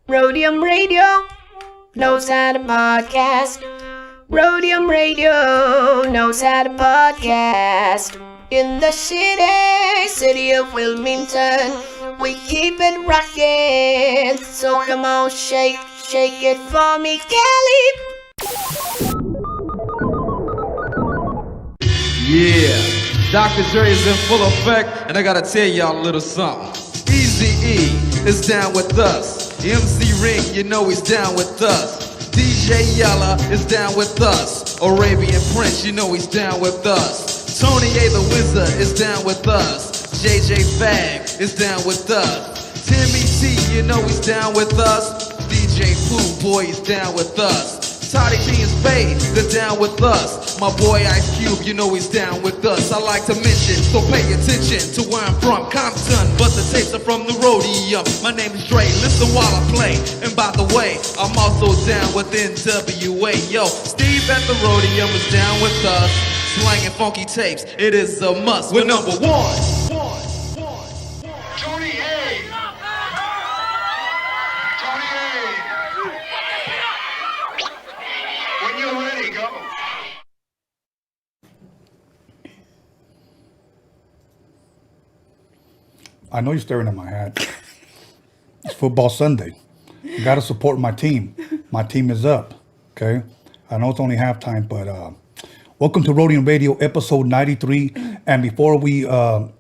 Roadium Radio knows how to podcast. Roadium Radio knows how to podcast. In the city of Wilmington, we keep it rockin'. So come on, shake it for me, CALI. Yeah, Dr. Dre is in full effect, and I gotta tell y'all a little something. Eazy-E is down with us. MC Ring, you know he's down with us. DJ Yella is down with us. Arabian Prince, you know he's down with us. Tony A the Wizard is down with us. JJ Fag is down with us. Timmy T, you know he's down with us. DJ Pooh Boy is down with us. Toddy G and Spade, they're down with us. My boy Ice Cube, you know he's down with us. I like to mention, so pay attention to where I'm from, Compton, but the tapes are from the Roadium. My name is Dre, listen while I play. And by the way, I'm also down with NWA. Yo, Steve at the Roadium is down with us. Slanging funky tapes, it is a must. We're number one. Tony A. Tony A. When you're ready, go. I know you're staring at my hat. It's football Sunday. You got to support my team. My team is up. Okay. I know it's only halftime, but welcome to Roadium Radio, episode 93. And before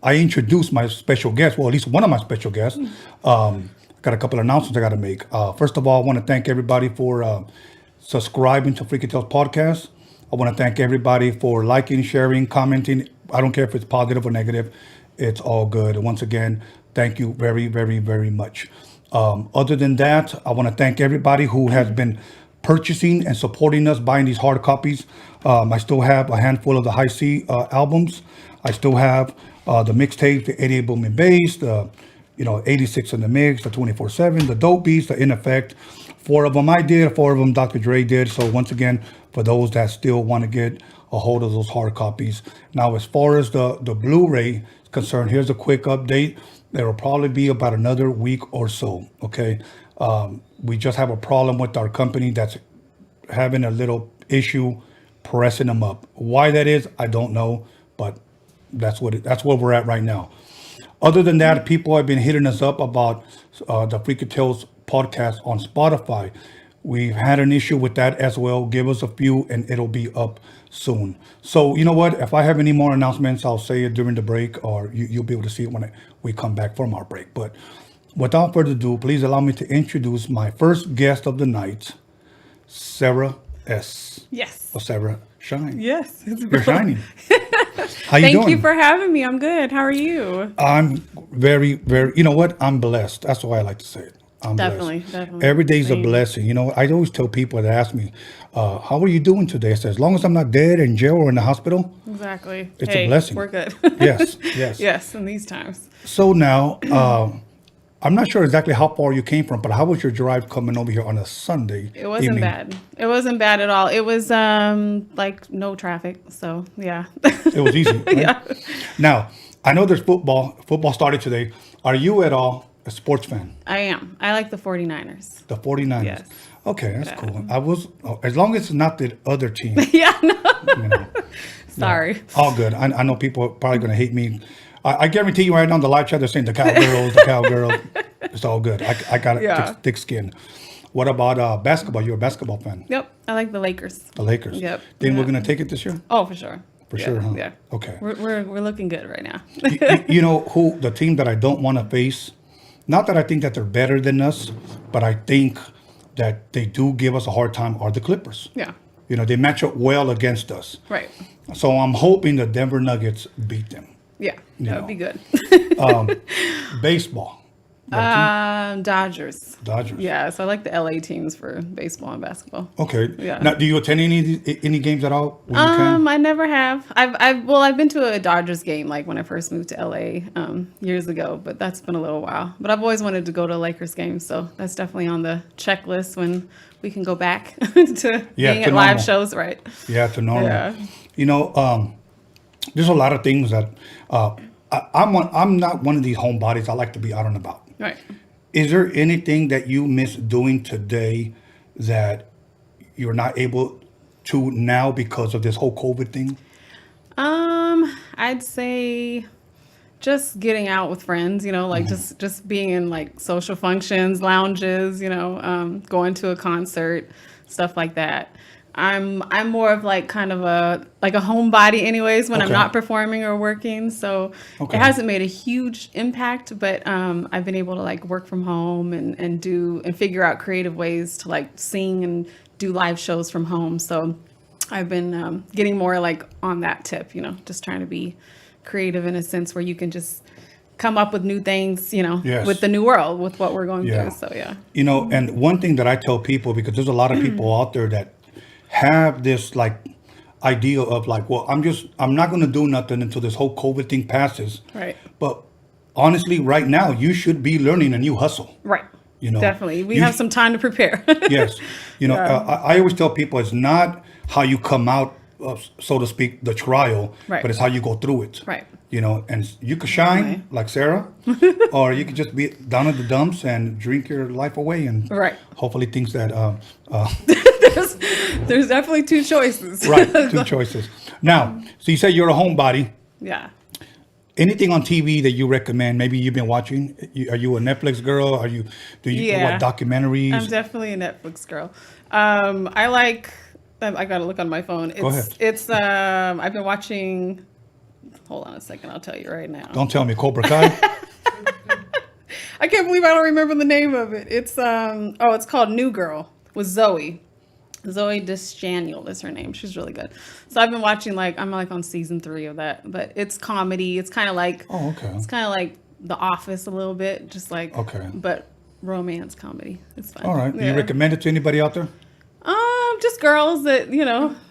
I introduce my special guest, well, at least one of my special guests, got a couple of announcements I got to make. First of all, I want to thank everybody for subscribing to Freaky Tales Podcast. I want to thank everybody for liking, sharing, commenting. I don't care if it's positive or negative. It's all good. And once again, thank you very, very, very much. Other than that, I want to thank everybody who has been purchasing and supporting us, buying these hard copies. I still have a handful of the High C albums. I still have the mixtapes, the 88 Boom and Bass, the 86 in the Mix, the 24/7, the Dope Beats, the In Effect. 4 of them I did, 4 of them Dr. Dre did. So once again, for those that still want to get a hold of those hard copies. Now, as far as the Blu-ray is concerned, here's a quick update. There will probably be about another week or so, okay? We just have a problem with our company that's having a little issue pressing them up. Why that is, I don't know, but that's where we're at right now. Other than that, people have been hitting us up about the Freaky Tales podcast on Spotify. We've had an issue with that as well. Give us a few and it'll be up soon. So you know what? If I have any more announcements, I'll say it during the break, or you'll be able to see it when we come back from our break. But without further ado, please allow me to introduce my first guest of the night, Sara S. Yes. Or Sara Shine. Yes. You're shining. How you doing? Thank you for having me. I'm good. How are you? I'm very, very, you know what? I'm blessed. That's the way I like to say it. I'm Definitely. blessed. Every day's a blessing. You know, I always tell people that ask me, how are you doing today? I say, as long as I'm not dead in jail or in the hospital, Exactly. it's a blessing. We're good. Yes. Yes, in these times. So now, I'm not sure exactly how far you came from, but how was your drive coming over here on a Sunday It wasn't evening? bad. It wasn't bad at all. It was like no traffic. So yeah. It was easy. Right? Yeah. Now, I know there's football. Football started today. Are you at all a sports fan? I am. I like the 49ers. The 49ers. Yes. Okay, that's cool. I was, as long as it's not the other team. Yeah, no. You know, Sorry. all good. I know people are probably going to hate me. I guarantee you right now on the live chat, they're saying the Cowgirls, the Cowgirls. It's all good. I got a thick skin. What about basketball? You're a basketball fan. Yep. I like the Lakers. The Lakers. Yep. Think we're Yeah. going to take it this year? Oh, for sure. For sure, huh? Yeah. Okay. We're looking good right now. You know who the team that I don't want to face? Not that I think that they're better than us, but I think that they do give us a hard time are the Clippers. Yeah. You know, they match up well against us. Right. So I'm hoping the Denver Nuggets beat them. Yeah. That would be good. Baseball. Dodgers. Dodgers. Yeah, so I like the LA teams for baseball and basketball. Okay. Yeah. Now, do you attend any games at all? When you can? I never have. I've been to a Dodgers game like when I first moved to LA years ago, but that's been a little while. But I've always wanted to go to a Lakers game, so that's definitely on the checklist when we can go back to being at live shows, right? Yeah, to normal. Yeah. You know, there's a lot of things that I'm not one of these homebodies. I like to be out and about. Right. Is there anything that you miss doing today that you're not able to now because of this whole COVID thing? I'd say just getting out with friends, like just being in like social functions, lounges, going to a concert, stuff like that. I'm more of like kind of a homebody anyways when I'm Okay. not performing or working. So Okay. it hasn't made a huge impact, but I've been able to like work from home and figure out creative ways to like sing and do live shows from home. So I've been getting more like on that tip, just trying to be creative in a sense where you can just come up with new things, Yes. with the new world, with what we're going Yeah. through. So yeah. And one thing that I tell people, because there's a lot of people out there that have this like idea of like, well, I'm not going to do nothing until this whole COVID thing passes. Right. But honestly, right now, you should be learning a new hustle. Right. You know, Definitely. We you have sh- some time to prepare. Yes. I always tell people it's not how you come out, so to speak, the trial, Right. but it's how you go through it. Right. And you could shine Right. like Sarah, or you could just be down at the dumps and drink your life away, and Right. hopefully things that There's definitely two choices. right, two choices. Now, so you say you're a homebody. Yeah. Anything on TV that you recommend? Maybe you've been watching. Are you a Netflix girl? Do you Yeah. what documentaries? I'm definitely a Netflix girl. I gotta look on my phone. Go ahead. I've been watching. Hold on a second. I'll tell you right now. Don't tell me Cobra Kai. I can't believe I don't remember the name of it. It's called New Girl with Zoe. Zoe Deschanel is her name. She's really good. So I've been watching I'm on season 3 of that, but it's comedy. It's kind of like Oh, okay. It's kind of like The Office a little bit, just like Okay. but romance comedy. It's fun. All right. Yeah. You recommend it to anybody out there? Just girls that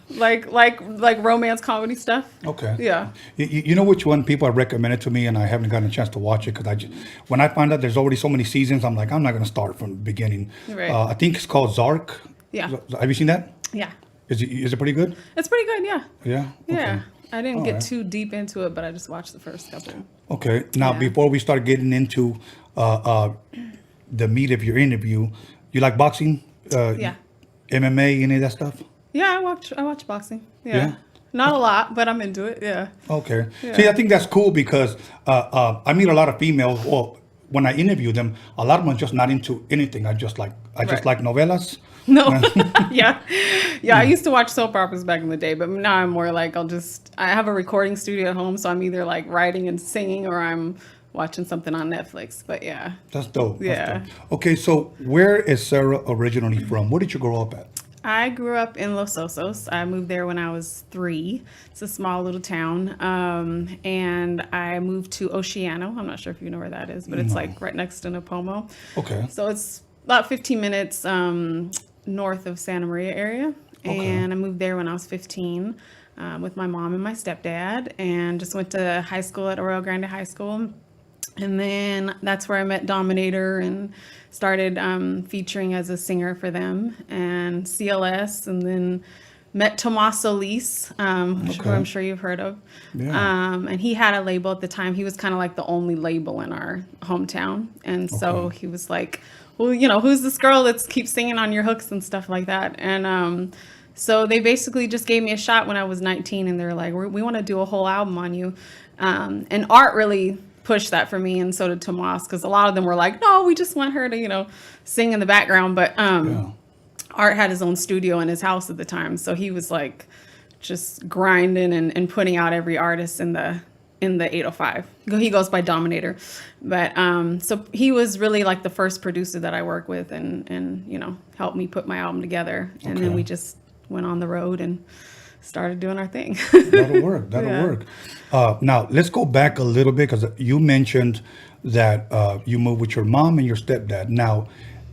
like romance comedy stuff. Okay. Yeah. You know which one people have recommended to me, and I haven't gotten a chance to watch it because when I find out there's already so many seasons, I'm like, I'm not going to start from the beginning. Right. I think it's called Zark. Yeah. Have you seen that? Yeah. Is it pretty good? It's pretty good. Yeah. Yeah. Okay. Yeah. I didn't All get right. too deep into it, but I just watched the first couple. Okay. Now, Yeah. before we start getting into the meat of your interview, you like boxing? Yeah. MMA, any of that stuff? Yeah, I watch boxing. Yeah. Yeah? Not a lot, but I'm into it. Yeah. Okay. Yeah. See, I think that's cool because I meet a lot of females. Well, when I interview them, a lot of them are just not into anything. I just like novelas. No. Yeah. Yeah. I used to watch soap operas back in the day, but now I'm more like I have a recording studio at home, so I'm either like writing and singing or I'm watching something on Netflix. But yeah. That's dope. That's Yeah. dope. Okay, so where is Sarah originally from? Where did you grow up at? I grew up in Los Osos. I moved there when I was 3. It's a small little town. And I moved to Oceano. I'm not sure if you know where that is, but it's like right next to Napomo. Okay. So it's about 15 minutes north of Santa Maria area. Okay. And I moved there when I was 15 with my mom and my stepdad, and just went to high school at Arroyo Grande High School. And then that's where I met Dominator and started featuring as a singer for them and CLS, and then met Tomas Solis, who I'm sure you've heard of. Yeah. And he had a label at the time. He was kind of like the only label in our hometown. And so he was like, well, who's this girl that keeps singing on your hooks and stuff like that? And so they basically just gave me a shot when I was 19, and they're like, we want to do a whole album on you. And Art really pushed that for me, and so did Tomas, because a lot of them were like, no, we just want her to sing in the background. But Art had his own studio in his house at the time, so he was like just grinding and putting out every artist in the 805. He goes by Dominator. But so he was really like the first producer that I worked with, and helped me put my album together. And then Okay. we just went on the road and started doing our thing. That'll work. That'll Yeah. work. Now, let's go back a little bit because you mentioned that you moved with your mom and your stepdad. Now,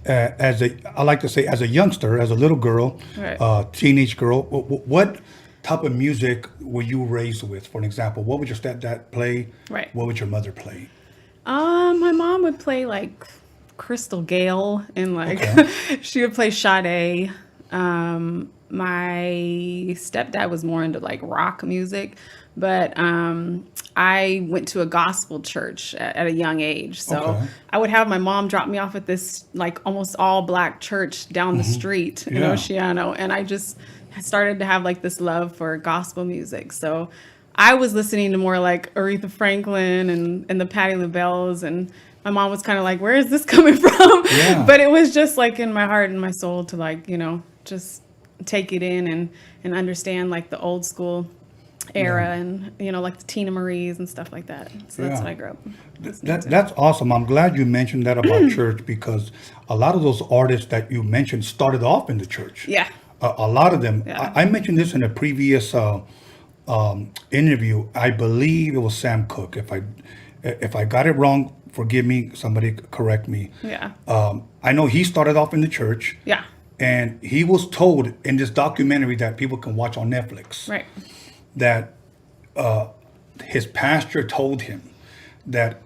I like to say, as a youngster, as a little girl, Right. teenage girl, what type of music were you raised with? For an example, what would your stepdad play? Right. What would your mother play? My mom would play like Crystal Gale, and like she would play Sade. My stepdad was more into like rock music, but I went to a gospel church at a young age. So Okay. I would have my mom drop me off at this like almost all black church down the street in Yeah. Oceano. And I just started to have like this love for gospel music. So I was listening to more like Aretha Franklin and the Patti LaBelle's, and my mom was kind of like, where is this coming from? Yeah. But it was just like in my heart and my soul to like, just take it in and understand like the old school era and, like the Tina Marie's and stuff like that. So that's Yeah. what I grew up listening to. That's awesome. I'm glad you mentioned that about church, because a lot of those artists that you mentioned started off in the church. Yeah. A lot of them. Yeah. I mentioned this in a previous interview. I believe it was Sam Cooke. If I got it wrong, forgive me. Somebody correct me. Yeah. I know he started off in the church. Yeah. And he was told in this documentary that people can watch on Netflix Right. that his pastor told him that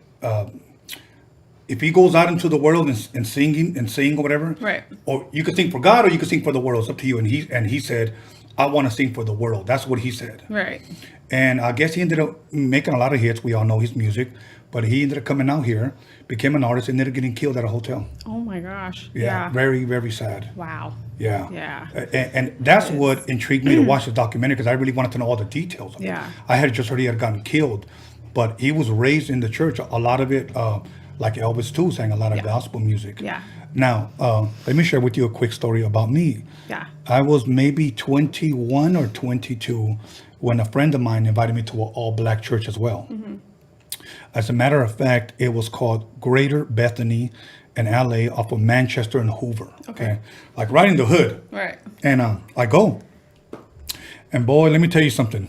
if he goes out into the world and sing or whatever, Right. or you could sing for God or you could sing for the world. It's up to you. And he said, I want to sing for the world. That's what he said. Right. And I guess he ended up making a lot of hits. We all know his music, but he ended up coming out here, became an artist, and ended up getting killed at a hotel. Oh my gosh. Yeah, Yeah. very, very sad. Wow. Yeah. Yeah. And that's what intrigued me to watch the documentary, because I really wanted to know all the details of it. Yeah. I had just heard he had gotten killed, but he was raised in the church. A lot of it, like Elvis too, sang a lot of Yeah. gospel music. Yeah. Now, let me share with you a quick story about me. Yeah. I was maybe 21 or 22 when a friend of mine invited me to an all-black church as well. Mm-hmm. As a matter of fact, it was called Greater Bethany in LA off of Manchester and Hoover. Okay. Like right in the hood. Right. And I go. And boy, let me tell you something.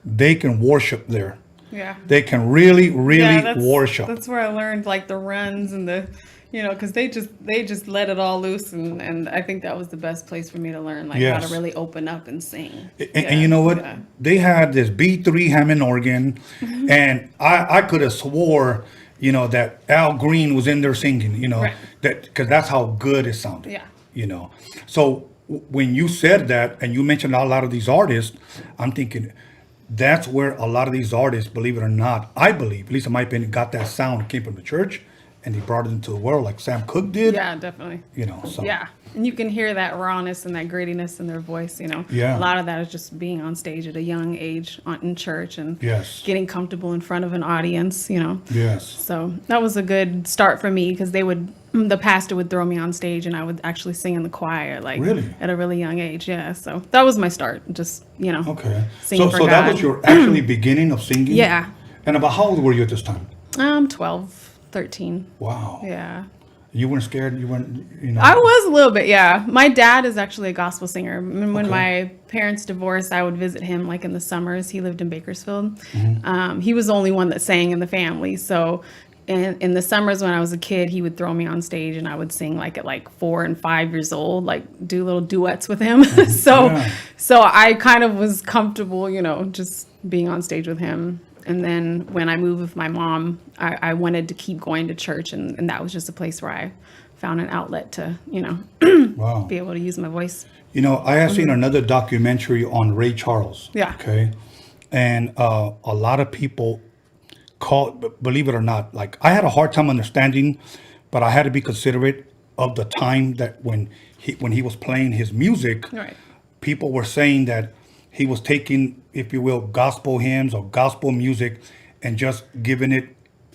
They can worship there. Yeah. They can really, really that's, worship. That's where I learned like the runs and the, because they just let it all loose, and I think that was the best place for me to learn like how Yes. to really open up and sing. And you know what? Yeah. They had this B3 Hammond organ, and I could have swore, that Al Green was in there singing, Right. that because that's how good it sounded. Yeah. So when you said that and you mentioned a lot of these artists, I'm thinking that's where a lot of these artists, believe it or not, I believe, at least in my opinion, got that sound that came from the church, and they brought it into the world like Sam Cooke did. Yeah, definitely. So Yeah. And you can hear that rawness and that grittiness in their voice, Yeah. A lot of that is just being on stage at a young age in church and Yes. getting comfortable in front of an audience, Yes. So that was a good start for me, because the pastor would throw me on stage and I would actually sing in the choir, like Really? at a really young age. Yeah. So that was my start. Just, Okay. singing So for that God. was your actually beginning of singing? Yeah. And about how old were you at this time? 12, 13. Wow. Yeah. You weren't scared? You weren't, I was a little bit, yeah. My dad is actually a gospel singer. When Okay. my parents divorced, I would visit him like in the summers. He lived in Bakersfield. Mm-hmm. He was the only one that sang in the family. So in the summers when I was a kid, he would throw me on stage and I would sing like at like 4 and 5 years old, like do little duets with him. Yeah. So I kind of was comfortable, just being on stage with him. And then when I moved with my mom, I wanted to keep going to church, and that was just a place where I found an outlet to, Wow. be able to use my voice. I have seen another documentary on Ray Charles. Yeah. Okay. And a lot of people believe it or not, like I had a hard time understanding, but I had to be considerate of the time that when he was playing his music, Right. people were saying that he was taking, if you will, gospel hymns or gospel music and just giving it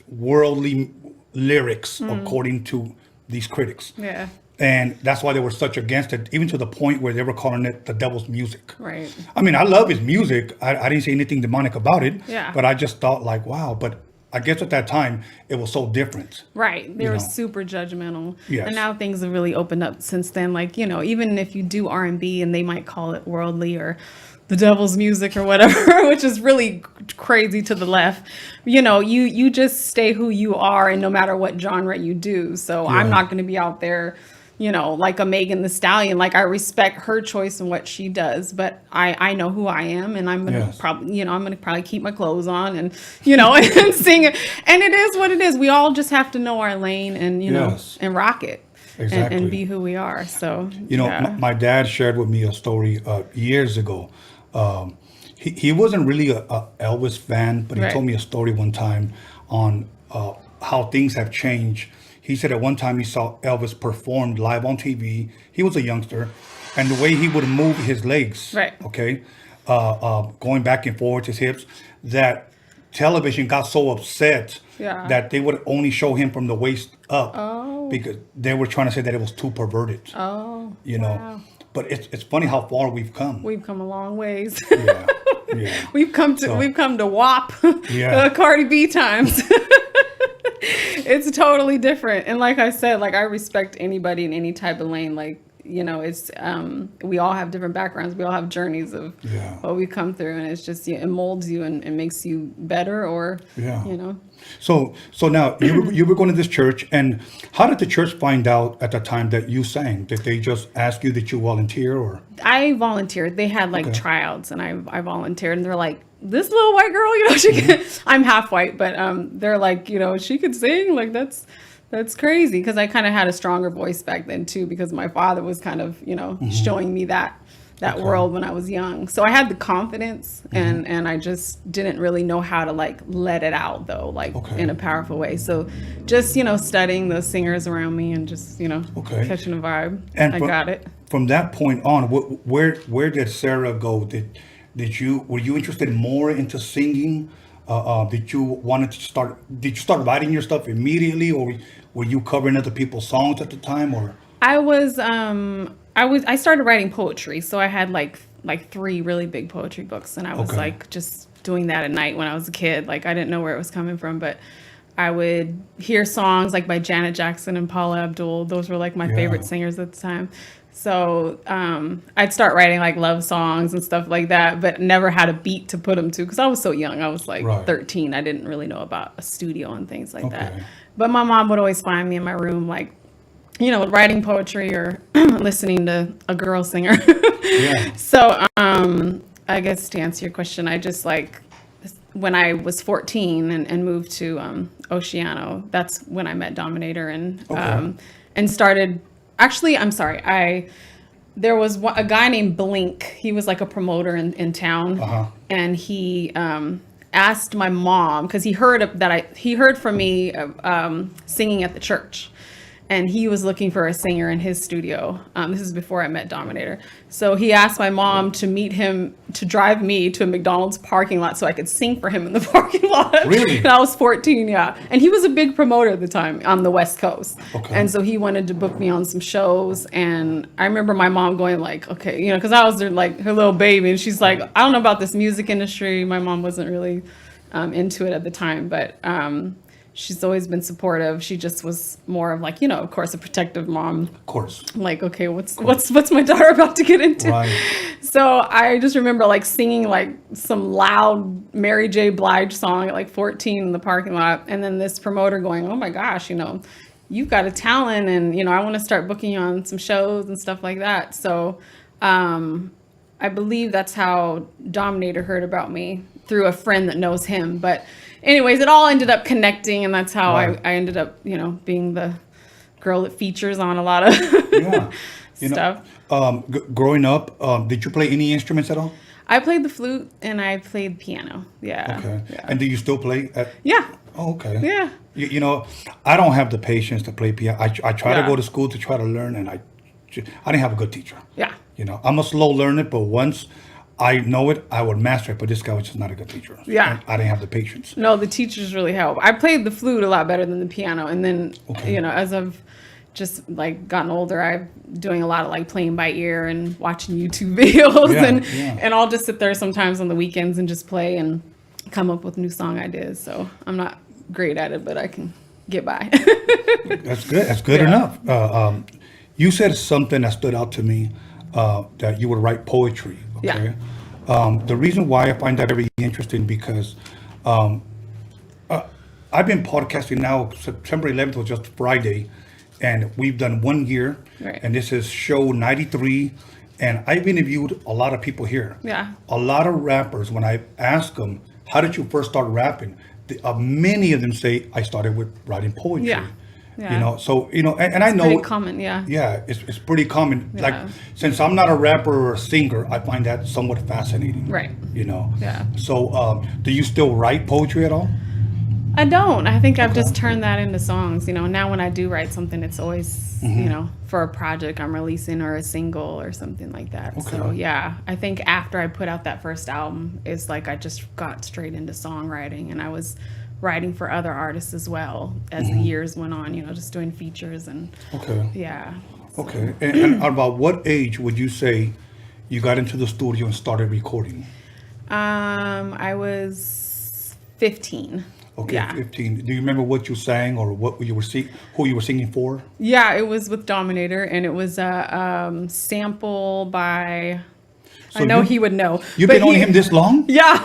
worldly lyrics according to these critics. Yeah. And that's why they were such against it, even to the point where they were calling it the devil's music. Right. I mean, I love his music. I didn't say anything demonic about it. Yeah. But I just thought like, wow. But I guess at that time, it was so different. Right. They were know. super judgmental. Yes. And now things have really opened up since then. Like, even if you do R&B and they might call it worldly or the devil's music or whatever, which is really crazy to the left, you just stay who you are, and no matter what genre you do. So I'm Yeah. not going to be out there, like a Megan Thee Stallion. Like, I respect her choice and what she does, but I know who I am, and I'm going to Yes. probably keep my clothes on and, and sing it. And it is what it is. We all just have to know our lane and, Yes. and rock it. Exactly. And be who we are. So, My dad shared with me a story years ago. he wasn't really a Elvis fan, but he Right. told me a story one time on how things have changed. He said at one time he saw Elvis perform live on TV. He was a youngster, and the way he would move his legs, Right. okay, going back and forth, his hips, that television got so upset Yeah. that they would only show him from the waist up Oh. because they were trying to say that it was too perverted. Oh, You know, wow. but it's funny how far we've come. We've come a long ways. Yeah, yeah. We've come to WAP, Yeah. Cardi B times. It's totally different. And like I said, like I respect anybody in any type of lane. Like, you know, it's we all have different backgrounds. We all have journeys of Yeah. what we come through, and it's just it molds you and makes you better, or Yeah. you know. So now you were going to this church, and how did the church find out at the time that you sang? Did they just ask you that you volunteer, or? I volunteered. They had like Okay. tryouts, and I volunteered, and they're like, this little white girl, you know, she can, I'm half white, but they're like, you know, she could sing, like that's crazy, because I kind of had a stronger voice back then too, because my father was kind of, you know, showing me that Okay. world when I was young. So I had the confidence, and I just didn't really know how to like let it out though, like Okay. in a powerful way. So just, you know, studying the singers around me and just, you know, Okay. catching a vibe. And I got it. From that point on, where did Sara go? Did you were you interested more into singing? Did you start writing your stuff immediately, or were you covering other people's songs at the time, or? I started writing poetry, so I had like 3 really big poetry books, and I was Okay. like just doing that at night when I was a kid. Like I didn't know where it was coming from, but I would hear songs like by Janet Jackson and Paula Abdul. Those were like my Yeah. favorite singers at the time. So I'd start writing like love songs and stuff like that, but never had a beat to put them to, because I was so young. I was like Right. 13. I didn't really know about a studio and things like that. Okay. But my mom would always find me in my room, like, you know, writing poetry or listening to a girl singer. Yeah. So I guess to answer your question, I just like, when I was 14 and moved to Oceano, that's when I met Dominator and started. Actually, I'm sorry. There was a guy named Blink. He was like a promoter in town, and he asked my mom, because he heard from me singing at the church. And he was looking for a singer in his studio. This is before I met Dominator. So he asked my mom to meet him, to drive me to a McDonald's parking lot so I could sing for him in the parking lot. Really? And I was 14, yeah. And he was a big promoter at the time on the West Coast. Okay. And so he wanted to book me on some shows. And I remember my mom going like, okay, you know, because I was like her little baby. And she's like, I don't know about this music industry. My mom wasn't really into it at the time, but she's always been supportive. She just was more of like, you know, of course, a protective mom. Of course. Like, okay, what's my daughter about to get into? Right. So I just remember like singing like some loud Mary J. Blige song at like 14 in the parking lot, and then this promoter going, "Oh my gosh, you know, you've got a talent, and you know, I want to start booking you on some shows and stuff like that." So I believe that's how Dominator heard about me, through a friend that knows him. But anyways, it all ended up connecting, and that's how Right. I ended up, you know, being the girl that features on a lot of Yeah. stuff. Growing up, did you play any instruments at all? I played the flute and I played piano. Yeah. Okay. Yeah. And do you still play? Yeah. Oh, okay. Yeah. You know, I don't have the patience to play piano. I try to Yeah. go to school to try to learn, and I didn't have a good teacher. Yeah. You know, I'm a slow learner, but once I know it, I would master it. But this guy was just not a good teacher. Yeah. And I didn't have the patience. No, the teachers really help. I played the flute a lot better than the piano. And then, Okay. you know, as I've just like gotten older, I'm doing a lot of like playing by ear and watching YouTube videos. Yeah, and I'll just sit there sometimes on the weekends and just play and come up with new song ideas. So I'm not great at it, but I can get by. That's good. That's good enough. You said something that stood out to me, that you would write poetry. Okay. Yeah. The reason why I find that very interesting, because I've been podcasting now. September 11th was just Friday, and we've done 1 year. Right. And this is show 93. And I've interviewed a lot of people here. Yeah. A lot of rappers, when I ask them, how did you first start rapping? Many of them say, I started with writing poetry. Yeah. Yeah. You know, so and I know Pretty common, yeah. Yeah, it's pretty common. Yeah. Like, since I'm not a rapper or a singer, I find that somewhat fascinating. Right. You know. Yeah. So, do you still write poetry at all? I don't. I think I've Okay. just turned that into songs. You know, now when I do write something, it's always, Mm-hmm. you know, for a project I'm releasing or a single or something like that. Okay. So, yeah, I think after I put out that first album, it's like I just got straight into songwriting, and I was writing for other artists as well as the years went on, you know, just doing features and, Okay. yeah. Okay. And about what age would you say you got into the studio and started recording? I was 15. Okay, Yeah. 15. Do you remember what you sang or what you were who you were singing for? Yeah, it was with Dominator, and it was a sample by. So I know you- he would know. You've but been on he- him this long? Yeah.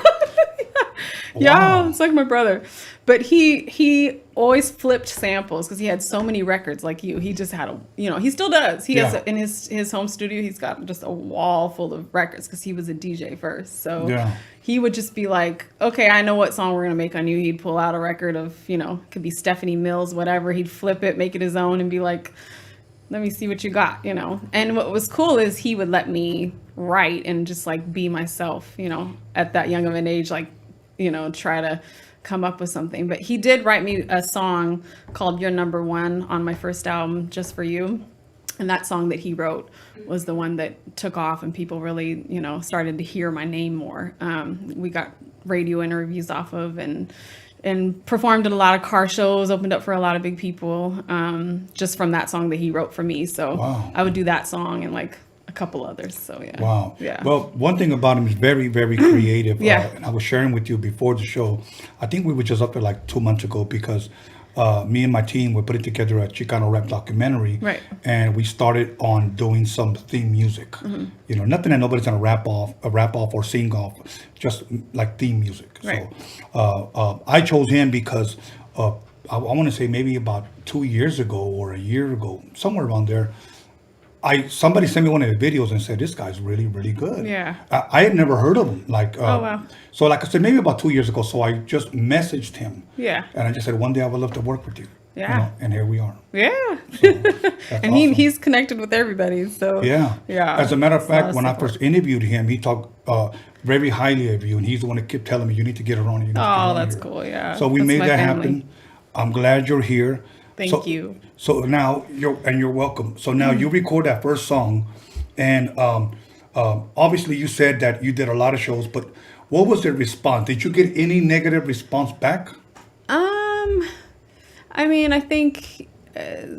Yeah, Wow. it's like my brother. But he always flipped samples because he had so many records like you. He just had he still does. He has Yeah. in his home studio, he's got just a wall full of records because he was a DJ first. So Yeah. he would just be like, okay, I know what song we're going to make on you. He'd pull out a record of, could be Stephanie Mills, whatever. He'd flip it, make it his own, and be like, let me see what you got, And what was cool is he would let me write and just like be myself, at that young of an age, like, try to come up with something. But he did write me a song called You're Number One on my first album, Just For You. And that song that he wrote was the one that took off, and people really, started to hear my name more. We got radio interviews off of and performed at a lot of car shows, opened up for a lot of big people, just from that song that he wrote for me. So Wow. I would do that song and like a couple others. So yeah. Wow. Yeah. Well, one thing about him is very, very creative. Yeah. And I was sharing with you before the show. I think we were just up there like 2 months ago because me and my team were putting together a Chicano rap documentary. Right. And we started on doing some theme music. Mm-hmm. Nothing that nobody's gonna rap off or sing off, just like theme music. Right. So I chose him because I want to say maybe about 2 years ago or a year ago, somewhere around there. Somebody sent me one of the videos and said, this guy's really, really good. Yeah. I had never heard of him. Oh, wow. So like I said, maybe about 2 years ago. So I just messaged him. Yeah. And I just said, one day I would love to work with you. Yeah. And here we are. Yeah. That's And awesome. he's connected with everybody. So Yeah. Yeah. As a matter of It's a lot fact, when I support. first interviewed him, he talked very highly of you. And he's the one that kept telling me, you need to get her on. You need to get her Oh, on that's here." cool. Yeah. So we That's made my that family. happen. I'm glad you're here. Thank you. So now you're welcome. So now you record that first song, and obviously you said that you did a lot of shows, but what was the response? Did you get any negative response back? I mean, I think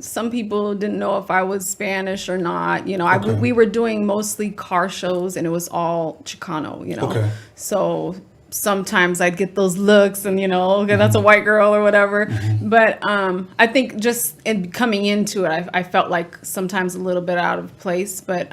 some people didn't know if I was Spanish or not. Okay. We were doing mostly car shows, and it was all Chicano. Okay. So sometimes I'd get those looks, and okay, that's a white girl or whatever. But I think just in coming into it, I felt like sometimes a little bit out of place. But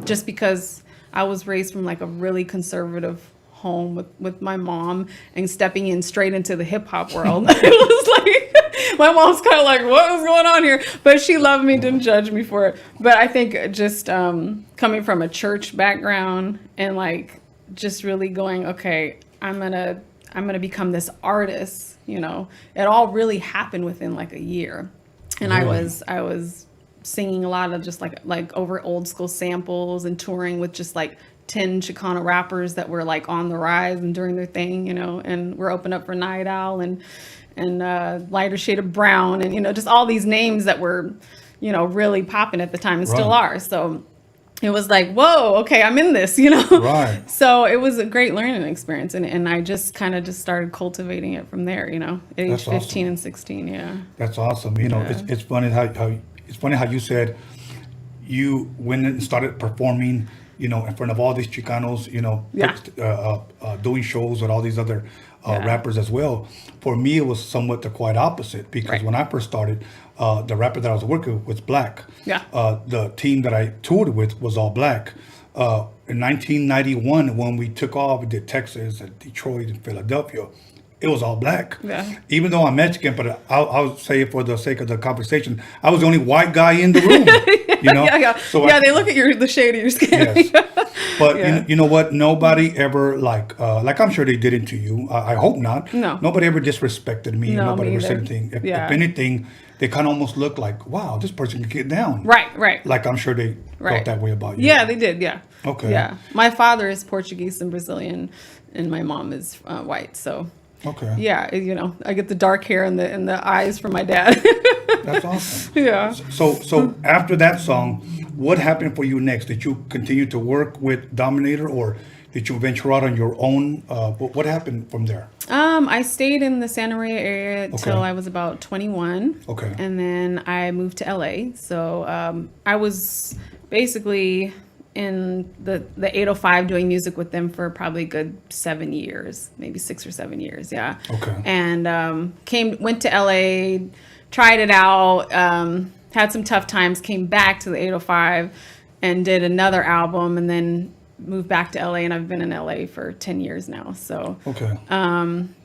just because I was raised from like a really conservative home with my mom and stepping in straight into the hip hop world, it was like my mom's kind of like, what was going on here? But she loved me, didn't judge me for it. But I think just coming from a church background and like just really going, okay, I'm gonna become this artist. It all really happened within like a year, and Really? I was singing a lot of just like over old school samples and touring with just like 10 Chicano rappers that were like on the rise and doing their thing, and we're open up for Night Owl and Lighter Shade of Brown and just all these names that were really popping at the time and still Right. are. So it was like, whoa, okay, I'm in this, Right. So it was a great learning experience, and I just kind of just started cultivating it from there, at age That's 15 awesome. and 16, yeah. That's awesome. It's funny how you said you went and started performing, in front of all these Chicanos, Yeah. doing shows with all these other Yeah. rappers as well. For me, it was somewhat the quite opposite because Right. when I first started, the rapper that I was working with was black. Yeah. The team that I toured with was all black. In 1991, when we took off, we did Texas and Detroit and Philadelphia. It was all black. Yeah. Even though I'm Mexican, but I'll say it for the sake of the conversation, I was the only white guy in the room. Yeah. So They look at the shade of your skin. Yes. But Yeah. you know what? Nobody ever like I'm sure they did it to you. I hope not. No. Nobody ever disrespected me. No, Nobody me ever said either. anything. If Yeah. anything, they kind of almost look like, wow, this person can get down. Right. Like I'm sure they felt that way about you. Yeah, they did. Yeah. Okay. Yeah. My father is Portuguese and Brazilian, and my mom is white. So. Okay. Yeah, I get the dark hair and the eyes from my dad. That's awesome. Yeah. So after that song, what happened for you next? Did you continue to work with Dominator, or did you venture out on your own? What happened from there? I stayed in the Santa Maria area until I was about 21. Okay. And then I moved to LA. So I was basically in the 805 doing music with them for probably a good 7 years, maybe 6 or 7 years. Yeah. Okay. And went to LA, tried it out, had some tough times, came back to the 805 and did another album, and then moved back to LA, and I've been in LA for 10 years now. So okay.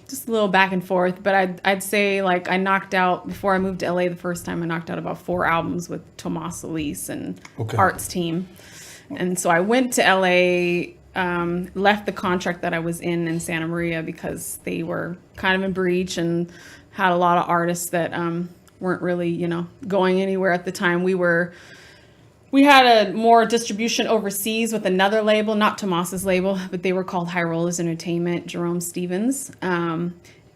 Just a little back and forth, but I'd say like I knocked out, before I moved to LA the first time, I knocked out about 4 albums with Tomas Elise and Art's team. And so I went to LA, left the contract that I was in Santa Maria because they were kind of in breach and had a lot of artists that weren't really, going anywhere at the time. We had a more distribution overseas with another label, not Tomas's label, but they were called High Rollers Entertainment, Jerome Stevens. And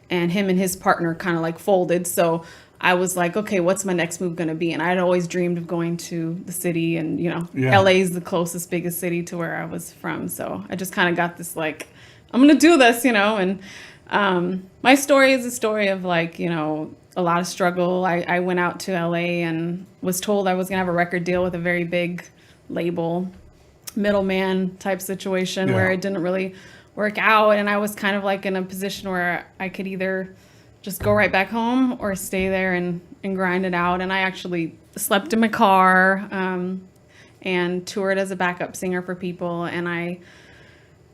him and his partner kind of like folded. So I was like, okay, what's my next move going to be? And I'd always dreamed of going to the city, and, LA is the closest, biggest city to where I was from. So I just kind of got this like, I'm going to do this, and my story is a story of like, a lot of struggle. I went out to LA and was told I was going to have a record deal with a very big label, middleman type situation where it didn't really work out. And I was kind of like in a position where I could either just go right back home or stay there and grind it out. And I actually slept in my car and toured as a backup singer for people. And I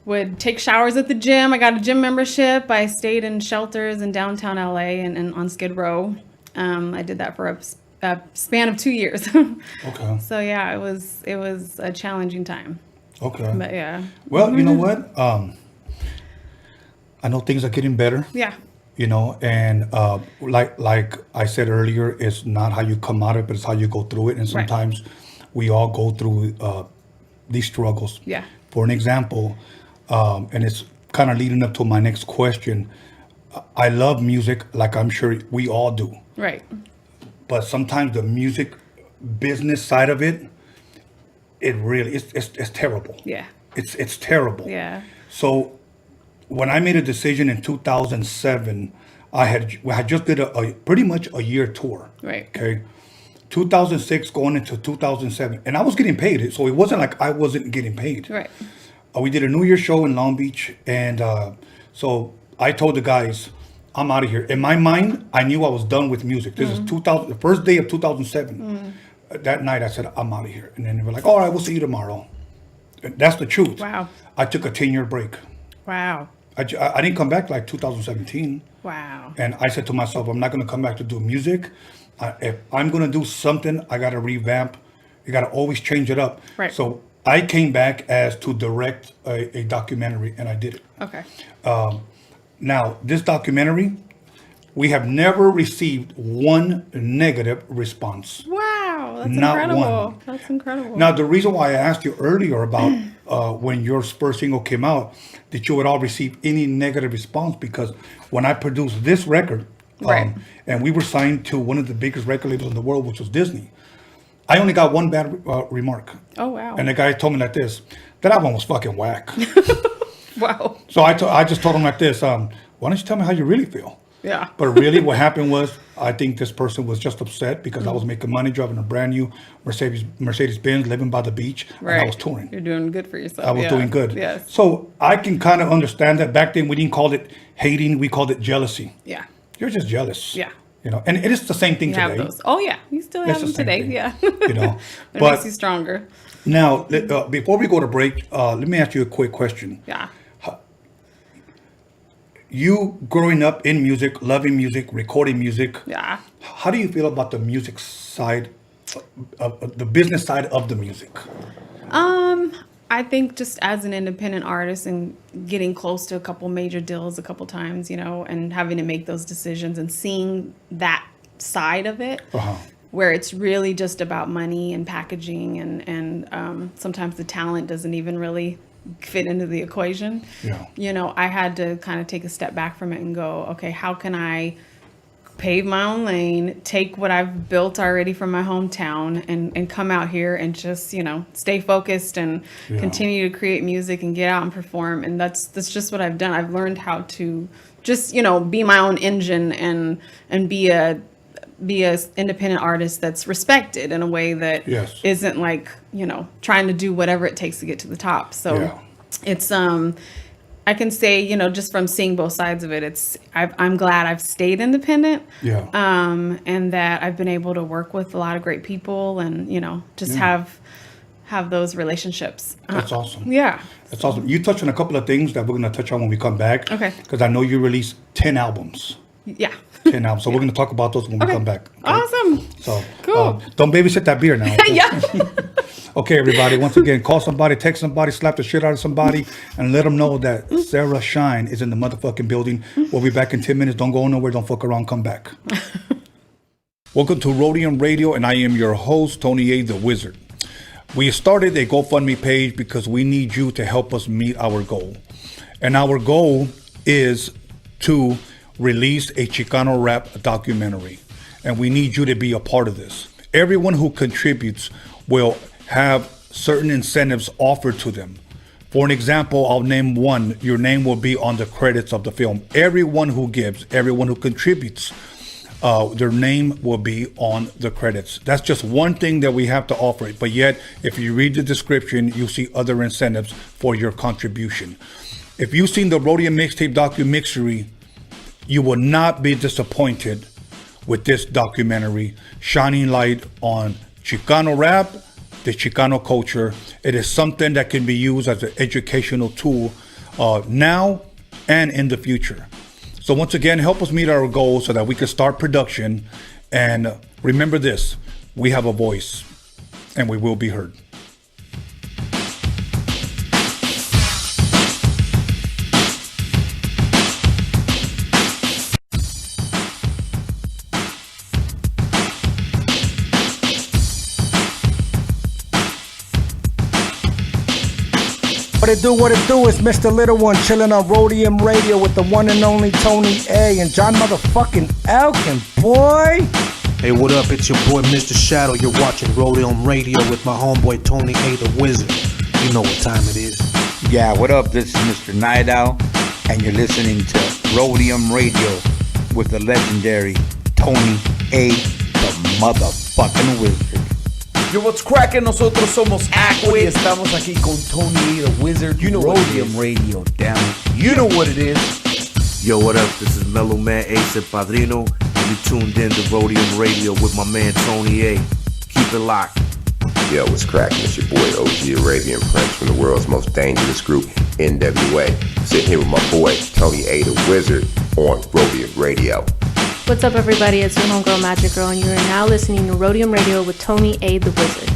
would take showers at the gym. I got a gym membership. I stayed in shelters in downtown LA and on Skid Row. I did that for a span of 2 years. Okay. So yeah, it was a challenging time. Okay. But yeah. Well, you know what? I know things are getting better. Yeah. And like I said earlier, it's not how you come out of it, but it's how you go through it. And sometimes we all go through these struggles. Yeah. For an example, and it's kind of leading up to my next question. I love music, like I'm sure we all do. Right. But sometimes the music business side of it, it really it's terrible. Yeah. It's terrible. Yeah. So when I made a decision in 2007, I just did a pretty much a year tour. Right. Okay. 2006 going into 2007, and I was getting paid, so it wasn't like I wasn't getting paid. Right. We did a New Year's show in Long Beach, and so I told the guys, I'm out of here. In my mind, I knew I was done with music. This is the first day of 2007. That night, I said, I'm out of here. And then they were like, all right, we'll see you tomorrow. And that's the truth. Wow. I took a 10-year break. Wow. I didn't come back like 2017. Wow. And I said to myself, I'm not going to come back to do music. If I'm going to do something, I got to revamp. You got to always change it up. Right. So I came back as to direct a documentary, and I did it. Okay. Now, this documentary, we have never received one negative response. Wow. That's Not incredible. one. That's incredible. Now, the reason why I asked you earlier about when your first single came out, that you would all receive any negative response, because when I produced this record, and we were signed to one of the biggest record labels in the world, which was Disney, I only got one bad remark. Oh, wow. And the guy told me like this, that album was fucking whack. Wow. So I just told him like this, why don't you tell me how you really feel? Yeah. But really what happened was, I think this person was just upset because I was making money driving a brand new Mercedes-Benz, living by the beach, and I was touring. You're doing good for yourself. I was doing good. Yes. So I can kind of understand that. Back then we didn't call it hating, we called it jealousy. Yeah. You're just jealous. Yeah. And it is the same thing You today. have those. Oh, yeah. You still have them today. thing, Yeah. It But makes you stronger. now, before we go to break, let me ask you a quick question. Yeah. You growing up in music, loving music, recording music. Yeah. How do you feel about the music side, of the business side of the music? I think just as an independent artist and getting close to a couple major deals a couple times, and having to make those decisions and seeing that side of it, where it's really just about money and packaging, and sometimes the talent doesn't even really fit into the equation. Yeah. You know, I had to kind of take a step back from it and go, okay, how can I pave my own lane, take what I've built already from my hometown, and come out here and just, you know, stay focused and continue to create music and get out and perform. And that's just what I've done. I've learned how to just, you know, be my own engine and be a independent artist that's respected in a way that isn't like, you know, trying to do whatever it takes to get to the top. So it's I can say, you know, just from seeing both sides of it, I'm glad I've stayed independent. And that I've been able to work with a lot of great people, and, you know, just have those relationships. That's awesome. Yeah. That's awesome. You touched on a couple of things that we're going to touch on when we come back. Okay. Because I know you released 10 albums. Yeah. 10 albums. So we're going to talk about those when we come back. Okay? Awesome. So cool. Don't babysit that beer now. Okay? Yeah. Okay, everybody. Once again, call somebody, text somebody, slap the shit out of somebody, and let them know that Sara Shine is in the motherfucking building. We'll be back in 10 minutes. Don't go nowhere. Don't fuck around. Come back. Welcome to Roadium Radio, and I am your host, Tony A. the Wizard. We started a GoFundMe page because we need you to help us meet our goal. And our goal is to release a Chicano rap documentary. And we need you to be a part of this. Everyone who contributes will have certain incentives offered to them. For an example, I'll name one. Your name will be on the credits of the film. Everyone who gives, everyone who contributes, their name will be on the credits. That's just one thing that we have to offer. But yet, if you read the description, you'll see other incentives for your contribution. If you've seen the Roadium Mixtape DOCUMIXERY, you will not be disappointed with this documentary, shining light on Chicano rap, the Chicano culture. It is something that can be used as an educational tool now and in the future. So once again, help us meet our goals so that we can start production. And remember this, we have a voice and we will be heard. What it do is Mr. Little One chilling on Roadium Radio with the one and only Tony A and John motherfucking Elkins, boy. Hey, what up? It's your boy Mr. Shadow. You're watching Roadium Radio with my homeboy Tony A the Wizard. You know what time it is. Yeah, what up? This is Mr. Night Owl, and you're listening to Roadium Radio with the legendary Tony A the motherfucking Wizard. Yo, what's cracking? Nosotros somos Aqua y estamos aquí con Tony the Wizard. You know Roadium Radio, damn it. You know what it is. Yo, what up? This is Mellow Man Ace and Padrino, and you tuned in to Roadium Radio with my man Tony A. Keep it locked. Yo, what's cracking? It's your boy OG Arabian Prince from the world's most dangerous group, NWA. Sitting here with my boy Tony A the Wizard on Roadium Radio. What's up, everybody? It's your homegirl Magic Girl, and you are now listening to Roadium Radio with Tony A the Wizard.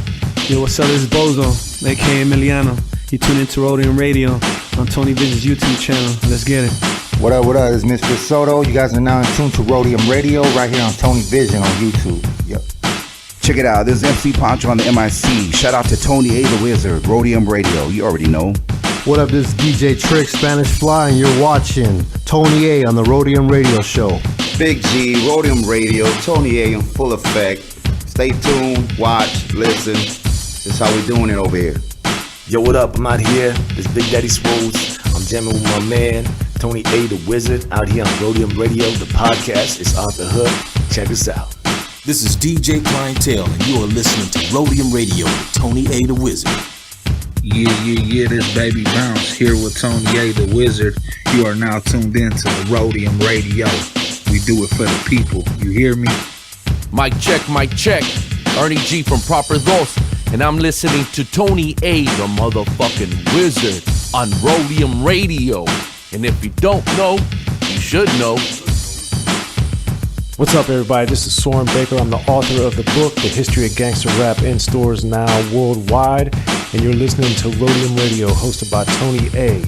Yo, what's up? This is Bozo, aka Emiliano. You tune into Roadium Radio on Tony Viz's YouTube channel. Let's get it. What up? It's Mr. Soto. You guys are now in tune to Roadium Radio right here on Tony Vision on YouTube. Yep. Check it out. This is MC Poncho on the MIC. Shout out to Tony A the Wizard, Roadium Radio. You already know. What up? This is DJ Trick, Spanish Fly, and you're watching Tony A on the Roadium Radio Show. Big G, Roadium Radio, Tony A in full effect. Stay tuned, watch, listen. That's how we doing it over here. Yo, what up? I'm out here. This Big Daddy Swoles. I'm jamming with my man, Tony A the Wizard, out here on Roadium Radio. The podcast is off the hook. Check us out. This is DJ Clientele, and you are listening to Roadium Radio with Tony A the Wizard. Yeah, this Baby Bounce here with Tony A the Wizard. You are now tuned in to the Roadium Radio. We do it for the people. You hear me? Mic check. Ernie G from Proper Dos, and I'm listening to Tony A the motherfucking Wizard on Roadium Radio. And if you don't know, you should know. What's up, everybody? This is Soren Baker. I'm the author of the book, The History of Gangster Rap, in stores now worldwide. And you're listening to Roadium Radio, hosted by Tony A.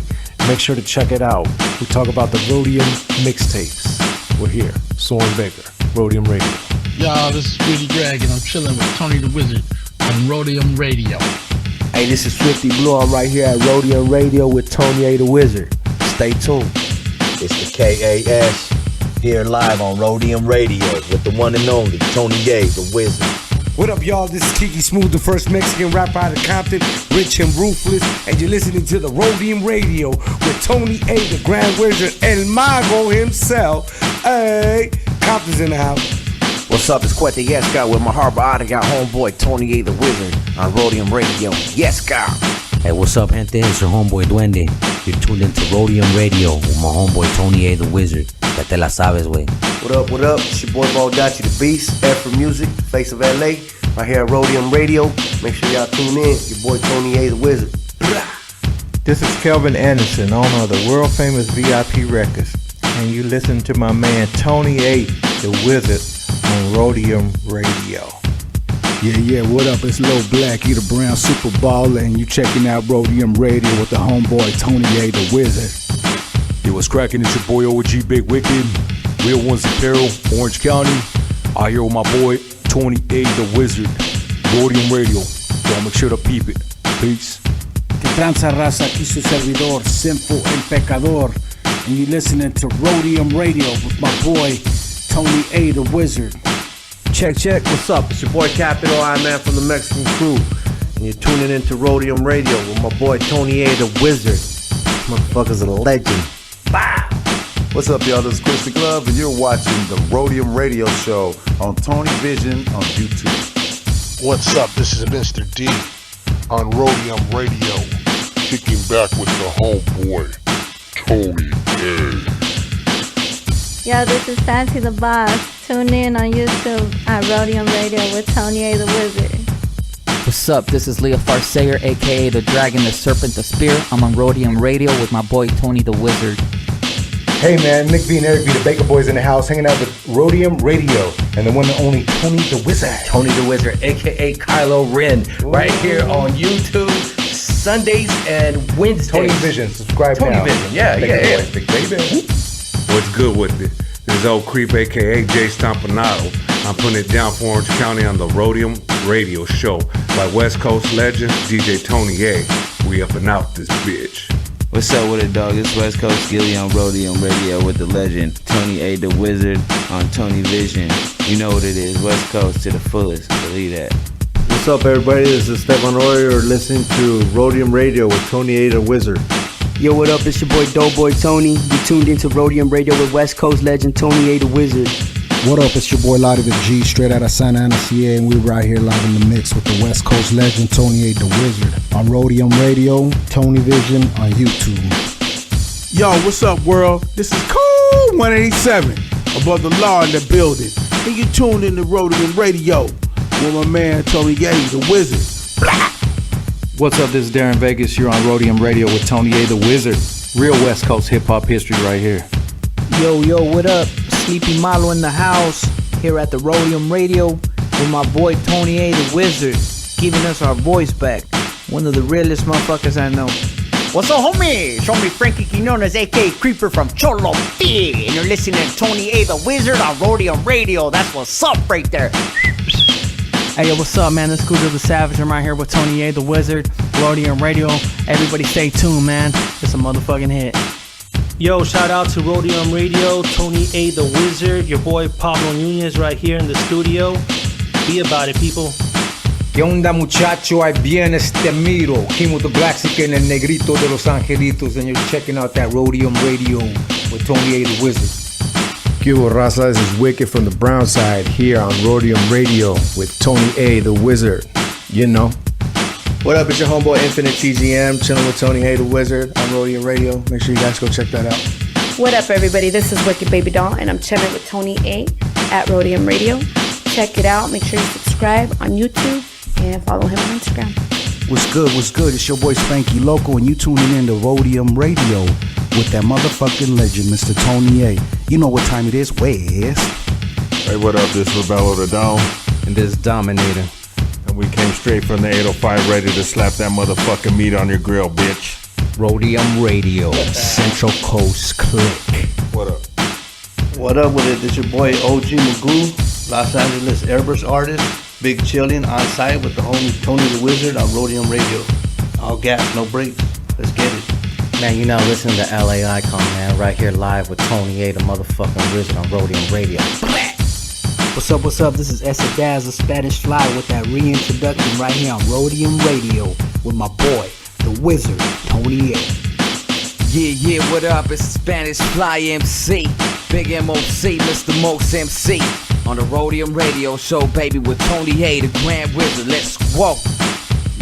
Make sure to check it out. We talk about the Roadium Mixtapes. We're here. Soren Baker, Roadium Radio. y'all? This is Rudy Gregg, and I'm chilling with Tony the Wizard on Roadium Radio. Hey, this is Swifty Blue. I'm right here at Roadium Radio with Tony A the Wizard. Stay tuned. It's the KAS here live on Roadium Radio with the one and only Tony A the Wizard. What up, y'all? This is Kiki Smooth, the first Mexican rapper out of Compton, rich and ruthless, and you're listening to the Roadium Radio with Tony A, the Grand Wizard, El Mago himself. Hey, Compton's in the house. What's up? It's Quete Yes Guy with my Harbor Ottawa homeboy Tony A the Wizard on Roadium Radio. Yes, Guy. Hey, what's up, gente? It's your homeboy Duende. You're tuned into Roadium Radio with my homeboy Tony A the Wizard. Ya te la sabes, wey. What up, what up? It's your boy Baldachi the Beast, F for Music, face of LA, right here at Roadium Radio. Make sure y'all tune in. Your boy Tony A the Wizard. This is Kelvin Anderson, owner of the world famous VIP Records, and you listen to my man Tony A the Wizard on Roadium Radio. Yeah, what up? It's Lil Black, you the brown super baller, and you checking out Roadium Radio with the homeboy Tony A the Wizard. Yo, what's cracking? It's your boy OG Big Wicked, Real Ones Apparel, Orange County. Out here with my boy Tony A the Wizard, Roadium Radio. So make sure to peep it. Peace. Que tranza raza, aquí su servidor, Sinful El Pecador, and you listening to Roadium Radio with my boy Tony A the Wizard. Check, what's up? It's your boy Capital I Man from the Mexican Crew, and you're tuning into Roadium Radio with my boy Tony A the Wizard. Motherfucker's a legend. Bah! What's up, y'all? This is Chris the Glove, and you're watching the Roadium Radio Show on Tony Vision on YouTube. What's up? This is Mr. D on Roadium Radio, kicking back with the homeboy Tony A. Yo, this is Fancy the Boss. Tune in on YouTube at Roadium Radio with Tony A the Wizard. What's up? This is Leo Farsayer, aka the Dragon, the Serpent, the Spear. I'm on Roadium Radio with my boy Tony the Wizard. Hey man, Nick V and Eric V, the Baker Boys in the house, hanging out with Roadium Radio and the one and only Tony the Wizard. Tony the Wizard, aka Kylo Ren, right here on YouTube, Sundays and Wednesdays. Tony Vision, subscribe Tony now. Vision, yeah. Boys, big baby. What's good with it? This is Old Creep, aka Jay Stompanato. I'm putting it down for Orange County on the Roadium Radio Show by West Coast legend DJ Tony A. We up and out this bitch. What's up with it, dog? It's West Coast Gilly on Roadium Radio with the legend Tony A the Wizard on Tony Vision. You know what it is, West Coast to the fullest. Believe that. What's up, everybody? This is Stefan Royer listening to Roadium Radio with Tony A the Wizard. Yo, what up? It's your boy Doughboy Tony. You tuned into Roadium Radio with West Coast legend Tony A the Wizard. What up? It's your boy Lottie the G, straight out of Santa Ana, CA, and we're right here live in the mix with the West Coast legend Tony A the Wizard on Roadium Radio, Tony Vision on YouTube. Yo, what's up, world? This is Cool 187, above the law in the building. And you tuned in to Roadium Radio with my man Tony A the Wizard. Blah! What's up? This is Darren Vegas. You're on Roadium Radio with Tony A the Wizard. Real West Coast hip hop history right here. Yo, what up? Sleepy Malo in the house, here at the Roadium Radio with my boy Tony A the Wizard, giving us our voice back. One of the realest motherfuckers I know. What's up, homie? It's homie Frankie Quinones, aka Creeper from Cholo P. And you're listening to Tony A the Wizard on Roadium Radio. That's what's up right there. Hey, yo, what's up, man? This is Scooter the Savage. I'm right here with Tony A the Wizard, Roadium Radio. Everybody stay tuned, man. It's a motherfucking hit. Yo, shout out to Roadium Radio, Tony A the Wizard, your boy Pablo Nunez right here in the studio. Be about it, people. ¿Qué onda, muchacho? Ahí viene este miro. King with the Blaxican and Negrito de los Angelitos, and you're checking out that Roadium Radio with Tony A the Wizard. ¿Qué hubo, Raza? This is Wicked from the brown side here on Roadium Radio with Tony A the Wizard. You know. What up? It's your homeboy Infinite TGM, chilling with Tony A the Wizard on Roadium Radio. Make sure you guys go check that out. What up, everybody? This is Wicked Baby Doll, and I'm chilling with Tony A at Roadium Radio. Check it out. Make sure you subscribe on YouTube and follow him on Instagram. What's good? It's your boy Spanky Loco, and you tuning in to Roadium Radio with that motherfucking legend, Mr. Tony A. You know what time it is, West. Hey, what up? This is Rebello the Dome. And this is Dominator. And we came straight from the 805 ready to slap that motherfucking meat on your grill, bitch. Roadium Radio, Central Coast Click. What up? What up with it? This your boy OG Magoo, Los Angeles airbrush artist, Big Chillin' on site with the homie Tony the Wizard on Roadium Radio. All gas, no brakes. Let's get it. Man, you now listening to LA Icon, man, right here live with Tony A, the motherfucking wizard on Roadium Radio. What's up? This is Esa Daz, the Spanish Fly, with that reintroduction right here on Roadium Radio with my boy, the wizard, Tony A. Yeah, what up? It's Spanish Fly MC, Big MOC, Mr. Most MC, on the Roadium Radio Show, baby, with Tony A, the Grand Wizard. Let's go.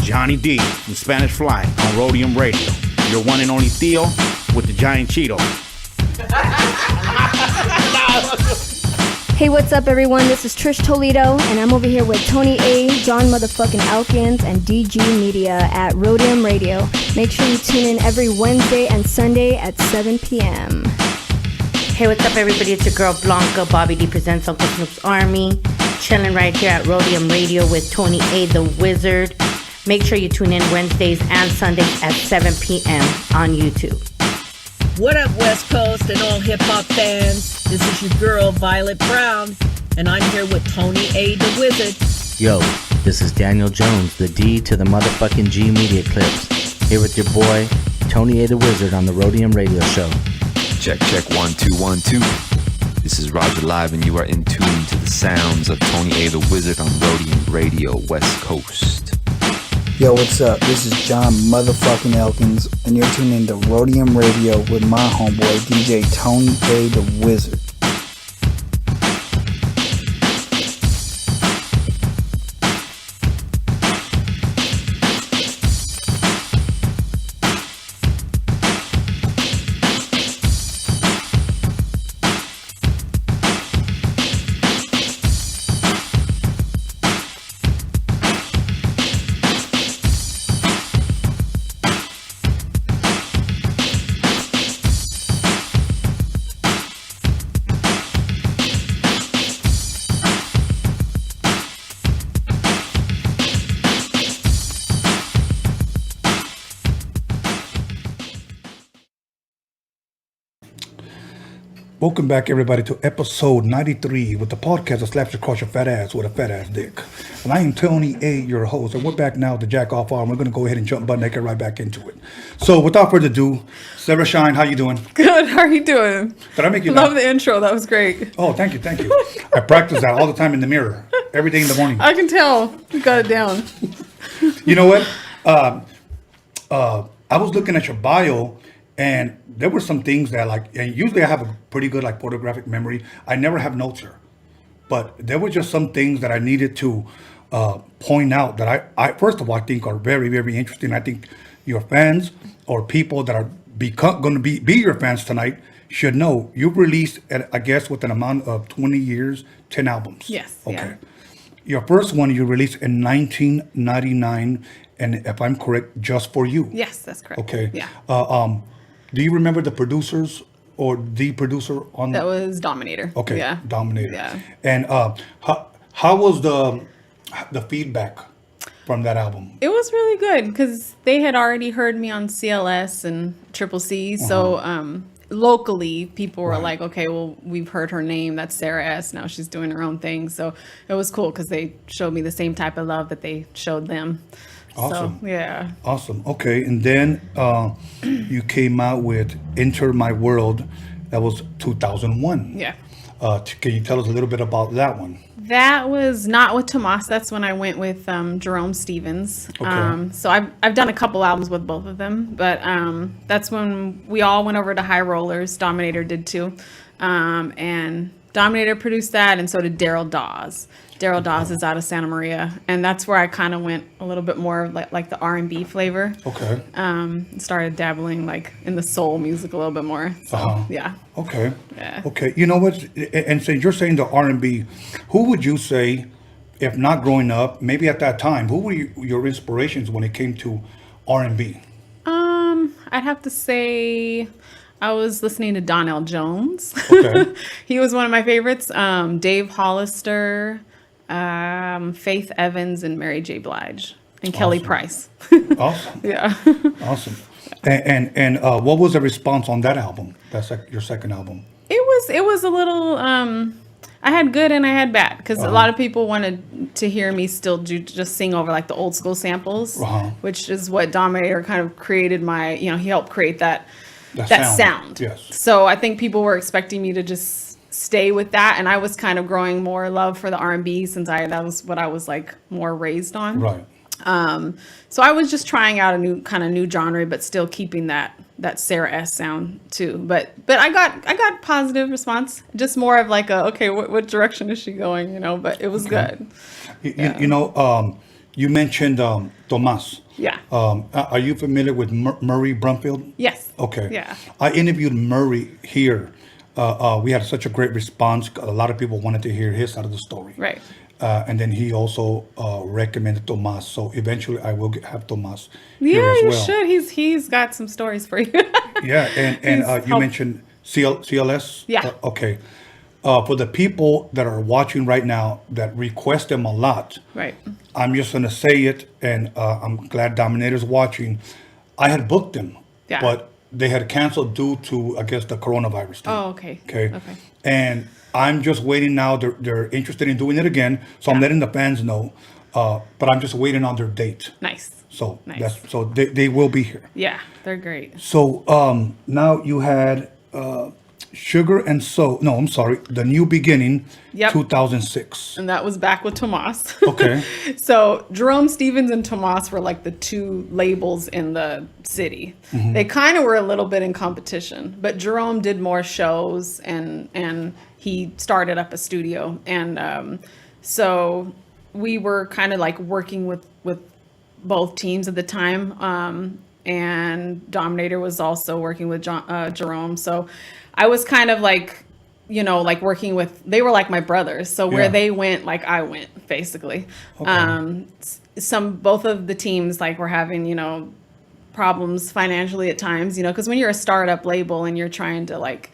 Johnny D from Spanish Fly on Roadium Radio. Your one and only Theo with the giant Cheeto. Hey, what's up, everyone? This is Trish Toledo, and I'm over here with Tony A, John motherfucking ELKINS, and DG Media at Roadium Radio. Make sure you tune in every Wednesday and Sunday at 7 p.m. Hey, what's up, everybody? It's your girl Blanca. Bobby D presents Uncle Snoop's Army. Chilling right here at Roadium Radio with Tony A, the Wizard. Make sure you tune in Wednesdays and Sundays at 7 p.m. on YouTube. What up, West Coast and all hip-hop fans? This is your girl, Violet Brown, and I'm here with Tony A, the Wizard. Yo, this is Daniel Jones, the D to the motherfucking G Media Clips. Here with your boy, Tony A, the Wizard on the Roadium Radio Show. Check, 1 2 1 2. This is Raza Live, and you are in tune to the sounds of Tony A, the Wizard on Roadium Radio, West Coast. Yo, what's up? This is John motherfucking Elkins, and you're tuning in to Roadium Radio with my homeboy, DJ Tony A, the Wizard. Welcome back, everybody, to episode 93 with the podcast that slaps you across your fat ass with a fat ass dick. And I am Tony A, your host, and we're back now to Jack Off Arm. We're going to go ahead and jump butt naked right back into it. So, without further ado, Sarah Shine, how you doing? Good. How are you doing? Did I make you Love laugh? the intro. That was great. Oh, thank you. I practice that all the time in the mirror, every day in the morning. I can tell. You got it down. You know what? I was looking at your bio, and there were some things that, like, and usually I have a pretty good, like, photographic memory. I never have notes here. But there were just some things that I needed to point out that I first of all, I think are very, very interesting. I think your fans or people that are going to be your fans tonight should know you've released, I guess, with an amount of 20 years, 10 albums. Yes. Okay. Yeah. Your first one you released in 1999, and if I'm correct, Just For You. Yes, that's correct. Okay. Yeah. Do you remember the producers or the producer on That was Dominator. Okay. Yeah. Dominator. Yeah. And how was the feedback from that album? It was really good because they had already heard me on CLS and Triple C. So locally, people were like, okay, well, we've heard her name. That's Sarah S. Now she's doing her own thing. So it was cool because they showed me the same type of love that they showed them. Awesome. So, yeah. Awesome. Okay. And then you came out with Enter My World. That was 2001. Yeah. Can you tell us a little bit about that one? That was not with Tomas. That's when I went with Jerome Stevens. Okay. So I've done a couple albums with both of them, but that's when we all went over to High Rollers. Dominator did too. And Dominator produced that, and so did Daryl Dawes. Daryl Dawes is out of Santa Maria, and that's where I kind of went a little bit more like the R&B flavor. Okay. Started dabbling like in the soul music a little bit more. So yeah. Okay. Yeah. Okay. You know what? And since you're saying the R&B, who would you say, if not growing up, maybe at that time, who were your inspirations when it came to R&B? I'd have to say I was listening to Donnell Jones. Okay. He was one of my favorites. Dave Hollister, Faith Evans, and Mary J. Blige, and Kelly Price. Awesome. Yeah. Awesome. And what was the response on that album? That's your second album. It was a little I had good and I had bad because Uh-huh. a lot of people wanted to hear me still just sing over like the old school samples, Uh-huh. which is what Dominator kind of created he helped create that sound. Yes. So I think people were expecting me to just stay with that, and I was kind of growing more love for the R&B since that was what I was like more raised on. Right. So I was just trying out a new genre, but still keeping that Sarah S sound too. But I got positive response. Just more of like what direction is she going? But it was good. You mentioned Tomas. Yeah. Are you familiar with Murray Brumfield? Yes. Okay. Yeah. I interviewed Murray here. We had such a great response. A lot of people wanted to hear his side of the story. Right. And then he also recommended Tomas. So eventually I will have Tomas Yeah, here as you well. should. He's got some stories for you. Yeah, and you mentioned CLS? Yeah. Okay. For the people that are watching right now that request them a lot, Right. I'm just going to say it, and I'm glad Dominator's watching. I had booked them, Yeah. but they had canceled due to, I guess, the coronavirus thing. Oh, okay. Okay. Okay. And I'm just waiting now. They're interested in doing it again, so I'm letting the fans know. But I'm just waiting on their date. Nice. So Nice. they will be here. Yeah, they're great. So now you had Sugar and Soul. No, I'm sorry. The New Beginning, Yep. 2006. And that was back with Tomas. Okay. So Jerome Stevens and Tomas were like the two labels in the city. Mhm. They kind of were a little bit in competition, but Jerome did more shows and he started up a studio. And so we were kind of like working with both teams at the time. And Dominator was also working with Jerome. So I was kind of like, like working with, they were like my brothers. So where Yeah. they went, like I went, basically. Both of the teams like were having, problems financially at times, because when you're a startup label and you're trying to like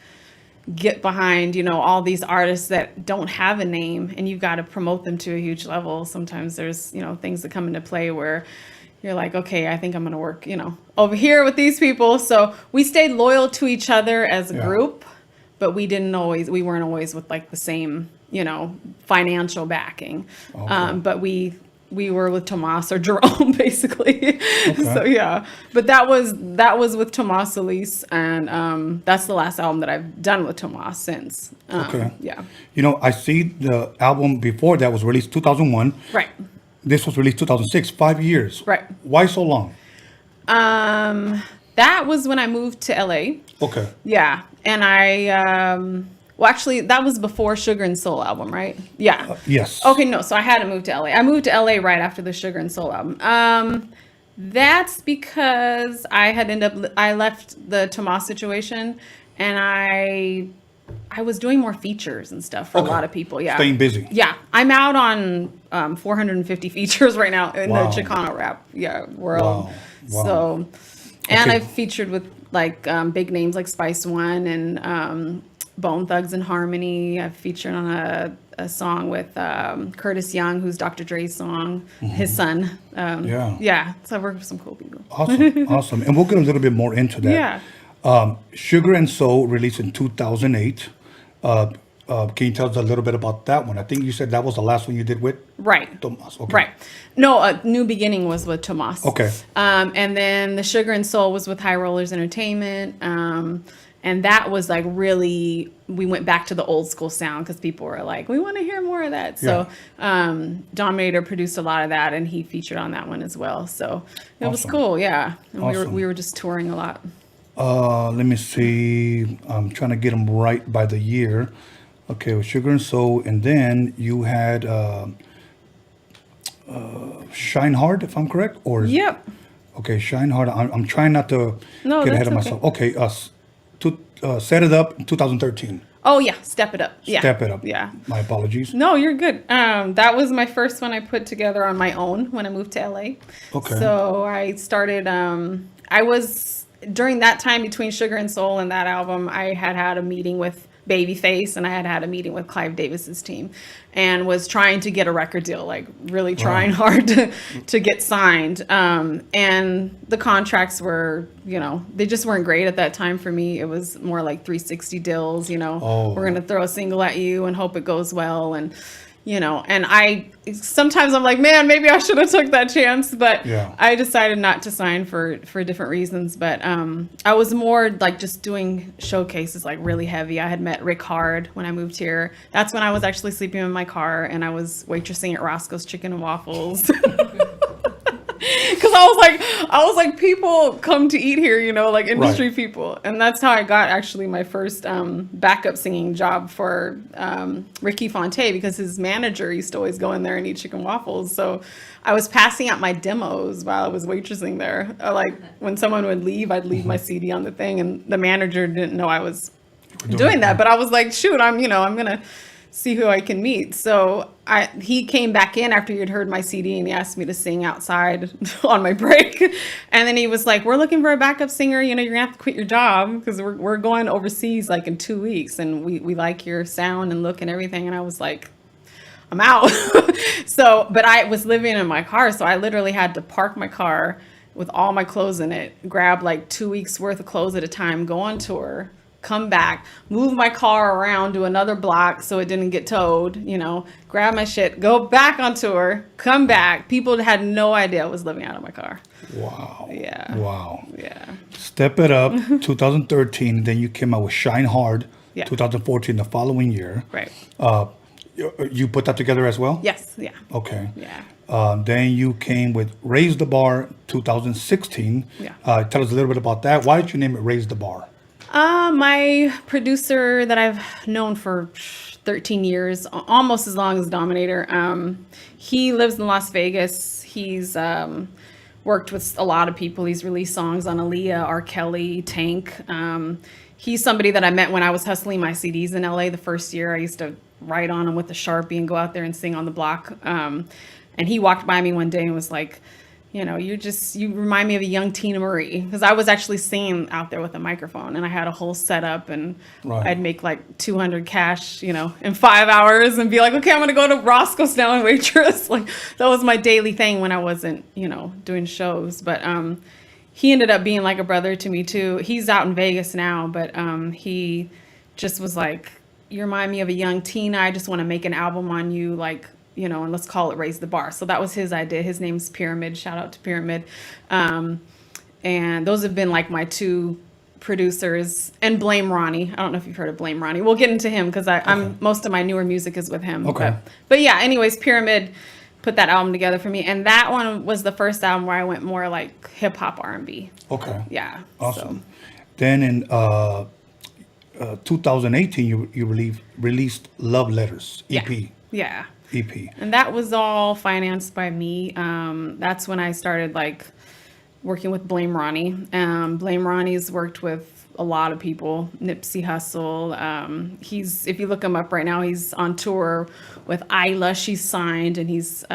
get behind, all these artists that don't have a name and you've got to promote them to a huge level. Sometimes there's, things that come into play where you're like, okay, I think I'm going to work, over here with these people. So we stayed loyal to each other as a group, but we weren't always with like the same, financial backing. Okay. But we were with Tomas or Jerome basically. So yeah, but that was with Tomas Solis, and that's the last album that I've done with Tomas since. Okay. Yeah. I see the album before that was released 2001. Right. This was released 2006, 5 years. Right. Why so long? That was when I moved to LA. Okay. Yeah, and actually, that was before Sugar and Soul album, right? Yeah. Yes. Okay, no, so I hadn't moved to LA. I moved to LA right after the Sugar and Soul album. That's because I left the Tomas situation, and I was doing more features and stuff for a lot of people. Yeah. Staying busy. Yeah, I'm out on 450 features right now in Wow. the Chicano rap world. Wow. So, and Okay. I've featured with like big names like Spice One and Bone Thugs and Harmony. I've featured on a song with Curtis Young, who's Dr. Dre's song, his son. Yeah. So I worked with some cool people. Awesome. And we'll get a little bit more into that. Yeah. Sugar and Soul released in 2008. Can you tell us a little bit about that one? I think you said that was the last one you did with Right. Tomas. Okay. Right. No, New Beginning was with Tomas. Okay. And then the Sugar and Soul was with High Rollers Entertainment. And that was like really, we went back to the old school sound because people were like, we want to hear more of that. So Dominator produced a lot of that, and he featured on that one as well. So it was Awesome. cool. Yeah. And Awesome. we were just touring a lot. Let me see. I'm trying to get them right by the year. Okay, with Sugar and Soul, and then you had Shine Hard, if I'm correct, or Yep. Okay, Shine Hard. I'm trying not to No, get ahead that's of myself. Okay, Set It Up in 2013. Oh yeah, Step It Up. Yeah. Step It Up. Yeah. My apologies. No, you're good. That was my first one I put together on my own when I moved to LA. Okay. So I started, during that time between Sugar and Soul and that album, I had a meeting with Babyface, and I had a meeting with Clive Davis's team and was trying to get a record deal, like really trying hard to get signed. And the contracts were, they just weren't great at that time for me. It was more like 360 deals, we're going to throw a single at you and hope it goes well. And, and sometimes I'm like, man, maybe I should have took that chance, but I decided not to sign for different reasons. But I was more like just doing showcases, like really heavy. I had met Rick Hard when I moved here. That's when I was actually sleeping in my car and I was waitressing at Roscoe's Chicken and Waffles. Because I was like, people come to eat here, like industry people. And that's how I got actually my first backup singing job for Ricky Fonte, because his manager used to always go in there and eat chicken waffles. So I was passing out my demos while I was waitressing there. Like when someone would leave, I'd leave my CD on the thing, and the manager didn't know I was doing that. But I was like, shoot, I'm going to see who I can meet. So he came back in after he'd heard my CD and he asked me to sing outside on my break. And then he was like, we're looking for a backup singer. You're going to have to quit your job because we're going overseas like in 2 weeks. And we like your sound and look and everything. And I was like, I'm out. But I was living in my car. So I literally had to park my car with all my clothes in it, grab like 2 weeks worth of clothes at a time, go on tour, come back, move my car around to another block so it didn't get towed, grab my shit, go back on tour, come back. People had no idea I was living out of my car. Wow. Yeah. Wow. Yeah. Step It Up, 2013. Then you came out with Shine Hard, 2014, the following year. Right. You put that together as well? Yes. Yeah. Okay. Yeah. Then you came with Raise the Bar, 2016. Yeah. Tell us a little bit about that. Why did you name it Raise the Bar? My producer that I've known for 13 years, almost as long as Dominator, he lives in Las Vegas. He's worked with a lot of people. He's released songs on Aaliyah, R. Kelly, Tank. He's somebody that I met when I was hustling my CDs in LA the first year. I used to write on them with a Sharpie and go out there and sing on the block. And he walked by me one day and was like, you remind me of a young Tina Marie, because I was actually singing out there with a microphone and I had a whole setup and I'd make like 200 cash, in 5 hours and be like, okay, I'm going to go to Roscoe's now and waitress. Like that was my daily thing when I wasn't, doing shows. But he ended up being like a brother to me too. He's out in Vegas now, but he just was like, you remind me of a young Tina. I just want to make an album on you, like, and let's call it Raise the Bar. So that was his idea. His name's Pyramid. Shout out to Pyramid. And those have been like my two producers. And Blame Ronnie. I don't know if you've heard of Blame Ronnie. We'll get into him because I'm most of my newer music is with him. Okay. But yeah, anyways, Pyramid put that album together for me. And that one was the first album where I went more like hip hop R&B. Okay. Yeah. Awesome. Then in 2018, you released Love Letters EP. Yeah. EP. And that was all financed by me. That's when I started like working with Blame Ronnie. Blame Ronnie's worked with a lot of people. Nipsey Hussle. If you look him up right now, he's on tour with Isla. She's signed, and he's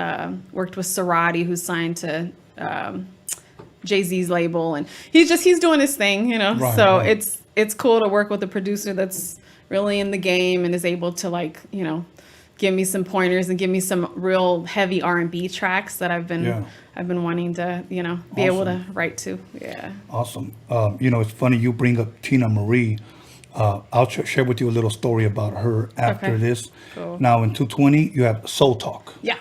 worked with Sarati, who's signed to Jay-Z's label, and he's doing his thing, Right, so right. It's cool to work with a producer that's really in the game and is able to like, give me some pointers and give me some real heavy R&B tracks that I've been wanting to, be able to write to. Yeah. Awesome. It's funny you bring up Tina Marie. I'll share with you a little story about her after this. Cool. Now in 220, you have Soul Talk. Yeah.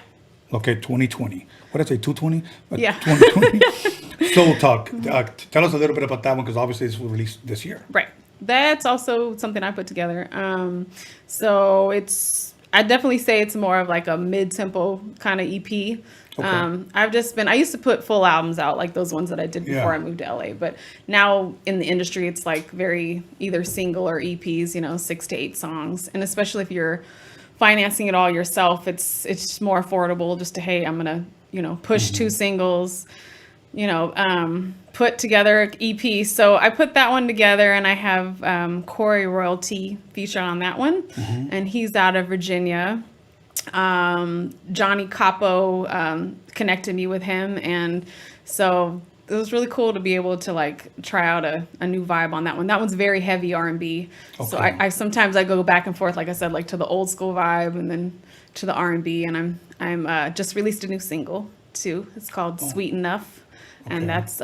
Okay, 2020. What did I say, 220? Yeah. 2020. Soul Talk. Tell us a little bit about that one, because obviously this was released this year. Right. That's also something I put together. So I definitely say it's more of like a mid-tempo kind of EP. Okay. I used to put full albums out, like those ones that I did before I moved to LA. But now in the industry, it's like very either single or EPs, 6 to 8 songs. And especially if you're financing it all yourself, it's more affordable just to, hey, I'm going to, push 2 singles, put together EP. So I put that one together, and I have Corey Royalty featured on that one. Mm-hmm. And he's out of Virginia. Johnny Capo connected me with him, and so was really cool to be able to like try out a new vibe on that one. That one's very heavy R&B. So I sometimes I go back and forth, like I said, like to the old school vibe and then to the R&B. And I'm just released a new single too. It's called Sweet Enough, and that's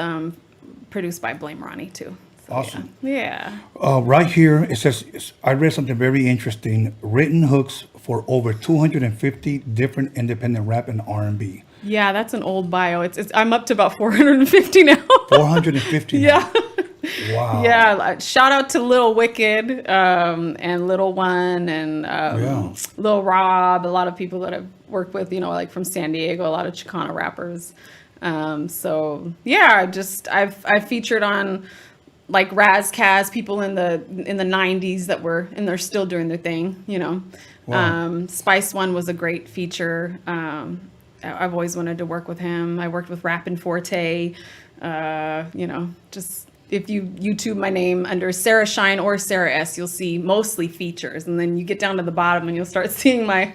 produced by Blame Ronnie too. So, awesome. Yeah. Right here it says, I read something very interesting. Written hooks for over 250 different independent rap and R&B. Yeah, that's an old bio. It's I'm up to about 450 now. 450. Yeah. Wow. Yeah. Shout out to Lil Wicked and Little One and Lil Rob. A lot of people that I've worked with, you know, like from San Diego. A lot of Chicano rappers. So yeah, I've featured on like Razzcast, people in the 90s that were, and they're still doing their thing, you know. Wow. Spice One was a great feature. I've always wanted to work with him. I worked with Rappin' Forte. You know, just if you YouTube my name under Sarah Shine or Sarah S, you'll see mostly features, and then you get down to the bottom and you'll start seeing my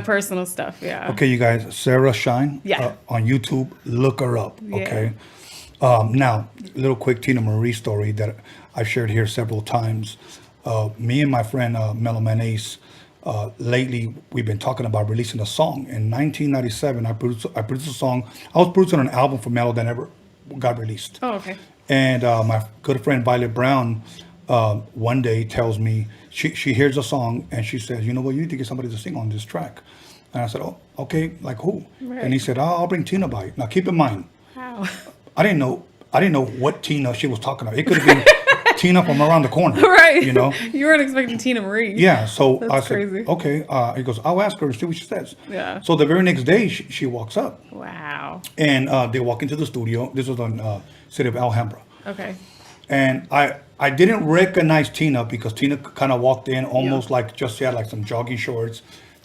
personal stuff. Yeah. Okay, you guys, Sarah Shine. Yeah. On YouTube, look her up. Okay. Now, a little quick Tina Marie story that I've shared here several times. Me and my friend Mellow Man Ace, lately we've been talking about releasing a song. In 1997, I produced a song. I was producing an album for Mellow that never got released. Oh, okay. And my good friend Violet Brown one day tells me, she hears a song and she says, you know what, you need to get somebody to sing on this track. And I said, oh, okay, like who? Right. And he said, I'll bring Tina by. Now keep in mind, Wow. I didn't know what Tina she was talking about. It could have been Tina from around the corner. Right. You know? You weren't expecting Tina Marie. Yeah. So That's I said, crazy. okay. He goes, I'll ask her and see what she says. Yeah. So the very next day, she walks up. Wow. And they walk into the studio. This was on city of Alhambra. Okay. And I didn't recognize Tina because Tina kind of walked in almost like just had like some jogging shorts,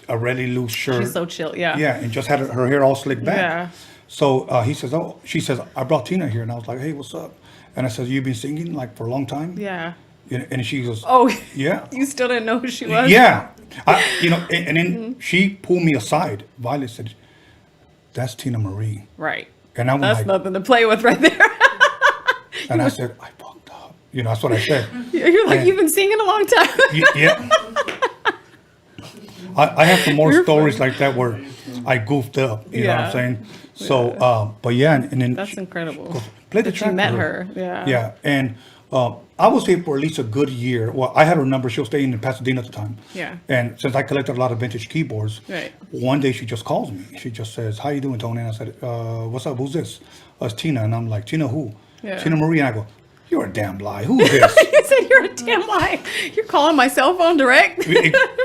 a really loose shirt. She's so chill. Yeah. Yeah, and just had her hair all slicked back. Yeah. So she says, I brought Tina here. And I was like, hey, what's up? And I said, you've been singing like for a long time? Yeah. And she goes, oh, yeah. You still didn't know who she was? Yeah. And then she pulled me aside. Violet said, that's Tina Marie. Right. And I was That's like, nothing to play with right there. and I said, I fucked up. That's what I said. You're like, you've been singing a long time. Yeah. I have some more stories like that where I goofed up. You know what I'm saying? So, but yeah, and then that's incredible. Goes, play the track. You met her. Yeah. Yeah, and I would say for at least a good year. Well, I had her number. She was staying in Pasadena at the time. Yeah. And since I collected a lot of vintage keyboards, right. One day she just calls me. She just says, "How you doing, Tony?" And I said, "What's up? Who's this?" It's Tina. And I'm like, "Tina who?" Yeah. Tina Marie. And I go, "You're a damn lie. Who is this?" You said you're a damn lie. You're calling my cell phone direct.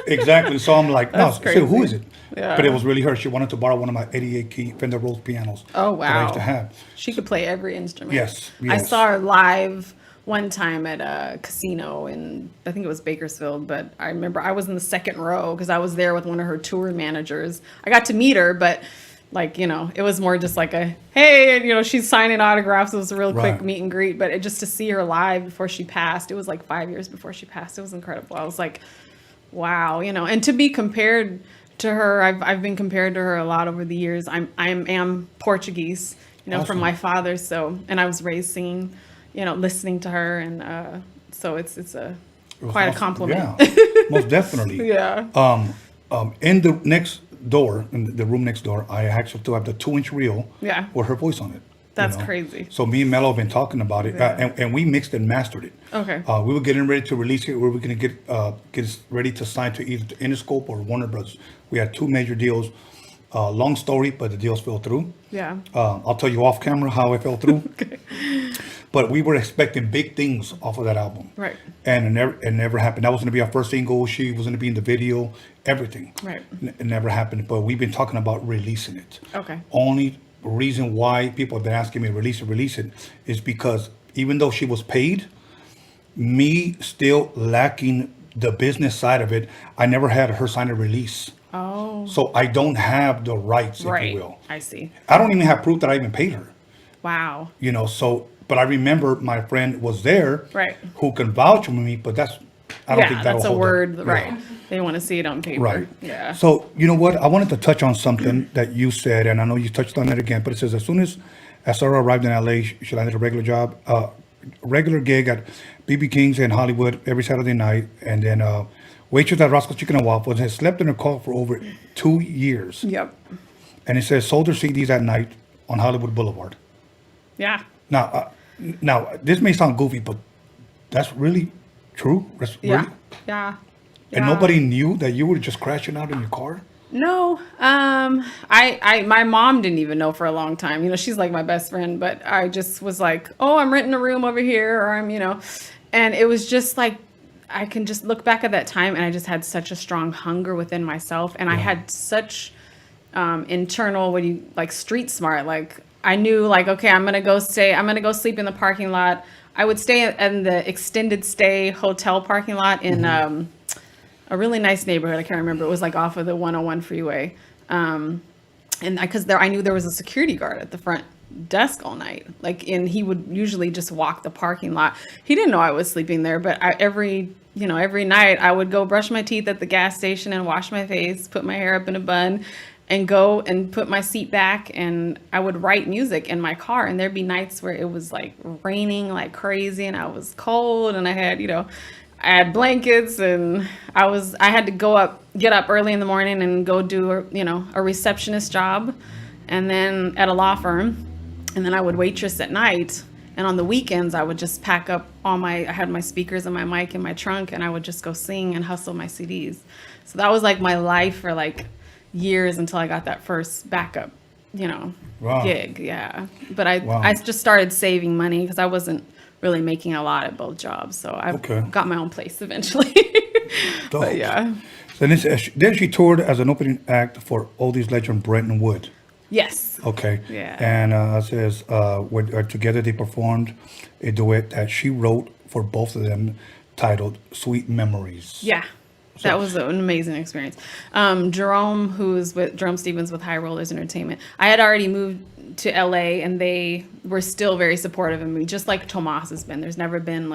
Exactly. So I'm like, no. I said, who is it? Yeah. But it was really her. She wanted to borrow one of my 88 key Fender Rhodes pianos. Oh, wow. That I used to have. She could play every instrument. Yes. I saw her live one time at a casino in, I think it was Bakersfield, but I remember I was in the second row because I was there with one of her tour managers. I got to meet her, but like, it was more just like a, hey, she's signing autographs. It was a real quick meet and greet, but just to see her live before she passed, it was like 5 years before she passed. It was incredible. I was like, wow, and to be compared to her, I've been compared to her a lot over the years. I am Portuguese, awesome. From my father. So, and I was raised singing, listening to her. And so it's quite a compliment. Yeah, most definitely. Yeah. In the next door, in the room next door, I actually still have the 2-inch reel with her voice on it. That's crazy. So me and Mello have been talking about it, and we mixed and mastered it. Okay. We were getting ready to release it. We were going to get ready to sign to either Interscope or Warner Brothers. We had 2 major deals. Long story, but the deals fell through. Yeah. I'll tell you off camera how it fell through. Okay. But we were expecting big things off of that album. Right. And it never happened. That was going to be our first single. She was going to be in the video, everything. Right. It never happened. But we've been talking about releasing it. Okay. Only reason why people have been asking me to release it is because even though she was paid, me still lacking the business side of it, I never had her sign a release. Oh. So I don't have the rights, if you will. I see. I don't even have proof that I even paid her. Wow. But I remember my friend was there, right, who can vouch for me, but I don't think that'll that's a hold word, up. right. Yeah. They want to see it on paper. Right. Yeah. So, you know what? I wanted to touch on something that you said, and I know you touched on it again, but it says, as soon as As Sara arrived in LA, she landed a regular gig at BB King's in Hollywood every Saturday night, and then waitress at Roscoe's Chicken and Waffles, and has slept in her car for over 2 years. Yep. And it says sold her CDs at night on Hollywood Boulevard. Yeah. Now, this may sound goofy, but that's really true. That's Yeah. really- Yeah. And Yeah. nobody knew that you were just crashing out in your car? No, my mom didn't even know for a long time. You know, she's like my best friend, but I just was like, oh, I'm renting a room over here, or I'm, you know, and it was just like, I can just look back at that time, and I just had such a strong hunger within myself, and I had such internal, street smart. Like I knew, like, okay, I'm gonna go sleep in the parking lot. I would stay in the extended stay hotel parking lot in a really nice neighborhood. I can't remember. It was like off of the 101 freeway. And because I knew there was a security guard at the front desk all night. And he would usually just walk the parking lot. He didn't know I was sleeping there, but every night I would go brush my teeth at the gas station and wash my face, put my hair up in a bun, and go and put my seat back, and I would write music in my car. And there'd be nights where it was like raining like crazy, and I was cold, and I had blankets, and I had to get up early in the morning and go do a receptionist job, and then at a law firm, and then I would waitress at night. And on the weekends, I would just pack up I had my speakers and my mic in my trunk, and I would just go sing and hustle my CDs. So that was like my life for like years until I got that first backup, Wow. gig. Yeah. But I just started saving money because I wasn't really making a lot at both jobs. So I got my own place eventually. But yeah. So then she toured as an opening act for oldies legend Brenton Wood. Yes. Okay. Yeah. And it says together they performed a duet that she wrote for both of them titled Sweet Memories. Yeah. That was an amazing experience. Jerome Stevens with High Rollers Entertainment. I had already moved to LA, and they were still very supportive of me, just like Tomas has been. There's never been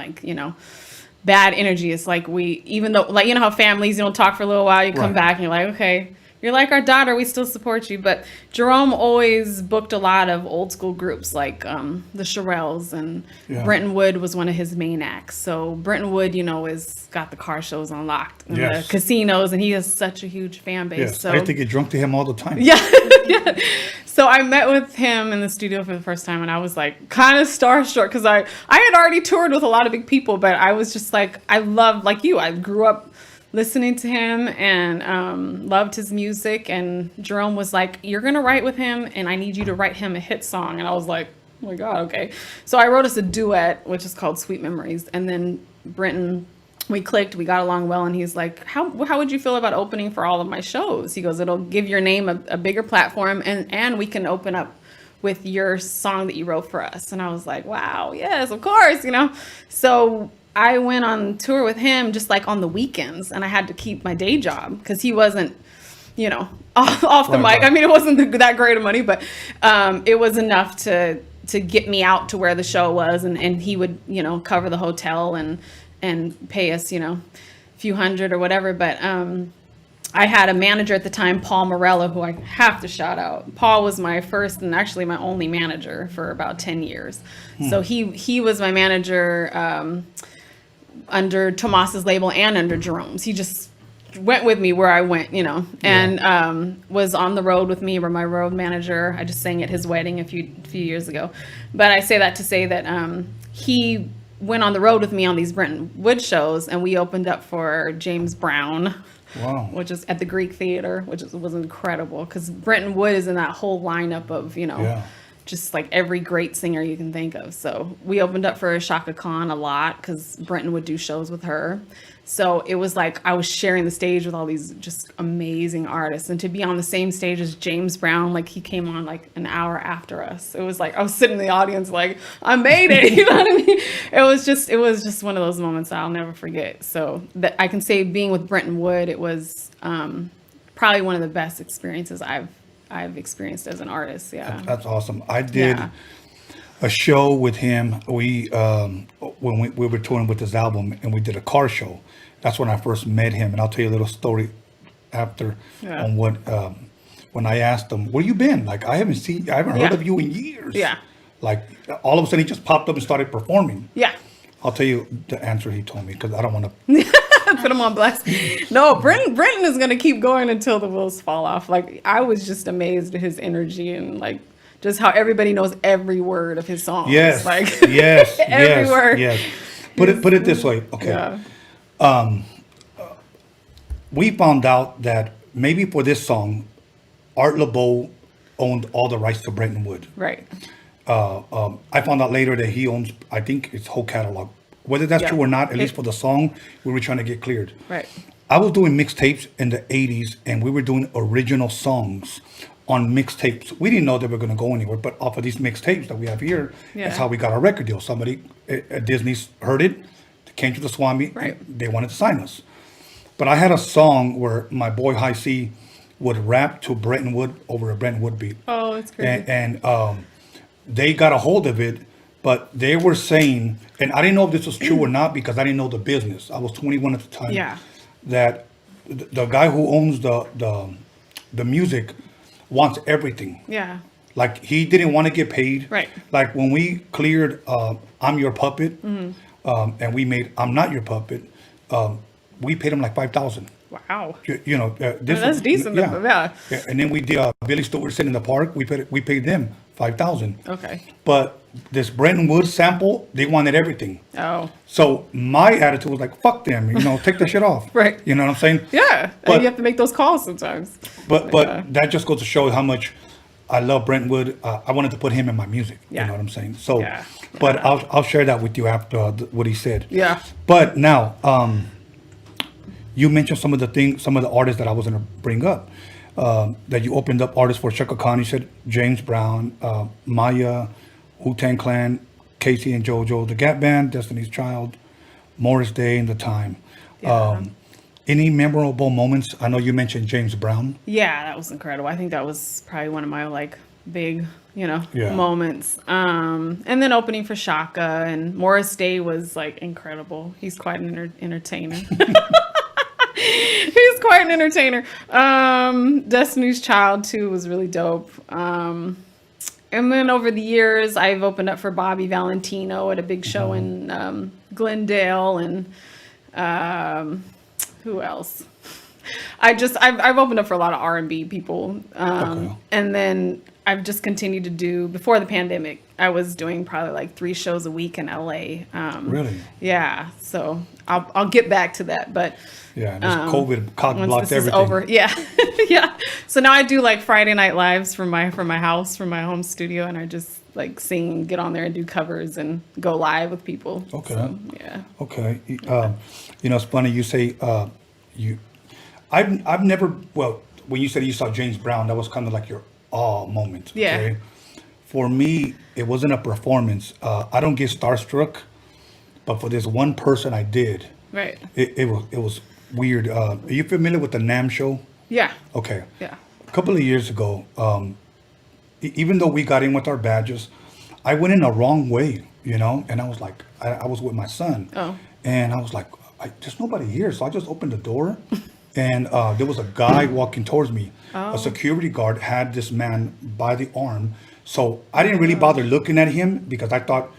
bad energy. It's like even though, like, how families, you don't talk for a little while, you come back and you're like, okay, you're like our daughter, we still support you. But Jerome always booked a lot of old school groups like the Shirelles, and Brenton Wood was one of his main acts. So Brenton Wood, is got the car shows unlocked and the casinos, and he has such a huge fan base. Yes. So I used to get drunk to him all the time. Yeah. Yeah. So I met with him in the studio for the first time, and I was like kind of starstruck because I had already toured with a lot of big people, but I was just like, I loved, like you, I grew up listening to him and loved his music. And Jerome was like, you're going to write with him, and I need you to write him a hit song. And I was like, oh my God, okay. So I wrote us a duet, which is called Sweet Memories. And then Brenton, we clicked, we got along well, and he's like, how would you feel about opening for all of my shows? He goes, it'll give your name a bigger platform, and we can open up with your song that you wrote for us. And I was like, wow, yes, of course, So I went on tour with him just like on the weekends, and I had to keep my day job because he wasn't, off the mic. Right. I mean, it wasn't that great of money, but it was enough to get me out to where the show was, and he would, cover the hotel and pay us, a few hundred or whatever. But I had a manager at the time, Paul Morello, who I have to shout out. Paul was my first and actually my only manager for about 10 years. So he was my manager under Tomas's label and under Jerome's. He just went with me where I went, and was on the road with me, or my road manager. I just sang at his wedding a few years ago. But I say that to say that he went on the road with me on these Brenton Wood shows, and we opened up for James Brown. Wow. Which is at the Greek Theater, which was incredible because Brenton Wood is in that whole lineup of, just like every great singer you can think of. So we opened up for Shaka Khan a lot because Brenton would do shows with her. So it was like I was sharing the stage with all these just amazing artists, and to be on the same stage as James Brown, like he came on like an hour after us. It was like I was sitting in the audience like I made it, you know what I mean? It was just one of those moments I'll never forget. So that I can say being with Brenton Wood, it was probably one of the best experiences I've experienced as an artist. Yeah, that's awesome. I did a show with him. We when we were touring with his album, and we did a car show. That's when I first met him, and I'll tell you a little story after on what when I asked him, "Where you been? Like I haven't heard of you in years." Yeah. Like all of a sudden he just popped up and started performing. Yeah. I'll tell you the answer he told me because I don't want to put him on blast. No, Brenton is gonna keep going until the wheels fall off. Like I was just amazed at his energy and like just how everybody knows every word of his songs. Yes. Like yes. every word. Yes. Put it this way. Okay. Yeah. We found out that maybe for this song, Art LeBeau owned all the rights to Brenton Wood. Right. I found out later that he owns, I think, his whole catalog. Whether that's true or not, at least for the song, we were trying to get cleared. Right. I was doing mixtapes in the 80s, and we were doing original songs on mixtapes. We didn't know they were going to go anywhere, but off of these mixtapes that we have here, that's how we got our record deal. Somebody at Disney heard it, they came to the Swami, they wanted to sign us. But I had a song where my boy High C would rap to Brenton Wood over a Brenton Wood beat. Oh, that's crazy. And they got a hold of it, but they were saying, and I didn't know if this was true or not because I didn't know the business. I was 21 at the time. Yeah. That the guy who owns the music wants everything. Yeah. Like he didn't want to get paid. Right. Like when we cleared I'm Your Puppet, and we made I'm Not Your Puppet, we paid him like $5,000. Wow. You know, that's decent. Yeah. And then we did Billy Stewart Sit in the Park. We paid them $5,000. Okay. But this Brenton Wood sample, they wanted everything. Oh. So my attitude was like, fuck them, you know, take the shit off. Right. You know what I'm saying? Yeah. But and you have to make those calls sometimes. But that just goes to show how much I love Brenton Wood. I wanted to put him in my music. Yeah. You know what I'm saying? So, but I'll share that with you after what he said. Yeah. But now, you mentioned some of the artists that I was going to bring up. That you opened up artists for Chaka Khan. You said James Brown, Maya, Wu-Tang Clan, Casey and JoJo, The Gap Band, Destiny's Child, Morris Day, and The Time. Yeah. Any memorable moments? I know you mentioned James Brown. Yeah, that was incredible. I think that was probably one of my like big, moments. And then opening for Shaka and Morris Day was like incredible. He's quite an entertainer. He's quite an entertainer. Destiny's Child too was really dope. And then over the years, I've opened up for Bobby Valentino at a big show in Glendale, and who else? I've opened up for a lot of R&B people, and then I've just continued to do. Before the pandemic, I was doing probably like 3 shows a week in LA. Really? Yeah. So I'll get back to that, but. Yeah, this COVID blocked once this everything. Is over, yeah, yeah. So now I do like Friday night lives from my house, from my home studio, and I just like sing, get on there and do covers and go live with people. Okay. So, yeah. Okay. It's funny you say I've never when you said you saw James Brown, that was kind of like your moment. Yeah. Okay? For me, it wasn't a performance. I don't get starstruck, but for this one person, I did. Right. It was weird. Are you familiar with the NAMM show? Yeah. Okay. Yeah. A couple of years ago, even though we got in with our badges, I went in the wrong way, and I was like, I was with my son. Oh. And I was like, there's nobody here. So I just opened the door and there was a guy walking towards me. Oh. A security guard had this man by the arm. So I didn't really bother looking at him because I thought,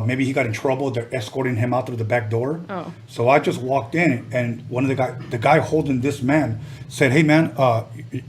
maybe he got in trouble. They're escorting him out through the back door. Oh. So I just walked in, and one of the guy holding this man said, "Hey man,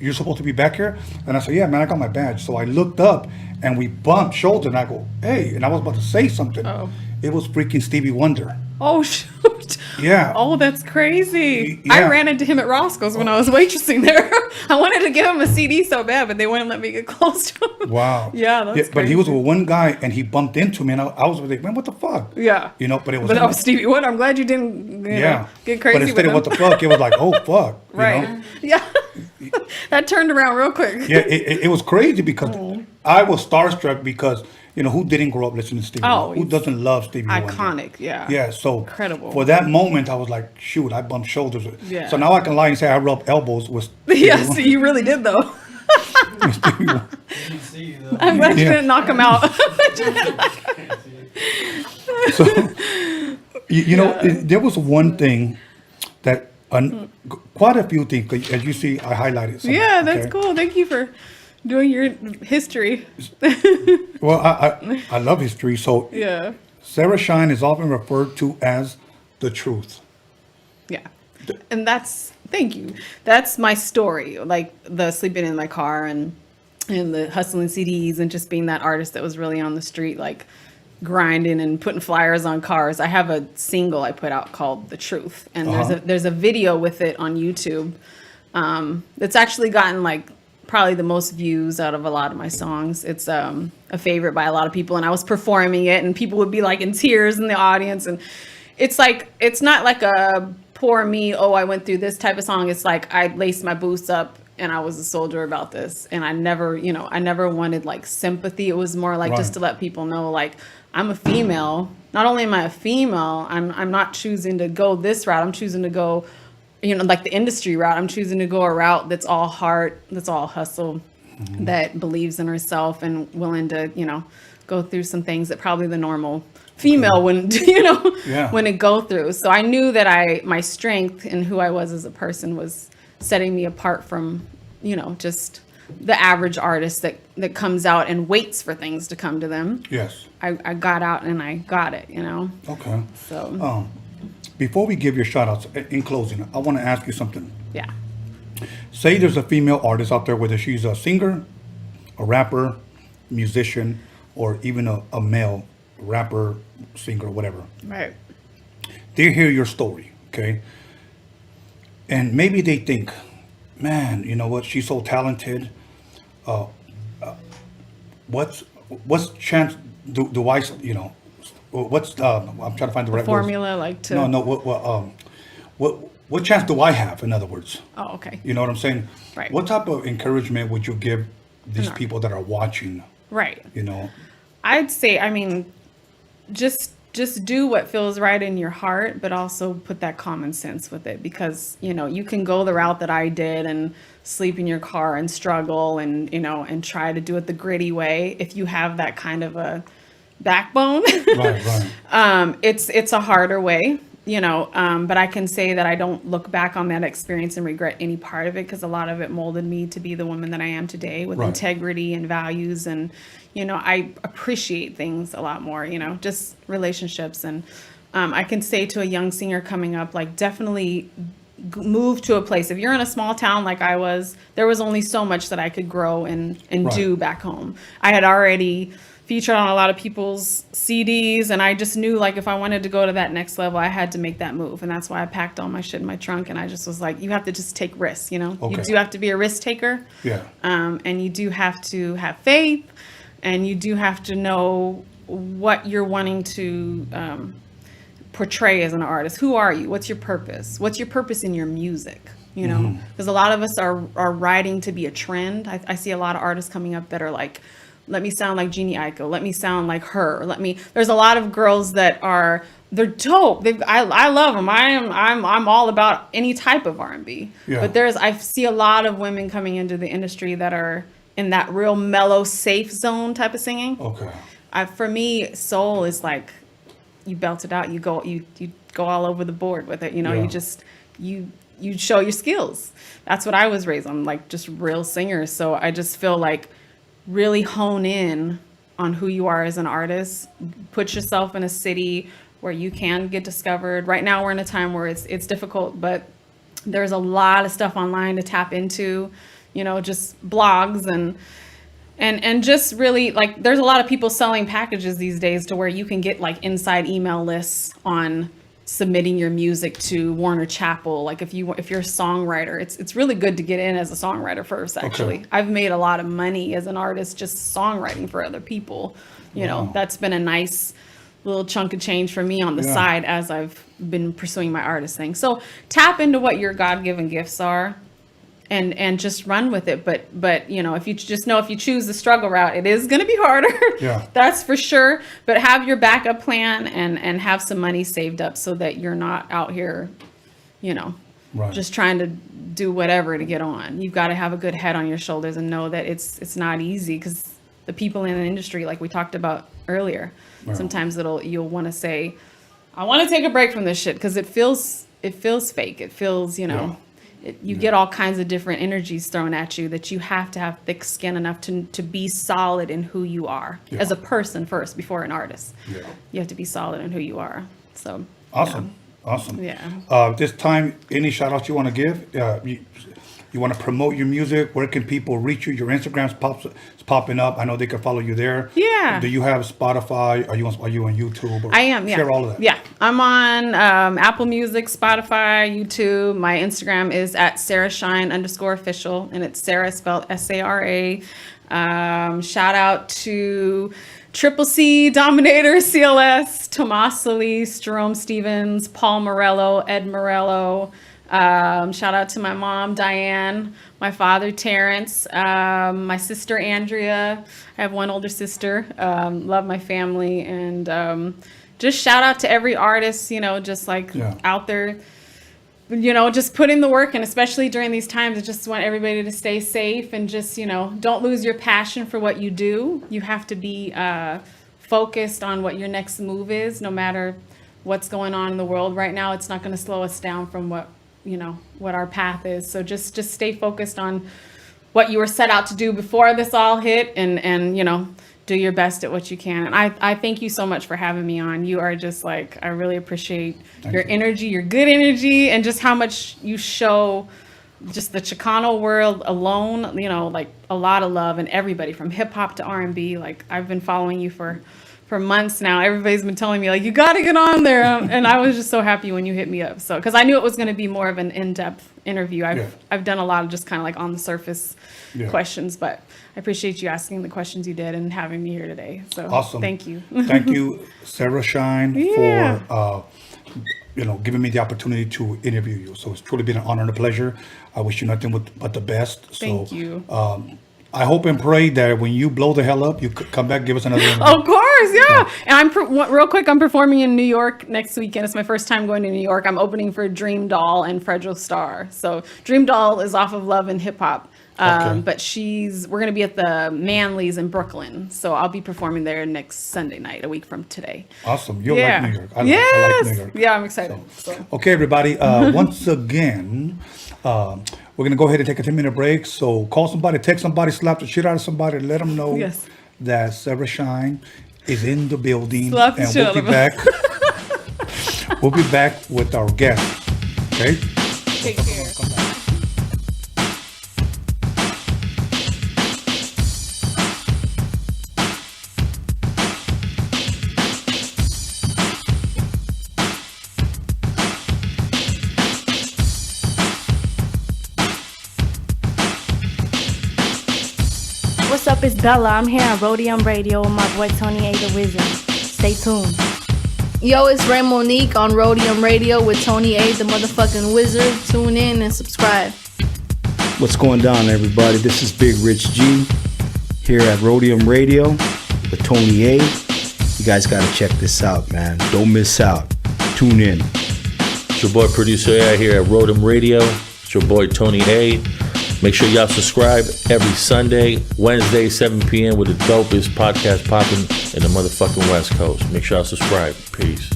you're supposed to be back here?" And I said, "Yeah, man, I got my badge." So I looked up, and we bumped shoulders, and I go, "Hey!" And I was about to say something. Oh. It was freaking Stevie Wonder. Oh shoot. Yeah. Oh, that's crazy. Yeah. I ran into him at Roscoe's when I was waitressing there. I wanted to give him a CD so bad, but they wouldn't let me get close to him. Wow. Yeah, that's crazy. But he was with one guy, and he bumped into me, and I was like, "Man, what the fuck?" Yeah. But it was. But that was Stevie Wonder. I'm glad you didn't. Get crazy. But instead with of what the fuck, it was like, "Oh fuck." Right. Yeah. That turned around real quick. Yeah, it was crazy because I was starstruck because who didn't grow up listening to Stevie Wonder? Who doesn't love Stevie Wonder? Iconic, yeah. Yeah, so incredible. For that moment, I was like, shoot, I bumped shoulders. Yeah. So now I can lie and say I rubbed elbows with Stevie Yes, Wonder. you really did though. I'm glad you didn't knock him out. So, there was one thing that quite a few things, as you see, I highlighted some. Yeah, that's cool. Thank you for Doing your history. Well, I love history. So Yeah. Sarah Shine is often referred to as the truth. Yeah. And thank you. That's my story. Like the sleeping in my car and the hustling CDs and just being that artist that was really on the street, like grinding and putting flyers on cars. I have a single I put out called The Truth. And there's a video with it on YouTube. It's actually gotten like probably the most views out of a lot of my songs. It's a favorite by a lot of people, and I was performing it and people would be like in tears in the audience, and it's like, it's not like a poor me, oh, I went through this type of song. It's like I laced my boots up and I was a soldier about this, and I never wanted like sympathy. It was more like just to let people know, like, I'm a female. Not only am I a female, I'm not choosing to go this route. I'm choosing to go, like the industry route. I'm choosing to go a route that's all heart, that's all hustle, that believes in herself and willing to, go through some things that probably the normal female wouldn't, wouldn't go through. So I knew that my strength and who I was as a person was setting me apart from, just the average artist that comes out and waits for things to come to them. Yes. I got out and I got it, Okay. So. Before we give your shout outs, in closing, I want to ask you something. Yeah. Say there's a female artist out there, whether she's a singer, a rapper, musician, or even a male rapper, singer, whatever. Right. They hear your story, okay? And maybe they think, man, you know what? She's so talented. What's chance do I, what's I'm trying to find the right formula words. like to What chance do I have, in other words? Oh, okay. You know what I'm saying? Right. What type of encouragement would you give these people that are watching? Right. I'd say, just do what feels right in your heart, but also put that common sense with it, because, you can go the route that I did and sleep in your car and struggle and, and try to do it the gritty way. If you have that kind of a backbone, right. It's a harder way, but I can say that I don't look back on that experience and regret any part of it, because a lot of it molded me to be the woman that I am today, with integrity and values. And, I appreciate things a lot more, just relationships. And I can say to a young singer coming up, like, definitely move to a place. If you're in a small town like I was, there was only so much that I could grow and do back home. I had already featured on a lot of people's CDs, and I just knew, like, if I wanted to go to that next level, I had to make that move. And that's why I packed all my shit in my trunk, and I just was like, you have to just take risks, You do have to be a risk taker. Yeah. And you do have to have faith, and you do have to know what you're wanting to portray as an artist. Who are you? What's your purpose? What's your purpose in your music? Because a lot of us are writing to be a trend. I see a lot of artists coming up that are like, let me sound like Jeannie Aiko. Let me sound like her. There's a lot of girls that they're dope. I love them. I'm all about any type of R&B. Yeah. But I see a lot of women coming into the industry that are in that real mellow, safe zone type of singing. Okay. For me, soul is like, you belt it out. You go all over the board with it. You show your skills. That's what I was raised on, like, just real singers. So I just feel like, really hone in on who you are as an artist. Put yourself in a city where you can get discovered. Right now we're in a time where it's difficult, but there's a lot of stuff online to tap into, just blogs and just really, like, there's a lot of people selling packages these days to where you can get like inside email lists on submitting your music to Warner Chappell. Like, if you're a songwriter, it's really good to get in as a songwriter first, actually. Okay. I've made a lot of money as an artist just songwriting for other people. That's been a nice little chunk of change for me on the side as I've been pursuing my artist thing. So tap into what your God-given gifts are and just run with it. But if you choose the struggle route, it is going to be harder. Yeah. That's for sure. But have your backup plan and have some money saved up so that you're not out here, just trying to do whatever to get on. You've got to have a good head on your shoulders and know that it's not easy, because the people in the industry, like we talked about earlier, sometimes you'll want to say, I want to take a break from this shit, because it feels fake. It feels, you get all kinds of different energies thrown at you that you have to have thick skin enough to be solid in who you are as a person first before an artist. Yeah. You have to be solid in who you are. So awesome. Awesome. Yeah. This time, any shout outs you want to give? You want to promote your music? Where can people reach you? Your Instagram's popping up. I know they can follow you there. Yeah. Do you have Spotify? Are you on YouTube? I am. Yeah. Share all of that. Yeah. I'm on Apple Music, Spotify, YouTube. My Instagram is at SarahShine_official, and it's Sarah spelled SARA. Shout out to Triple C, Dominator, CLS, Tomas Solis, Jerome Stevens, Paul Morello, Ed Morello. Shout out to my mom, Diane, my father, Terrence, my sister, Andrea. I have one older sister. Love my family. And just shout out to every artist, just out there, just put in the work. And especially during these times, I just want everybody to stay safe and just, don't lose your passion for what you do. You have to be focused on what your next move is, no matter what's going on in the world right now. It's not going to slow us down from what our path is. So just stay focused on what you were set out to do before this all hit, and do your best at what you can. And I thank you so much for having me on. You are just I really appreciate your energy, your good energy, and just how much you show just the Chicano world alone, a lot of love, and everybody from hip hop to R&B. I've been following you for months now. Everybody's been telling me you got to get on there, and I was just so happy when you hit me up. So because I knew it was going to be more of an in-depth interview. I've done a lot of just kind of on the surface questions, but I appreciate you asking the questions you did and having me here today. So awesome. Thank you. Thank you, Sarah Shine, for giving me the opportunity to interview you. So it's truly been an honor and a pleasure. I wish you nothing but the best. Thank you. I hope and pray that when you blow the hell up, you come back, give us another interview. Of course, yeah. And real quick, I'm performing in New York next weekend. It's my first time going to New York. I'm opening for Dream Doll and Fredro Starr. So Dream Doll is off of Love and Hip Hop. But we're going to be at the Manleys in Brooklyn. So I'll be performing there next Sunday night, a week from today. Awesome. You'll like New York. I like New York. Yeah, I'm excited. So. Okay, everybody. Once again, we're going to go ahead and take a 10-minute break. So call somebody, text somebody, slap the shit out of somebody, let them know that Sarah Shine is in the building. Slap the shit we'll be back. We'll be back with our guest. Okay? Take care. What's up, it's Bella. I'm here on Roadium Radio with my boy Tony A the Wizard. Stay tuned. Yo, it's Ray Monique on Roadium Radio with Tony A the motherfucking Wizard. Tune in and subscribe. What's going down, everybody? This is Big Rich G here at Roadium Radio with Tony A. You guys gotta check this out, man. Don't miss out. Tune in. It's your boy Producer A here at Roadium Radio. It's your boy Tony A. Make sure y'all subscribe every Sunday, Wednesday, 7 p.m. with the dopest podcast popping in the motherfucking West Coast. Make sure y'all subscribe. Peace.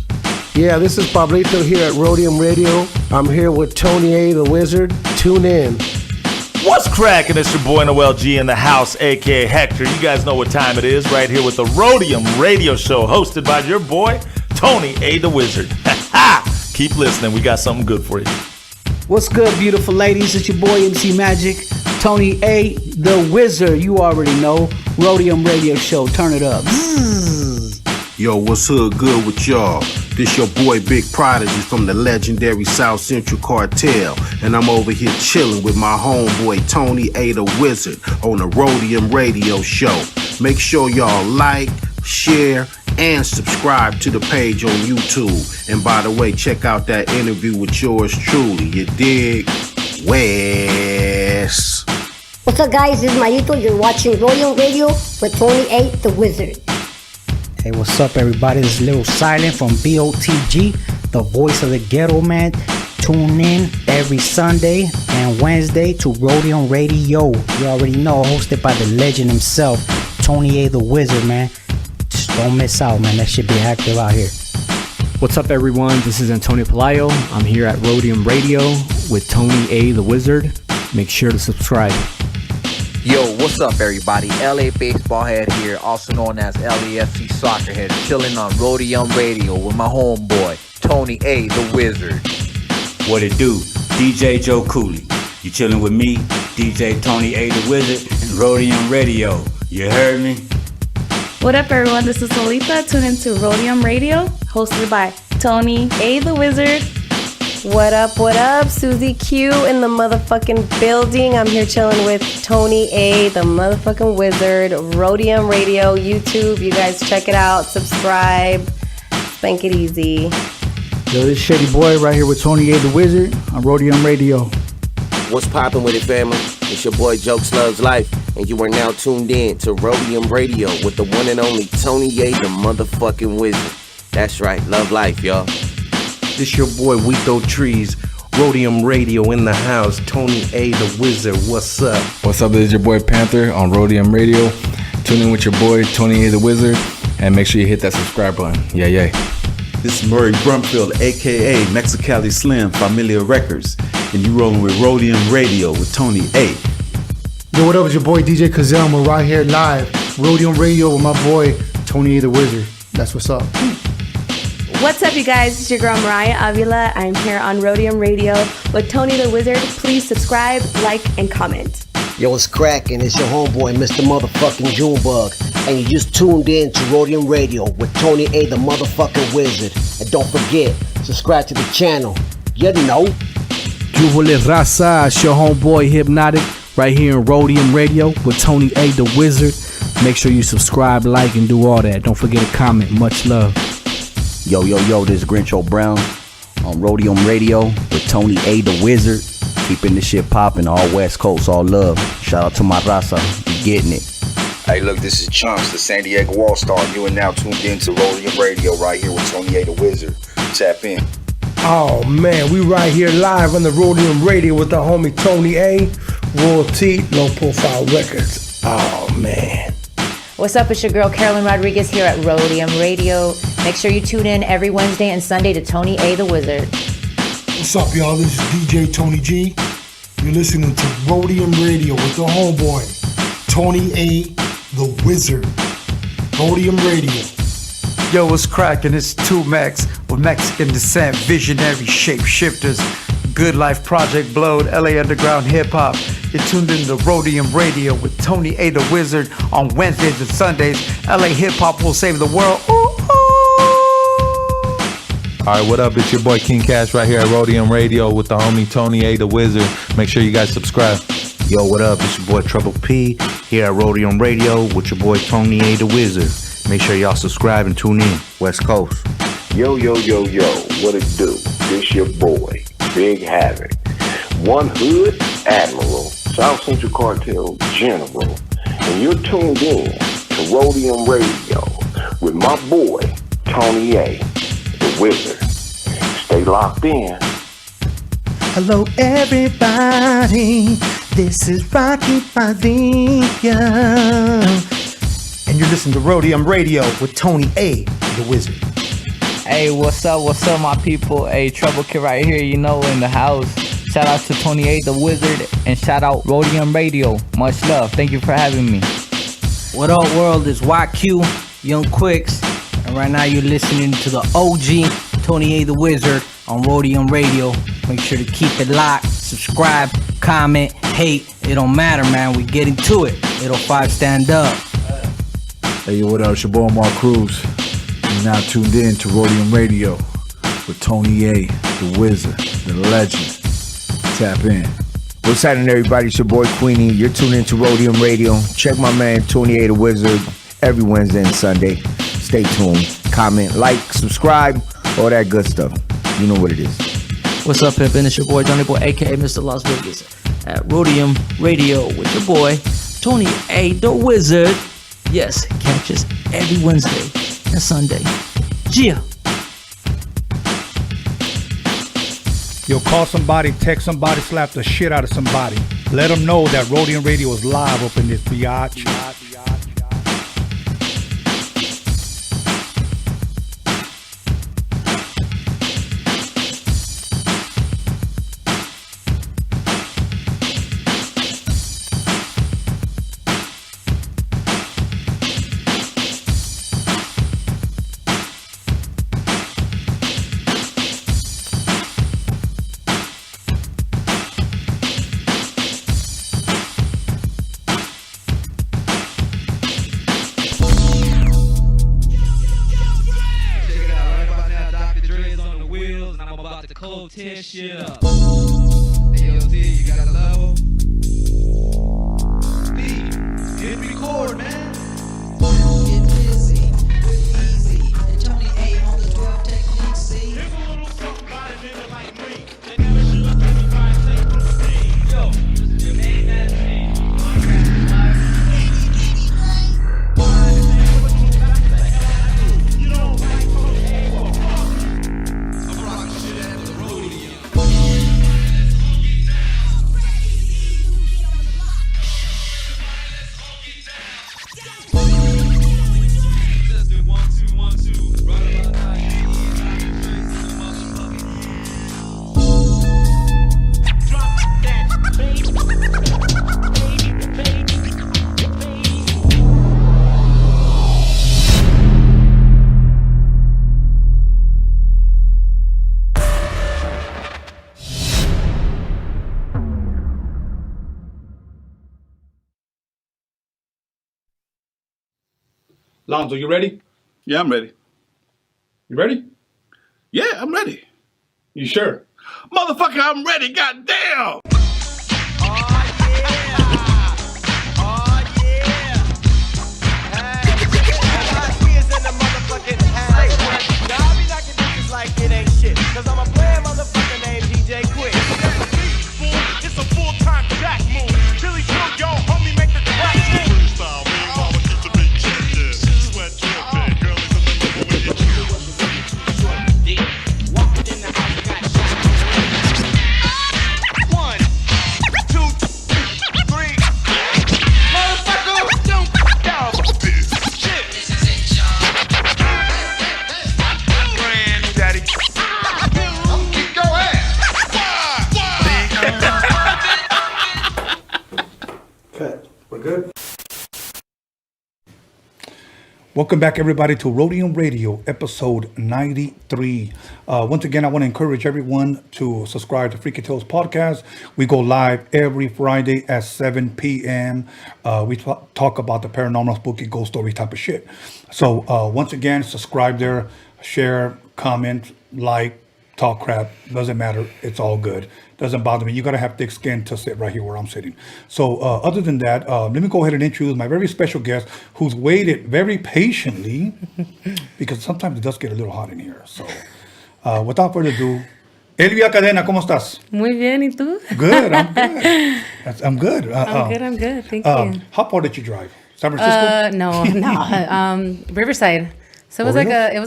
Yeah, this is Pablito here at Roadium Radio. I'm here with Tony A the Wizard. Tune in. What's cracking? It's your boy Noel G in the house, aka Hector. You guys know what time it is, right here with the Roadium Radio Show, hosted by your boy Tony A the Wizard. Keep listening. We got something good for you. What's good, beautiful ladies? It's your boy MC Magic, Tony A the Wizard. You already know. Roadium Radio Show. Turn it up. Yo, what's hood good with y'all? This your boy Big Prodigy from the legendary South Central Cartel, and I'm over here chilling with my homeboy Tony A the Wizard on the Roadium Radio Show. Make sure y'all like, share, and subscribe to the page on YouTube. And by the way, check out that interview with yours truly. You dig? Wes. What's up, guys? This is Mayito. You're watching Roadium Radio with Tony A the Wizard. Hey, what's up, everybody? This is Little Silent from BOTG, the voice of the ghetto, man. Tune in every Sunday and Wednesday to Roadium Radio. You already know, hosted by the legend himself, Tony A the Wizard, man. Just don't miss out, man. That should be active out here. What's up, everyone? This is Antonio Pelayo. I'm here at Roadium Radio with Tony A. the Wizard. Make sure to subscribe. Yo, what's up, everybody? LA Baseball Head here, also known as LAFC Soccer Head, chilling on Roadium Radio with my homeboy, Tony A. the Wizard. What it do? DJ Joe Cooley. You chilling with me, DJ Tony A. the Wizard, and Roadium Radio. You heard me? What up, everyone? This is Solita. Tune into Roadium Radio, hosted by Tony A. the Wizard. What up? Susie Q in the motherfucking building. I'm here chilling with Tony A, the motherfucking Wizard. Roadium Radio, YouTube. You guys check it out. Subscribe. Spank it easy. Yo, this is Shady Boy right here with Tony A, the Wizard on Roadium Radio. What's poppin' with it, family? It's your boy Jokes Loves Life, and you are now tuned in to Roadium Radio with the one and only Tony A, the motherfucking Wizard. That's right, love life, y'all. This your boy Weeto Trees, Roadium Radio in the house, Tony A, the Wizard. What's up? What's up? This is your boy Panther on Roadium Radio. Tune in with your boy Tony A, the Wizard, and make sure you hit that subscribe button. Yay. This is Murray Brumfield, aka Mexicali Slim, Familia Records, and you rolling with Roadium Radio with Tony A. Yo, what up? It's your boy DJ Kazam. We're right here live, Roadium Radio with my boy Tony A the Wizard. That's what's up. What's up, you guys? It's your girl Mariah Avila. I'm here on Roadium Radio with Tony the Wizard. Please subscribe, like, and comment. Yo, it's cracking. It's your homeboy, Mr. Motherfucking Junebug. And you just tuned in to Roadium Radio with Tony A, the motherfucking Wizard. And don't forget, subscribe to the channel. You know. Juvale Raza, it's your homeboy Hypnotic right here in Roadium Radio with Tony A, the Wizard. Make sure you subscribe, like, and do all that. Don't forget to comment. Much love. Yo, this is Grincho Brown on Roadium Radio with Tony A, the Wizard. Keeping this shit popping, all West Coast, all love. Shout out to my Raza, you getting it. Hey, look, this is Chunks, the San Diego All-Star, and you are now tuned in to Roadium Radio right here with Tony A, the Wizard. Tap in. Oh man, we right here live on the Roadium Radio with the homie Tony A, Royalty, Low Profile Records. Oh man. What's up? It's your girl Carolyn Rodriguez here at Roadium Radio. Make sure you tune in every Wednesday and Sunday to Tony A, the Wizard. What's up, y'all? This is DJ Tony G. You're listening to Roadium Radio with the homeboy Tony A, the Wizard. Roadium Radio. Yo, what's cracking? It's 2Max with Mexican descent, visionary shapeshifters, Good Life Project, Blowed, LA Underground Hip Hop. You're tuned in to Roadium Radio with Tony A, the Wizard on Wednesdays and Sundays. LA Hip Hop will save the world. Ooh, All right, what up? It's your boy King Cash right here at Roadium Radio with the homie Tony A, the Wizard. Make sure you guys subscribe. Yo, what up? It's your boy Trouble P here at Roadium Radio with your boy Tony A, the Wizard. Make sure y'all subscribe and tune in, West Coast. Yo, what it do? This your boy, Big Havoc. One Hood Admiral, South Central Cartel General. And you're tuned in to Roadium Radio with my boy, Tony A, the Wizard. Stay locked in. Hello everybody, this is Rocky Padilla. And you're listening to Roadium Radio with Tony A, the Wizard. Hey, what's up, my people? Hey, Trouble Kid right here, in the house. Shout out to Tony A, the Wizard, and shout out Roadium Radio. Much love. Thank you for having me. What up, world? It's YQ, Young Quicks, and right now you're listening to the OG Tony A, the Wizard on Roadium Radio. Make sure to keep it locked, subscribe, comment, hate. It don't matter, man. We getting to it. 805 stand up. Hey, what up? It's your boy Mark Cruz. You're now tuned in to Roadium Radio with Tony A, the Wizard, the Legend. Tap in. What's happening, everybody? It's your boy Queenie. You're tuned in to Roadium Radio. Check my man Tony A, the Wizard every Wednesday and Sunday. Stay tuned. Comment, like, subscribe, all that good stuff. You know what it is. What's up, pimpin'? It's your boy Johnny Boy, aka Mr. Las Vegas, at Roadium Radio with your boy Tony A, the Wizard. Yes, catch us every Wednesday and Sunday. Yeah. Yo, call somebody, text somebody, slap the shit out of somebody. Let them know that Roadium Radio is live up in this biatch. about to cold tear shit up. Hey, yo, D, you got a level? D, hit record, man. Get busy, easy, and Tony A on the 12 techniques, see? Here's a little something about a nigga like me. They never should have been trying to take from me. Yo, this is your main man, me. You don't like Tony A or fuck. I'm rocking shit at the Roadium. Let's do 1, 2, 1, 2. Right about now, you need the motherfucking drop that baby. Lonzo, you ready? Yeah, I'm ready. You ready? Yeah, I'm ready. You sure? Motherfucker, I'm ready, goddamn! Like it ain't shit, cause I'm a player motherfucker named DJ Quick. It's a full-time jack move. Billy Joe, yo, homie, make the track move. Freestyle, me and mama keep the big chicken. Sweat dripping, girlies in the middle when you chew. Walked in the house, got shot. 1, 2, 3. Motherfucker, don't down. This shit. This is it, y'all. Granddaddy. I'm kick your ass. Cut. We're good. Welcome back, everybody, to Roadium Radio, episode 93. Once again, I want to encourage everyone to subscribe to Freaky Tales Podcast. We go live every Friday at 7 p.m. We talk about the paranormal, spooky, ghost story type of shit. So once again, subscribe there, share, comment, like, talk crap. Doesn't matter. It's all good. Doesn't bother me. You got to have thick skin to sit right here where I'm sitting. So other than that, let me go ahead and introduce my very special guest who's waited very patiently because sometimes it does get a little hot in here. So without further ado, Elvia Cadena, ¿cómo estás? Muy bien, ¿y tú? Good, I'm good. I'm good. I'm good. Thank you. How far did you drive? San Francisco? No. Riverside. So it was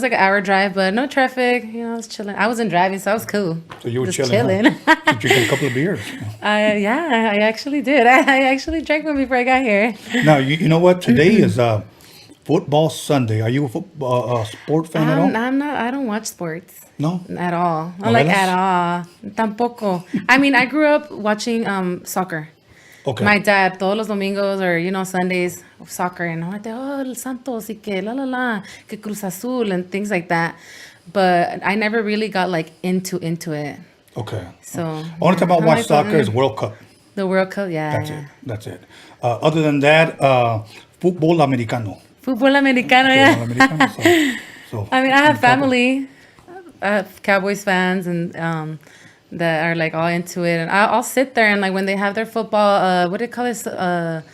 like an hour drive, but no traffic. You know, I was chilling. I wasn't driving, so I was cool. So you were Just chilling. Huh? You drinking a couple of beers. Yeah, I actually did. I actually drank one before I got here. Now you know what? Today is Football Sunday. Are you a sport fan at all? I'm not. I don't watch sports. No. At all. I'm like at all. Tampoco. I mean, I grew up watching soccer. Okay. My dad, todos los domingos or, Sundays, soccer. And I'm like, el Santos y que que Cruz Azul and things like that. But I never really got like into it. Okay. So. Only time I watch soccer is World Cup. The World Cup, yeah. That's it. Other than that, fútbol americano. Fútbol americano, yeah. So I mean, I have family, Cowboys fans, and that are like all into it. And I'll sit there and like when they have their football, what do they call it? Super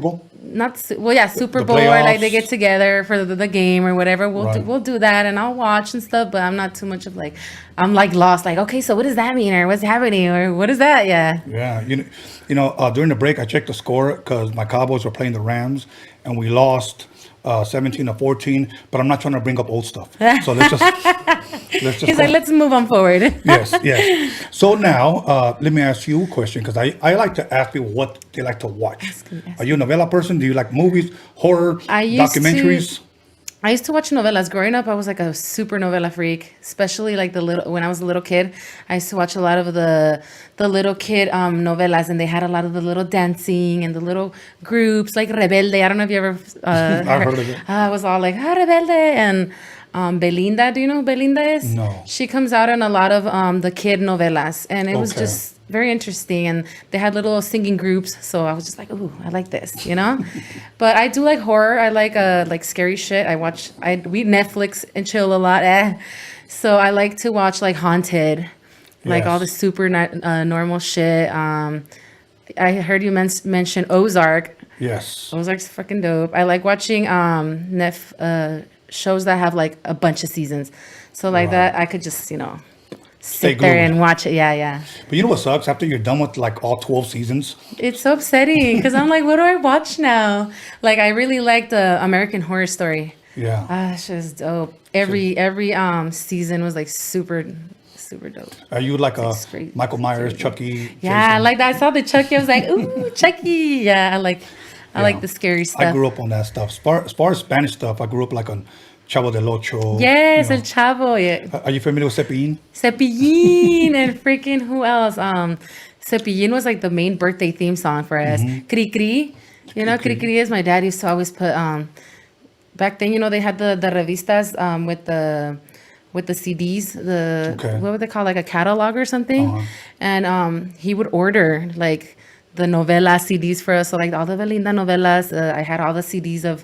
Bowl? Super Bowl, or like they get together for the game or whatever. We'll do that, and I'll watch and stuff. But I'm not too much of like, I'm like lost. Like, okay, so what does that mean, or what's happening, or what is that? Yeah. Yeah, during the break, I checked the score because my Cowboys were playing the Rams, and we lost 17-14. But I'm not trying to bring up old stuff, so let's just. He's like, let's move on forward. Yes. So now, let me ask you a question because I like to ask people what they like to watch. Are you a novela person? Do you like movies, horror, documentaries? I used to watch novelas. Growing up, I was like a super novela freak, especially like when I was a little kid. I used to watch a lot of the little kid novelas, and they had a lot of the little dancing and the little groups, like Rebelde. I don't know if you ever I've heard of it. I was all like, Rebelde. And Belinda, do you know who Belinda is? No. She comes out in a lot of the kid novelas, and it was just very interesting. And they had little singing groups, so I was just like, ooh, I like this, But I do like horror. I like scary shit. We Netflix and chill a lot. So I like to watch like Haunted, like all the Yes. super normal shit. I heard you mention Ozark. Yes. Ozark's fucking dope. I like watching shows that have like a bunch of seasons. So like that, I could just, Stay sit there glued. and watch it. Yeah. But you know what sucks? After you're done with like all 12 seasons, It's so upsetting because I'm like, what do I watch now? Like, I really like the American Horror Story. yeah. It's just dope. Every season was like super dope. Are you like a great. Michael Myers, Chucky? Yeah, like that. I saw the Chucky. I was like, ooh, Chucky. Yeah, I like the scary stuff. I grew up on that stuff. As far as Spanish stuff, I grew up like on Chavo del Ocho. Yes, you know. El Chavo. Yeah. Are you familiar with Cepillín? Cepillín and freaking who else? Cepillín was like the main birthday theme song for us. Cri Cri. You know, Cri Cri is my dad used to always put back then, they had the revistas with the CDs, what would they call, like a catalog or something? And he would order like the novela CDs for us. So like all the Belinda novelas, I had all the CDs of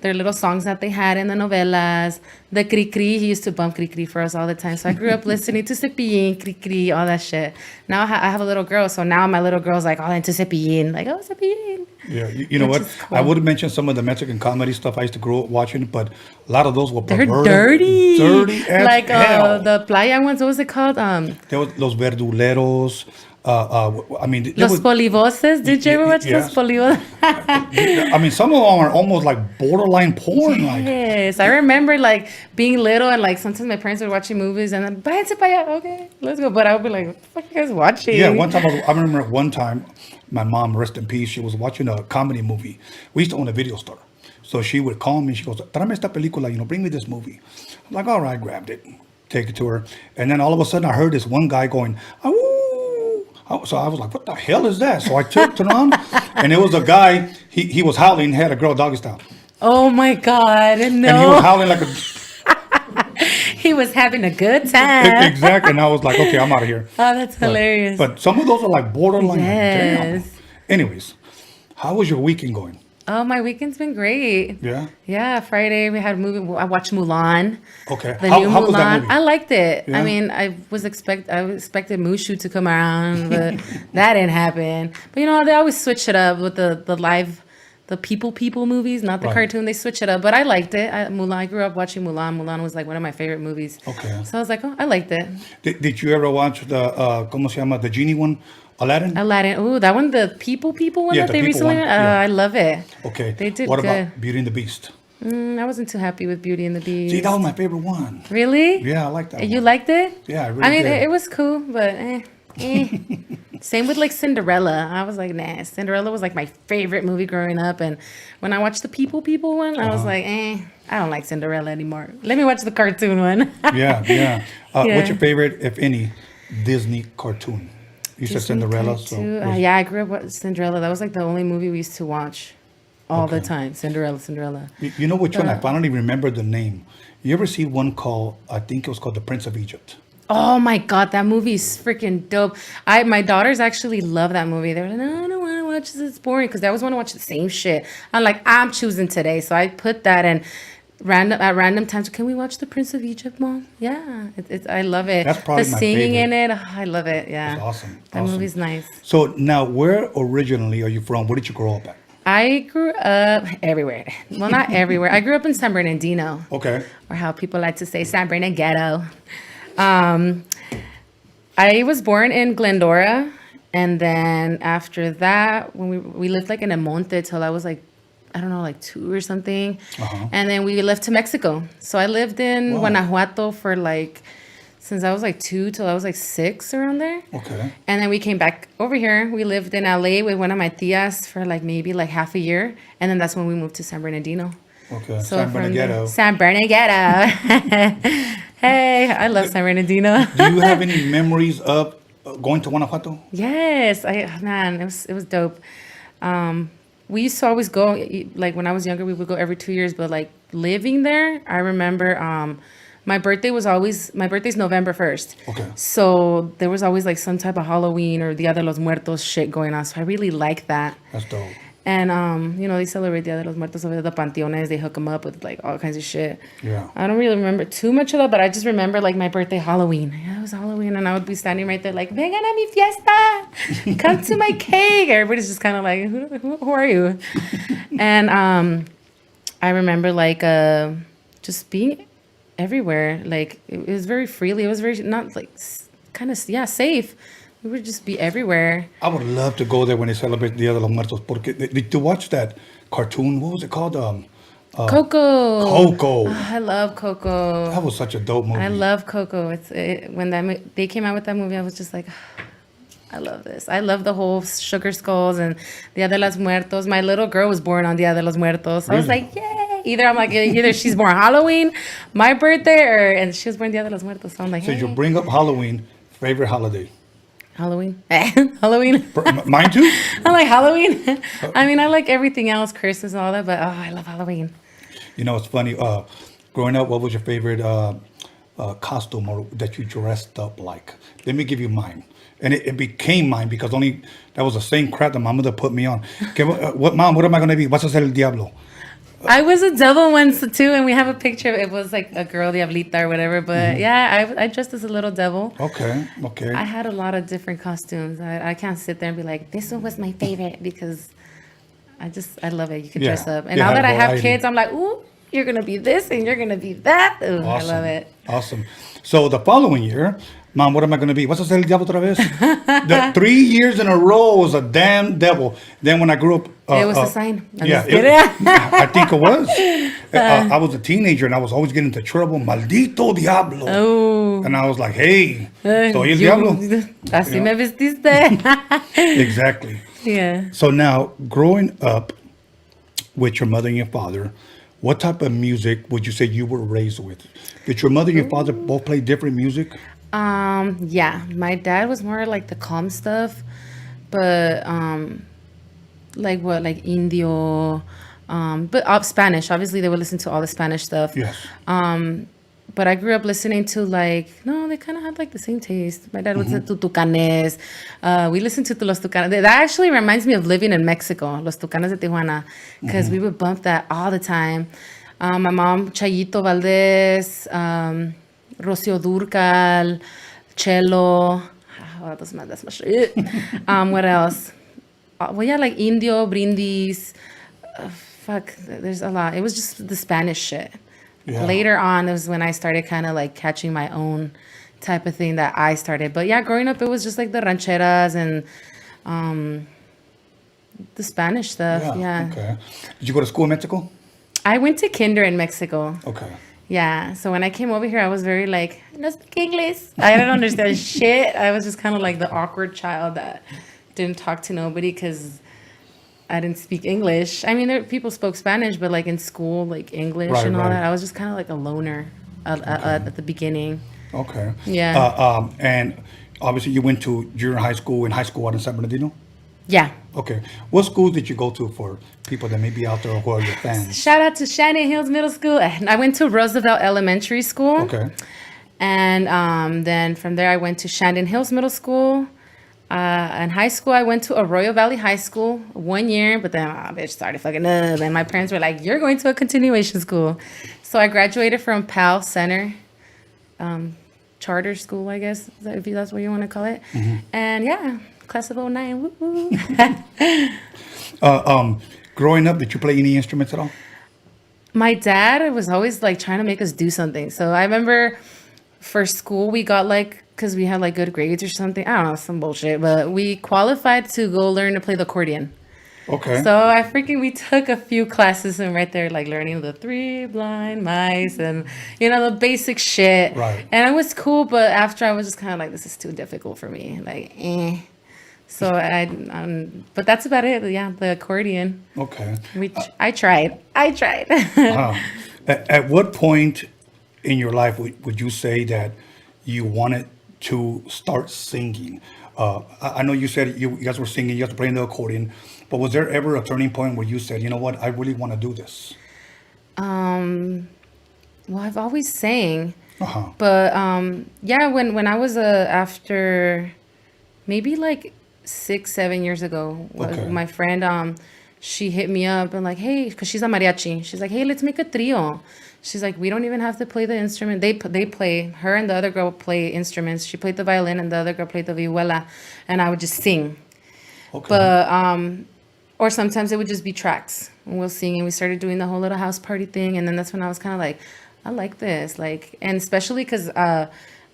their little songs that they had in the novelas. The Cri Cri, he used to bump Cri Cri for us all the time. So I grew up listening to Cepillín, Cri Cri, all that shit. Now I have a little girl, so now my little girl's like all into Cepillín. Like, oh, Cepillín. Yeah, you know what? Cool. I would have mentioned some of the Mexican comedy stuff I used to grow up watching, but a lot of those were They're perverted, dirty. dirty as like hell. the playa ones, what was it called? There was Los Verduleros. I mean, there Los was- Polivoses. Did you ever watch yes. Los Polivoses? I mean, some of them are almost like borderline porn. Like, Yes, I remember like being little and like sometimes my parents would watching movies and then váyanse pa allá, okay, let's go. But I would be like, what the fuck are you guys watching? yeah, one time I remember one time, my mom, rest in peace, she was watching a comedy movie. We used to own a video store, so she would call me. She goes, "Tráeme esta película, bring me this movie." I'm like, all right, grabbed it, take it to her, and then all of a sudden I heard this one guy going, "Ooh." So I was like, what the hell is that? So I turned on, and it was a guy, he was howling, had a girl doggy style. Oh my God, no. And he was howling like a... He was having a good time. Exactly, and I was like, okay, I'm out of here. Oh, that's hilarious. But some of those are like borderline. Yes. Damn. Anyways, how was your weekend going? Oh, my weekend's been great. Yeah? Yeah, Friday we had a movie. I watched Mulan. Okay. The How new was that Mulan. movie? I liked it. Yeah? I mean, I expected Mushu to come around, but that didn't happen. But they always switch it up with the live, the people movies, not the Right. cartoon. They switch it up, but I liked it. Mulan. I grew up watching Mulan. Mulan was like one of my favorite movies. Okay. So I was like, oh, I liked it. Did you ever watch the, ¿cómo se llama? The genie one? Aladdin? Ooh, that one, the people one Yeah, that the they people recently. one, yeah. I love it. Okay. They did What good. about Beauty and the Beast? I wasn't too happy with Beauty and the Beast. See, that was my favorite one. Really? Yeah, I like that You one. liked it? Yeah, I really I mean, did. it was cool, but Same with like Cinderella. I was like, nah. Cinderella was like my favorite movie growing up, and when I watched the people one, I was like, I don't like Cinderella anymore. Let me watch the cartoon one. Yeah. Yeah. What's your favorite, if any, Disney cartoon? You said Disney Cinderella, cartoon. so Yeah, I grew up with Cinderella. That was like the only movie we used to watch all the time. Cinderella. You know which one? I finally remember the name. You ever see one called, I think it was called The Prince of Egypt? Oh my God, that movie is freaking dope. My daughters actually love that movie. They're like, no, I don't want to watch this. It's boring because they always want to watch the same shit. I'm like, I'm choosing today. So I put that and at random times, can we watch The Prince of Egypt, Mom? Yeah, I love it. That's probably the my singing favorite. in it. I love it. Yeah, That's awesome. That movie's nice. So now, where originally are you from? Where did you grow up at? I grew up everywhere. Well, not everywhere. I grew up in San Bernardino. Okay. Or how people like to say San Bernardino. I was born in Glendora, and then after that, when we lived like in El Monte till I was like, I don't know, like 2 or something. And then we left to Mexico. So I lived in Guanajuato for like, since I was like 2 till I was like 6 around there. Okay. And then we came back over here. We lived in LA with one of my tias for like maybe like half a year. And then that's when we moved to San Bernardino. Okay. So San from Bernardino. San Bernardino. Hey, I love San Bernardino. Do you have any memories of going to Guanajuato? Yes, it was dope. We used to always go, like when I was younger, we would go every 2 years, but like living there, I remember my birthday's November 1st. Okay. So there was always like some type of Halloween or Dia de los Muertos shit going on. So I really like that. That's dope. And, you know, they celebrate Dia de los Muertos over the panteones. They hook them up with, like, all kinds of shit. Yeah. I don't really remember too much of that, but I just remember, like, my birthday, Halloween. Yeah, it was Halloween, and I would be standing right there, like, vengan a mi fiesta. Come to my cake. Everybody's just kind of like, who are you? And I remember, like, just being everywhere. Like, it was very freely. It was very, not, like, kind of, yeah, safe. We would just be everywhere. I would love to go there when they celebrate Dia de los Muertos. Porque did you watch that cartoon? What was it called? Coco. Coco. Oh, I love Coco. That was such a dope movie. I love Coco. When they came out with that movie, I was just like, I love this. I love the whole sugar skulls and Dia de los Muertos. My little girl was born on Dia de los Muertos. I was like, yay! Either she's born Halloween, my birthday, and she was born Dia de los Muertos. So I'm like, So hey. you bring up Halloween, favorite holiday? Halloween. Halloween. Mine too? I like Halloween. I mean, I like everything else, Christmas and all that, but I love Halloween. You know, it's funny. Growing up, what was your favorite costume or that you dressed up like? Let me give you mine. And it became mine because that was the same crap that my mother put me on. What am I going to be? Vas a ser el diablo. I was a devil once too, and we have a picture of it. It was like a girl, Diablita or whatever. But yeah, I dressed as a little devil. Okay. I had a lot of different costumes. I can't sit there and be like, this one was my favorite because I love it. You can dress up. And now that I have kids, I'm like, ooh, you're going to be this and you're going to be that. Ooh, awesome. I love it. Awesome. So the following year, Mom, what am I going to be? Vas a ser el diablo otra vez? The 3 years in a row was a damn devil. Then when I grew up... it was a sign. I think it was. I was a teenager and I was always getting into trouble. Maldito diablo. Oh. And I was like, hey, soy el diablo. Así me vestiste. Exactly. Yeah. So now, growing up with your mother and your father, what type of music would you say you were raised with? Did your mother and your father both play different music? Yeah, my dad was more like the calm stuff, but like Indio, but Spanish. Obviously, they would listen to all the Spanish stuff. Yes. But I grew up listening to they kind of had like the same taste. My dad would listen to Tucanes. We listened to Los Tucanes. That actually reminds me of living in Mexico, Los Tucanes de Tijuana, because we would bump that all the time. My mom, Chayito Valdez, Rocio Durcal, Cello. Oh, that's my shit. What else? Well, yeah, like Indio, Brindis. There's a lot. It was just the Spanish shit. Yeah. Later on, it was when I started kind of like catching my own type of thing that I started. But yeah, growing up, it was just like the rancheras and the Spanish stuff. Yeah. Okay. Did you go to school in Mexico? I went to kinder in Mexico. Okay. Yeah. So when I came over here, I was very like, no speak English. I didn't understand shit. I was just kind of like the awkward child that didn't talk to nobody because I didn't speak English. I mean, people spoke Spanish, but like in school, like English and all that, I was just kind of like a loner at the beginning. Okay. Yeah. And obviously you went to junior high school and high school out in San Bernardino? Yeah. Okay. What school did you go to for people that may be out there who are your fans? Shout out to Shannon Hills Middle School. I went to Roosevelt Elementary School. Okay. And then from there, I went to Shandon Hills Middle School. In high school, I went to Arroyo Valley High School 1 year, but then bitch started fucking up. And my parents were like, you're going to a continuation school. So I graduated from Powell Center Charter School, I guess, if that's what you want to call it. And yeah, class of 09. Woo-woo. Growing up, did you play any instruments at all? My dad was always like trying to make us do something. So I remember for school, we got because we had like good grades or something. I don't know, some bullshit. But we qualified to go learn to play the accordion. Okay. So we took a few classes and right there, like learning the 3 blind mice and, the basic shit. Right. And it was cool. But after I was just kind of like, this is too difficult for me. Like, So but that's about it. Yeah, the accordion. Okay. I tried. Wow. At what point in your life would you say that you wanted to start singing? I know you said you guys were singing, you guys were playing the accordion, but was there ever a turning point where you said, you know what, I really want to do this? Well, I've always sang, but yeah, when I was after maybe like 6-7 years ago, my friend she hit me up and like, hey, because she's a mariachi. She's like, hey, let's make a trio. She's like, we don't even have to play the instrument. They play. Her and the other girl play instruments. She played the violin and the other girl played the vihuela, and I would just sing. Okay. But or sometimes it would just be tracks, and we'll sing. And we started doing the whole little house party thing, and then that's when I was kind of like, I like this, like, and especially because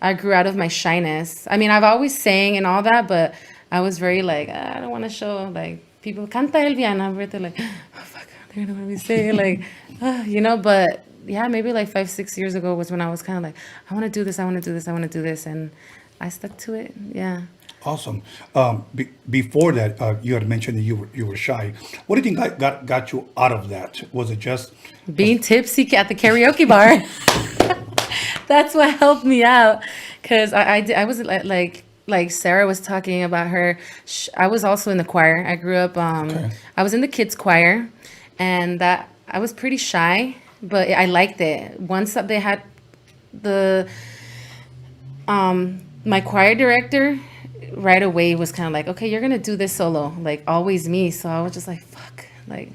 I grew out of my shyness. I mean, I've always sang and all that, but I was very like, I don't want to show like people canta Elvia, and I'm really like, oh fuck, they're gonna let me say like, you know. But yeah, maybe like 5-6 years ago was when I was kind of like, I want to do this, I want to do this, I want to do this, and I stuck to it. Yeah. Awesome. Before that, you had mentioned that you were shy. What do you think got you out of that? Was it just being tipsy at the karaoke bar? That's what helped me out, because I was like Sara was talking about her. I was also in the choir. I grew up. I was in the kids choir, and that I was pretty shy, but I liked it. Once they had the my choir director right away was kind of like, okay, you're gonna do this solo, like always me. So I was just like, fuck, like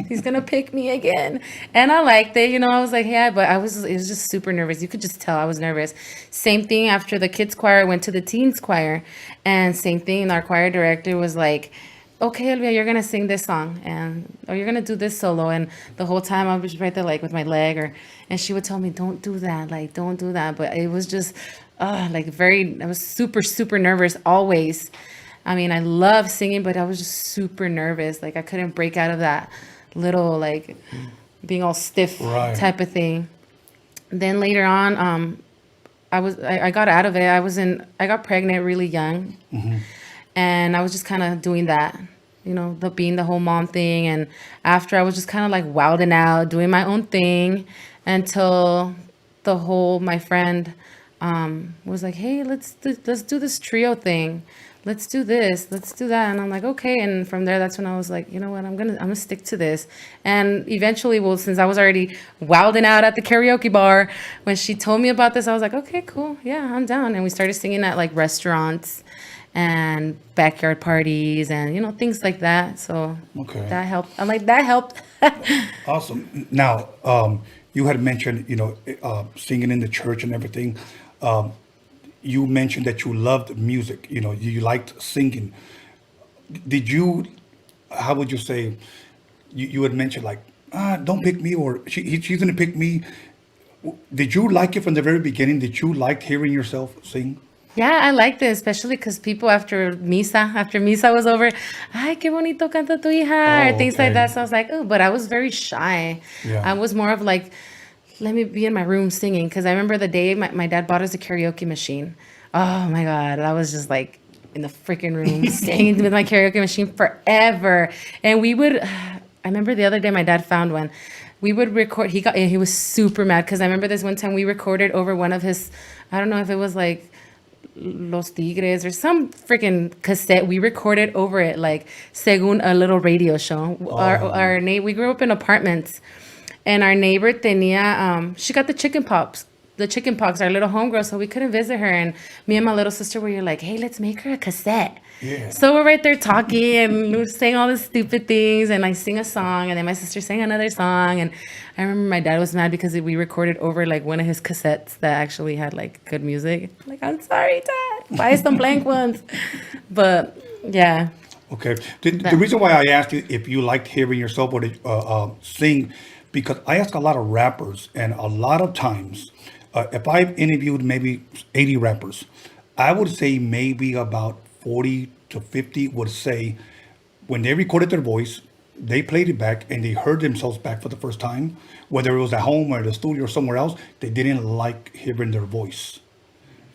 he's gonna pick me again, and I liked it, you know. I was like, yeah, but it was just super nervous. You could just tell I was nervous. Same thing after the kids choir, I went to the teens choir, and same thing. Our choir director was like, okay, Elvia, you're gonna sing this song, or you're gonna do this solo, and the whole time I was right there like with my leg, and she would tell me, don't do that, like don't do that. But it was just like I was super nervous always. I mean, I love singing, but I was just super nervous. Like I couldn't break out of that little like being all stiff type of thing. Then later on, I got out of it. I got pregnant really young, and I was just kind of doing that, you know, being the whole mom thing. And after, I was just kind of like wilding out, doing my own thing, until my friend was like, hey, let's do this trio thing. Let's do this, let's do that. And I'm like, okay. And from there, that's when I was like, you know what, I'm gonna stick to this. And eventually, well, since I was already wilding out at the karaoke bar, when she told me about this, I was like, okay, cool, yeah, I'm down. And we started singing at like restaurants and backyard parties and, you know, things like that. So that helped. I'm like, that helped. Awesome. Now, you had mentioned, you know, singing in the church and everything. You mentioned that you loved music, you know, you liked singing. Did you, how would you say, you had mentioned like, don't pick me, or she's going to pick me. Did you like it from the very beginning? Did you like hearing yourself sing? Yeah, I liked it, especially because people after misa was over, ay, qué bonito canta tu hija, or things like that. So I was like, oh, but I was very shy. Yeah. I was more of like, let me be in my room singing. Because I remember the day my dad bought us a karaoke machine. Oh my God, I was just like in the freaking room singing with my karaoke machine forever. And we would, I remember the other day my dad found one. We would record, he was super mad because I remember this one time we recorded over one of his, I don't know if it was like Los Tigres or some freaking cassette. We recorded over it like según a little radio show. We grew up in apartments, and our neighbor tenía, she got the chicken pox, our little homegirl, so we couldn't visit her. And me and my little sister were like, hey, let's make her a cassette. Yeah. So we're right there talking, and we're saying all these stupid things, and I sing a song, and then my sister sang another song. And I remember my dad was mad because we recorded over like one of his cassettes that actually had like good music. Like, I'm sorry, Dad, buy some blank ones. But yeah. Okay. The reason why I asked you if you liked hearing yourself or sing, because I ask a lot of rappers, and a lot of times, if I've interviewed maybe 80 rappers, I would say maybe about 40 to 50 would say when they recorded their voice, they played it back and they heard themselves back for the first time, whether it was at home or the studio or somewhere else, they didn't like hearing their voice,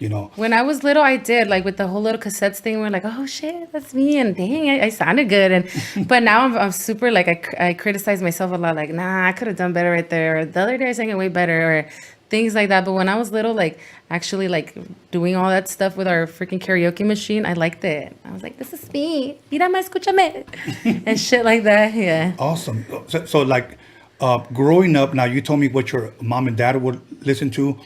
you know. When I was little, I did, like with the whole little cassettes thing, we're like, oh shit, that's me, and dang, I sounded good. And but now I'm super, like, I criticize myself a lot, like, nah, I could have done better right there, or the other day I sang it way better, or things like that. But when I was little, like, actually, like, doing all that stuff with our freaking karaoke machine, I liked it. I was like, this is me. Mírame, escúchame. And shit like that, yeah. Awesome. So like, growing up, now you told me what your mom and dad would listen to.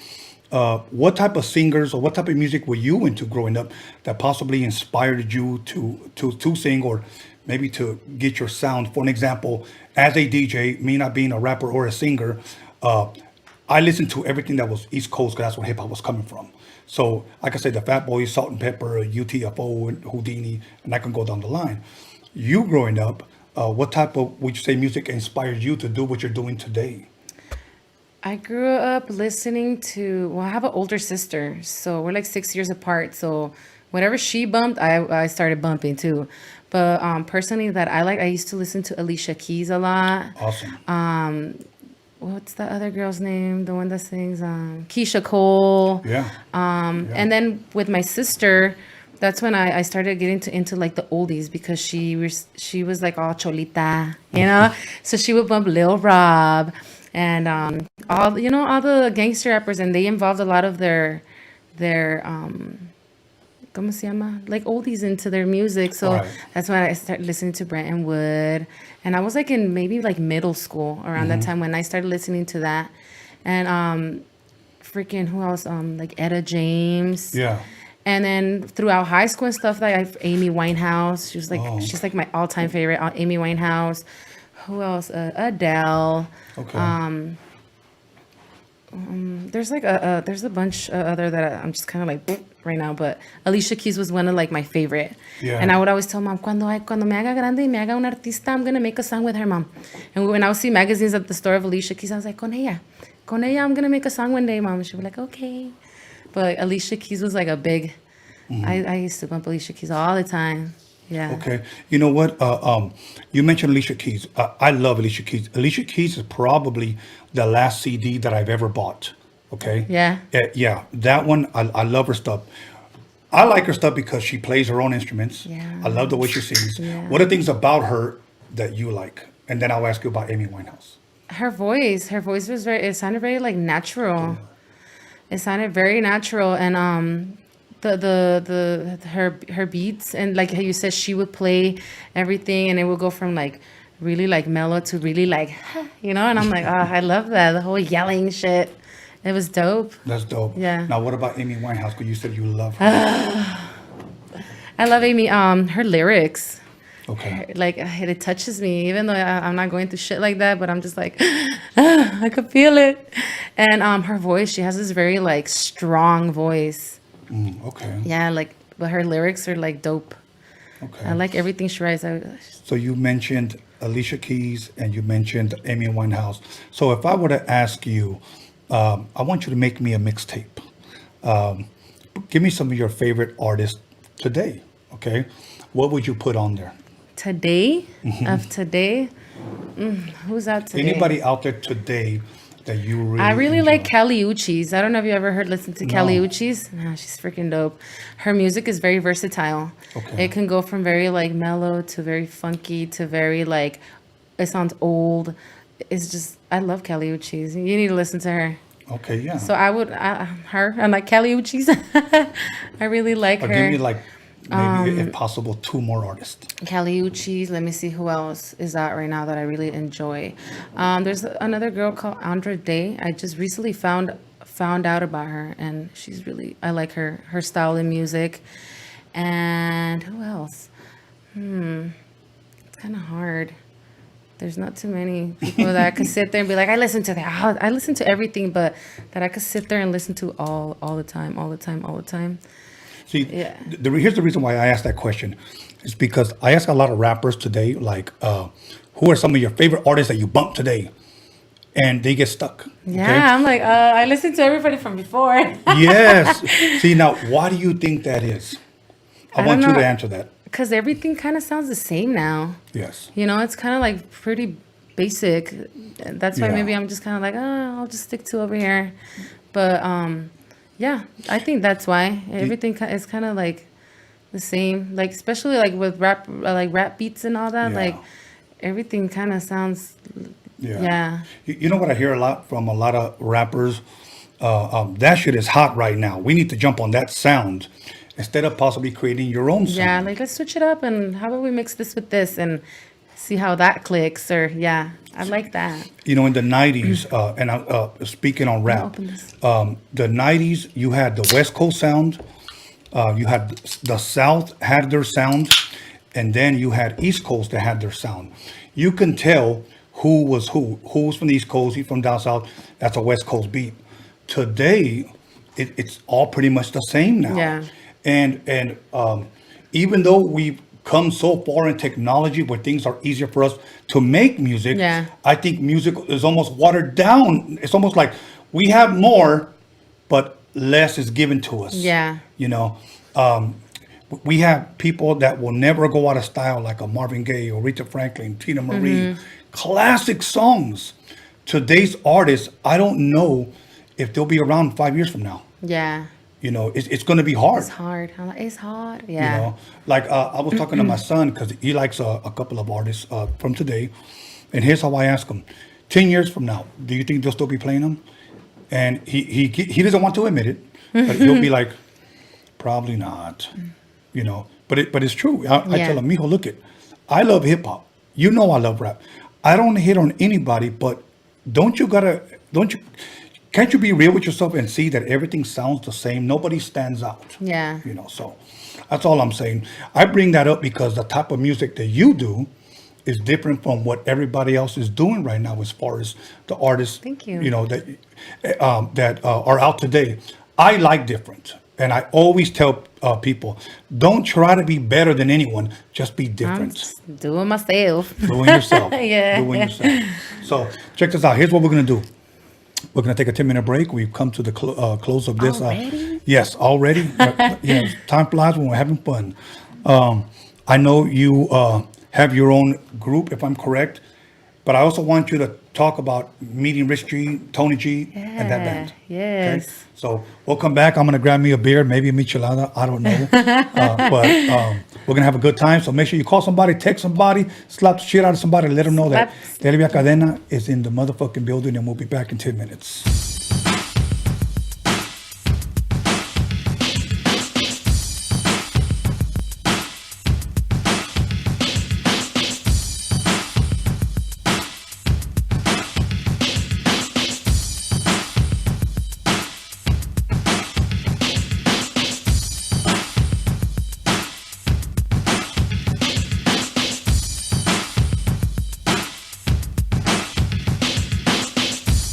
What type of singers or what type of music were you into growing up that possibly inspired you to sing, or maybe to get your sound. For an example, as a DJ, me not being a rapper or a singer, I listened to everything that was East Coast because that's where hip hop was coming from. So I can say the Fat Boys, Salt and Pepper, UTFO, and Houdini, and I can go down the line. You growing up, what type of, would you say, music inspired you to do what you're doing today? I grew up listening to, well, I have an older sister, so we're like 6 years apart. So whatever she bumped, I started bumping too. But personally, that I used to listen to Alicia Keys a lot. Awesome. What's the other girl's name? The one that sings Keisha Cole. Yeah. And then with my sister, that's when I started getting into like the oldies because she was like all cholita, you know. So she would bump Lil Rob and all the gangster rappers, and they involved a lot of their ¿cómo se llama? Like oldies into their music. So that's when I started listening to Brenton Wood. And I was like in maybe like middle school around that time when I started listening to that. And freaking who else? Like Etta James. Yeah. And then throughout high school and stuff, like Amy Winehouse. She's like my all-time favorite. Amy Winehouse. Who else? Adele. Okay. There's like there's a bunch other that I'm just kind of like right now, but Alicia Keys was one of like my favorite. Yeah. And I would always tell mom, cuando me haga grande y me haga una artista, I'm gonna make a song with her, mom. And when I would see magazines at the store of Alicia Keys, I was like, con ella, I'm gonna make a song one day, mom. She'd be like, okay. But Alicia Keys was like a big. I used to bump Alicia Keys all the time. Yeah. Okay. You know what? You mentioned Alicia Keys. I love Alicia Keys. Alicia Keys is probably the last CD that I've ever bought. Okay. Yeah. Yeah. That one, I love her stuff. I like her stuff because she plays her own instruments. Yeah. I love the way she sings. Yeah. What are things about her that you like? And then I'll ask you about Amy Winehouse. Her voice was it sounded very like natural. It sounded very natural, and her beats, and like how you said, she would play everything and it would go from like really like mellow to really like, you know, and I'm like, oh, I love that, the whole yelling shit. It was dope. That's dope. Yeah. Now what about Amy Winehouse? Because you said you love her. I love Amy. Her lyrics. Okay. Like it touches me, even though I'm not going through shit like that, but I'm just like, I could feel it. And her voice, she has this very like strong voice. Okay. Yeah, like, but her lyrics are like dope. Okay. I like everything she writes. So you mentioned Alicia Keys and you mentioned Amy Winehouse. So if I were to ask you, I want you to make me a mixtape. Give me some of your favorite artists today. Okay. What would you put on there? Today? Of today? Who's out today? Anybody out there today that you really I really enjoy? like CALI. I don't know if you ever listen to CALI. Nah, she's freaking dope. Her music is very versatile. Okay. It can go from very like mellow to very funky to very like, it sounds old. It's just, I love CALI. You need to listen to her. Okay, yeah. So I'm like CALI. I really like her. Give me like, maybe if possible, 2 more artists. CALI. Let me see who else is out right now that I really enjoy. There's another girl called Andra Day. I just recently found out about her, and she's really, I like her style in music. And who else? It's kind of hard. There's not too many people that I could sit there and be like, I listen to that. I listen to everything, but that I could sit there and listen to all the time. See, here's the reason why I asked that question. It's because I ask a lot of rappers today, like, who are some of your favorite artists that you bump today? And they get stuck. Yeah, okay? I'm like, I listen to everybody from before. Yes. See, now, why do you think that is? I want you to answer that. Because everything kind of sounds the same now. Yes. You know, it's kind of like pretty basic. That's why maybe I'm just kind of like, I'll just stick to over here. But yeah, I think that's why everything is kind of like the same. Like especially like with rap beats and all that. Like everything kind of sounds. Yeah. You know what I hear a lot from a lot of rappers? That shit is hot right now. We need to jump on that sound. Instead of possibly creating your own sound. Yeah, like let's switch it up and how about we mix this with this and see how that clicks or I like that. You know, in the 90s, and I'm speaking on rap, the 90s, you had the West Coast sound, you had the South had their sound, and then you had East Coast that had their sound. You can tell who was who. Who's from the East Coast, he's from down south. That's a West Coast beat. Today, it's all pretty much the same now. Yeah. And even though we've come so far in technology where things are easier for us to make music, Yeah. I think music is almost watered down. It's almost like we have more, but less is given to us. Yeah. You know, we have people that will never go out of style, like a Marvin Gaye or Rita Franklin, Tina Marie, classic songs. Today's artists, I don't know if they'll be around 5 years from now. Yeah. You know, it's going to be hard. It's hard. It's hard. Yeah. You know, like I was talking to my son because he likes a couple of artists from today, and here's how I ask him: 10 years from now, do you think they'll still be playing them? And he doesn't want to admit it, but he'll be like, probably not. You know, but it's true. I tell him, mijo, look it, I love hip hop. You know, I love rap. I don't hit on anybody, but can't you be real with yourself and see that everything sounds the same? Nobody stands out. Yeah. You know, so that's all I'm saying. I bring that up because the type of music that you do is different from what everybody else is doing right now as far as the artists. Thank you. You know, that are out today. I like different. And I always tell people, don't try to be better than anyone. Just be different. I'm doing myself. Doing yourself. Yeah. Doing yourself. So check this out. Here's what we're going to do. We're going to take a 10-minute break. We've come to the close of this. Already? Yes, already. Yeah, time flies when we're having fun. I know you have your own group, if I'm correct. But I also want you to talk about meeting Rich G, Tony G, and that band. Yes. Okay? So we'll come back. I'm going to grab me a beer, maybe a michelada. I don't know. But we're going to have a good time. So make sure you call somebody, text somebody, slap the shit out of somebody, let them know that Elvia Cadena is in the motherfucking building, and we'll be back in 10 minutes.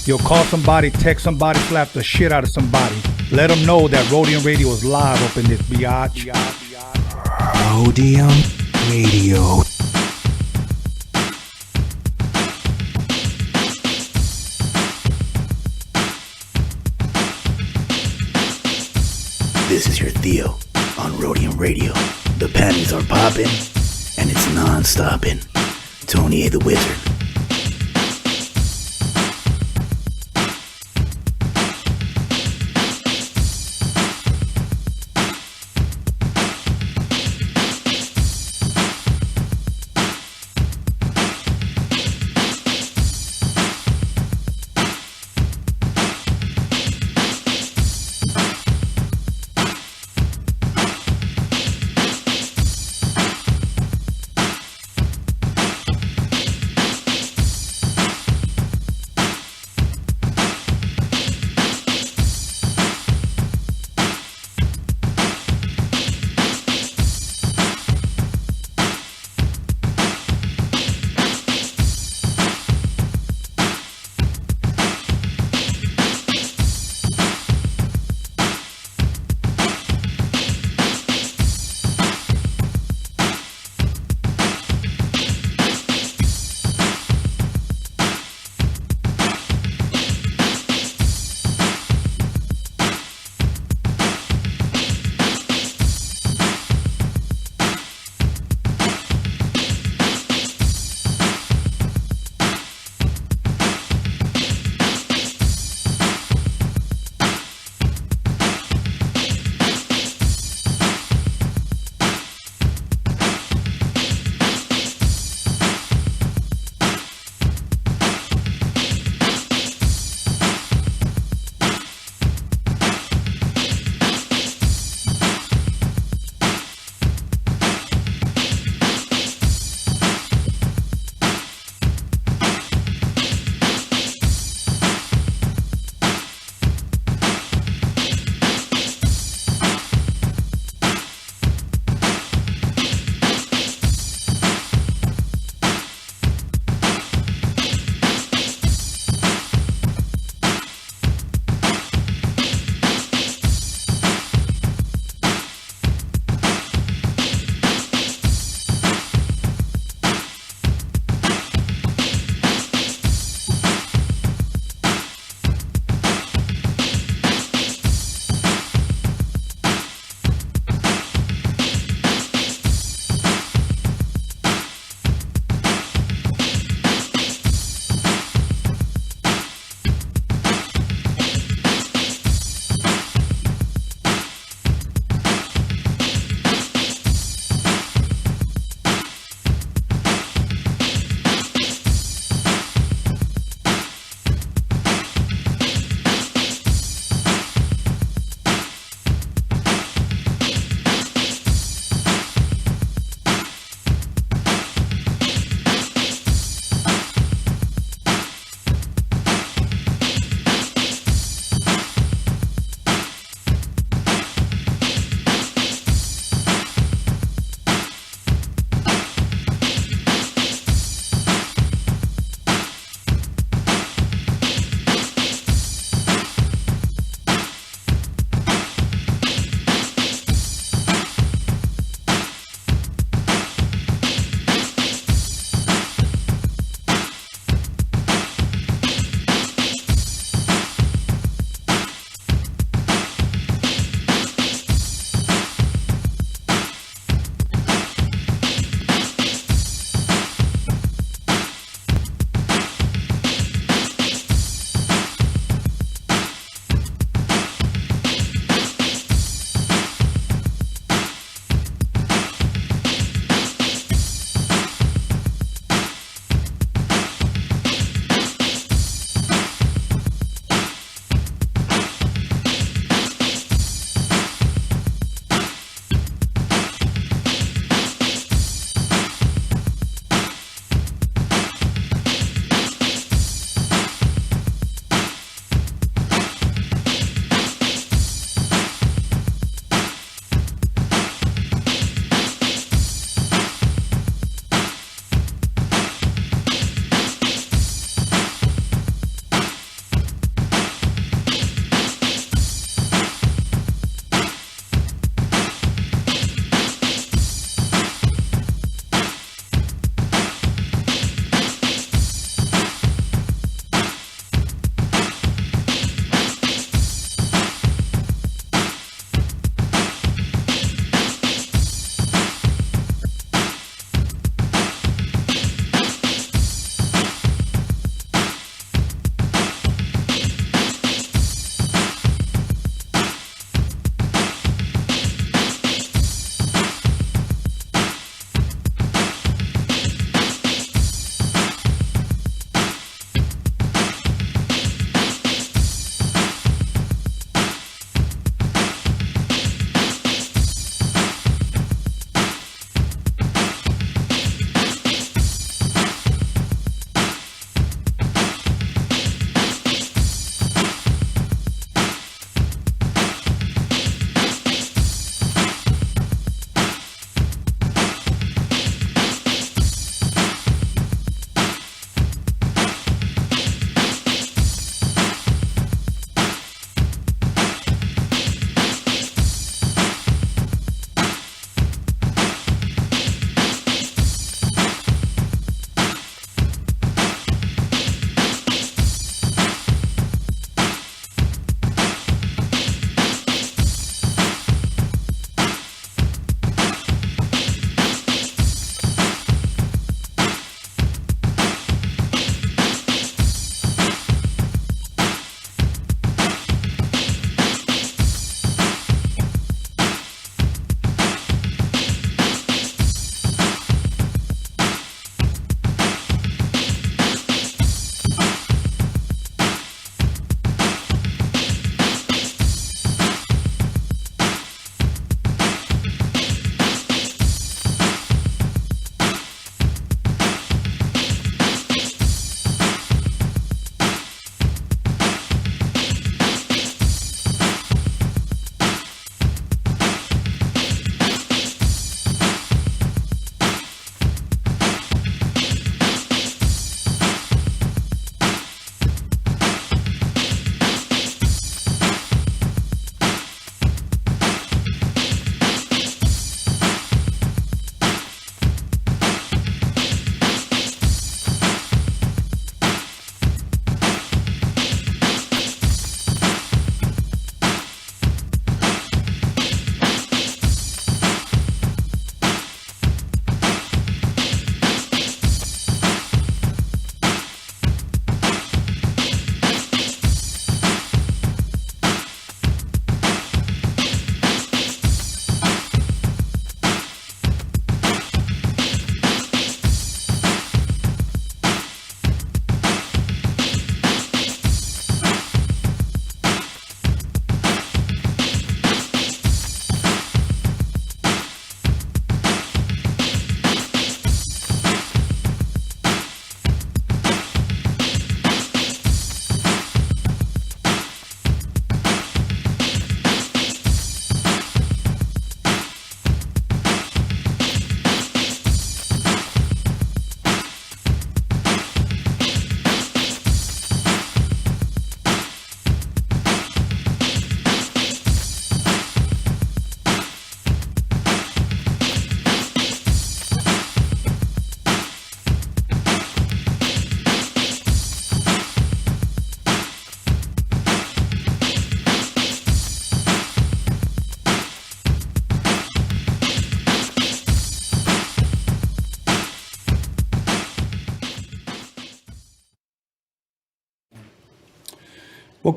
You'll call somebody, text somebody, slap the shit out of somebody. Let them know that Roadium Radio is live up in this biatch. Roadium Radio. This is your Theo on Roadium Radio. The panties are popping, and it's non-stopping. Tony A. the Wizard.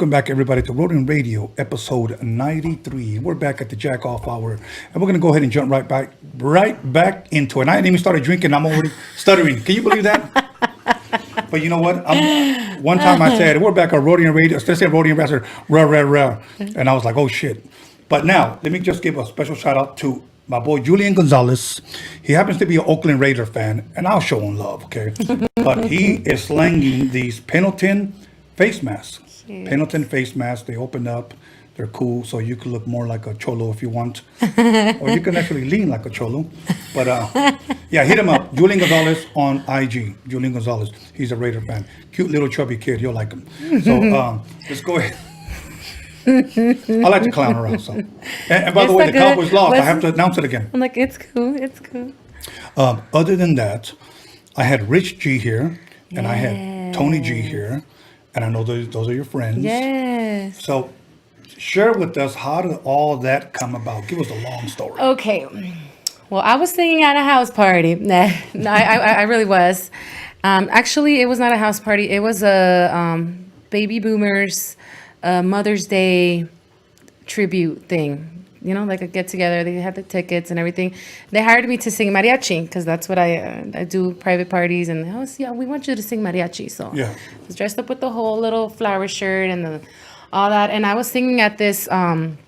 Welcome back, everybody, to Roadium Radio, episode 93. We're back at the Jack Off Hour, and we're going to go ahead and jump right back into it. I ain't even started drinking. I'm already stuttering. Can you believe that? But you know what? One time I said, we're back on Roadium Radio. Let's say Roadium Radio, rah. And I was like, oh, shit. But now, let me just give a special shout out to my boy Julian Gonzalez. He happens to be an Oakland Raider fan, and I'll show him love, okay? But he is slanging these Pendleton face masks. Pendleton face masks, they open up, they're cool, so you can look more like a cholo if you want. Or you can actually lean like a cholo. But yeah, hit him up. Julian Gonzalez on IG. Julian Gonzalez, he's a Raider fan. Cute little chubby kid, you'll like him. So let's go ahead. I like to clown around. So, and by the way, the Cowboys lost. I have to announce it again. I'm like, it's cool. Other than that, I had Rich G here, and I had Tony G here. And I know those are your friends. Yes. So share with us, how did all that come about? Give us a long story. Okay. Well, I was singing at a house party. No, I really was. Actually, it was not a house party. It was a baby boomers Mother's Day tribute thing. You know, like a get together. They had the tickets and everything. They hired me to sing mariachi because that's what I do, private parties. And we want you to sing mariachi. So yeah, I was dressed up with the whole little flower shirt and all that. And I was singing at this at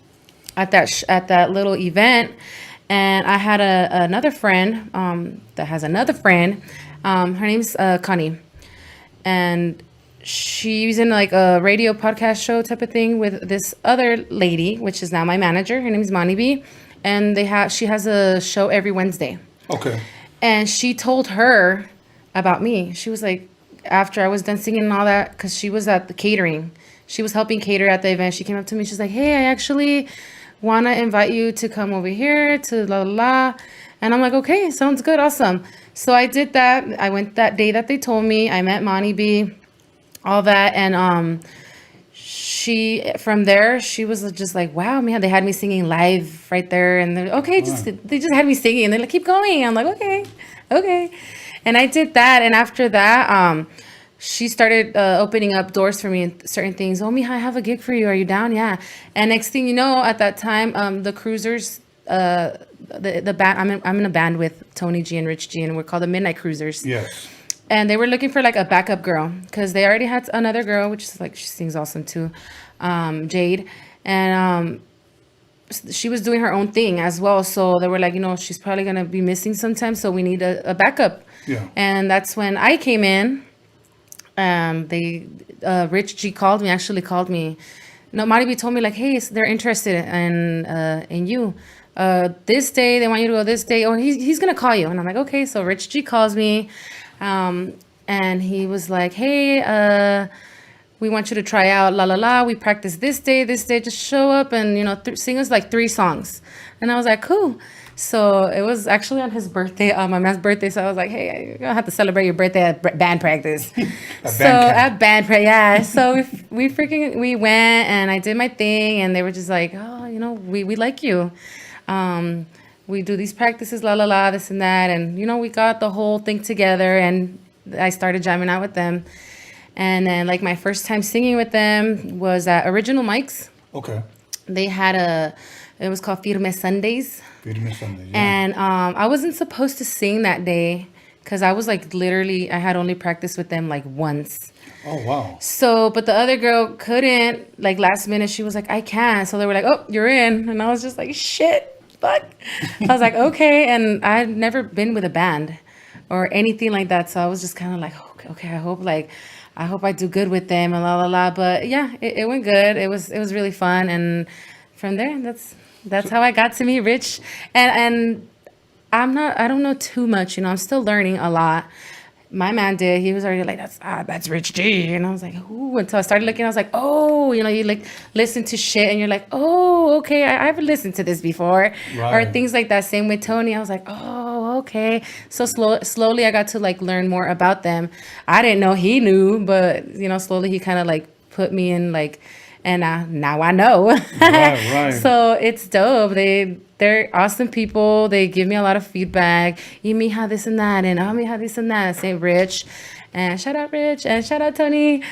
that little event. And I had another friend that has another friend. Her name's Connie, and she's in like a radio podcast show type of thing with this other lady, which is now my manager. Her name is Mani B, and she has a show every Wednesday. Okay. And she told her about me. She was like, after I was done singing and all that, because she was at the catering. She was helping cater at the event. She came up to me. She's like, hey, I actually want to invite you to come over here to la la la. And I'm like, okay, sounds good, awesome. So I did that. I went that day that they told me. I met Mani B, all that, and from there she was just like, wow, man, they had me singing live right there, and they just had me singing, and they're like, keep going. I'm like, okay, and I did that, and after that she started opening up doors for me and certain things. Oh, Mija, I have a gig for you, are you down? Yeah. And next thing you know, at that time, the Cruisers, the band, I'm in a band with Tony G and Rich G, and we're called the Midnight Cruisers. Yes. And they were looking for like a backup girl because they already had another girl, which is like, she sings awesome too, Jade. And she was doing her own thing as well. So they were like, she's probably going to be missing sometime. So we need a backup. Yeah. And that's when I came in. Rich G called me. No, Mari B told me like, hey, they're interested in you. This day, they want you to go this day. Or he's going to call you. And I'm like, okay. So Rich G calls me. And he was like, hey, we want you to try out la la la. We practice this day, just show up and, sing us like 3 songs. And I was like, cool. So it was actually on his birthday, my man's birthday. So I was like, hey, you're gonna have to celebrate your birthday at band practice. At band practice, yeah. So we went and I did my thing, and they were just like, oh, we like you. We do these practices, la la la, this and that, and we got the whole thing together, and I started jamming out with them. And then like my first time singing with them was at Original Mics. Okay. They had it was called Firme Sundays. Firme Sundays, yeah. And I wasn't supposed to sing that day because I was like I had only practiced with them like once. Oh, wow. So, but the other girl couldn't, like last minute, she was like, I can't. So they were like, oh, you're in. And I was just like, shit. Fuck. I was like, okay. And I had never been with a band or anything like that. So I was just kind of like, okay, I hope I do good with them and la la la. But yeah, it went good. It was really fun. And from there, that's how I got to meet Rich. And I don't know too much, I'm still learning a lot. My man did. He was already like, that's Rich G. And I was like, ooh. Until I started looking, I was like, oh, you like listen to shit and you're like, oh, okay, I haven't listened to this before. Right. Or things like that. Same with Tony. I was like, oh, okay. So slowly I got to like learn more about them. I didn't know he knew, but slowly he kind of like put me in like, and now I know. Right. So it's dope. They're awesome people. They give me a lot of feedback. You mija this and that, and mija this and that. Say Rich, and shout out Rich, and shout out Tony.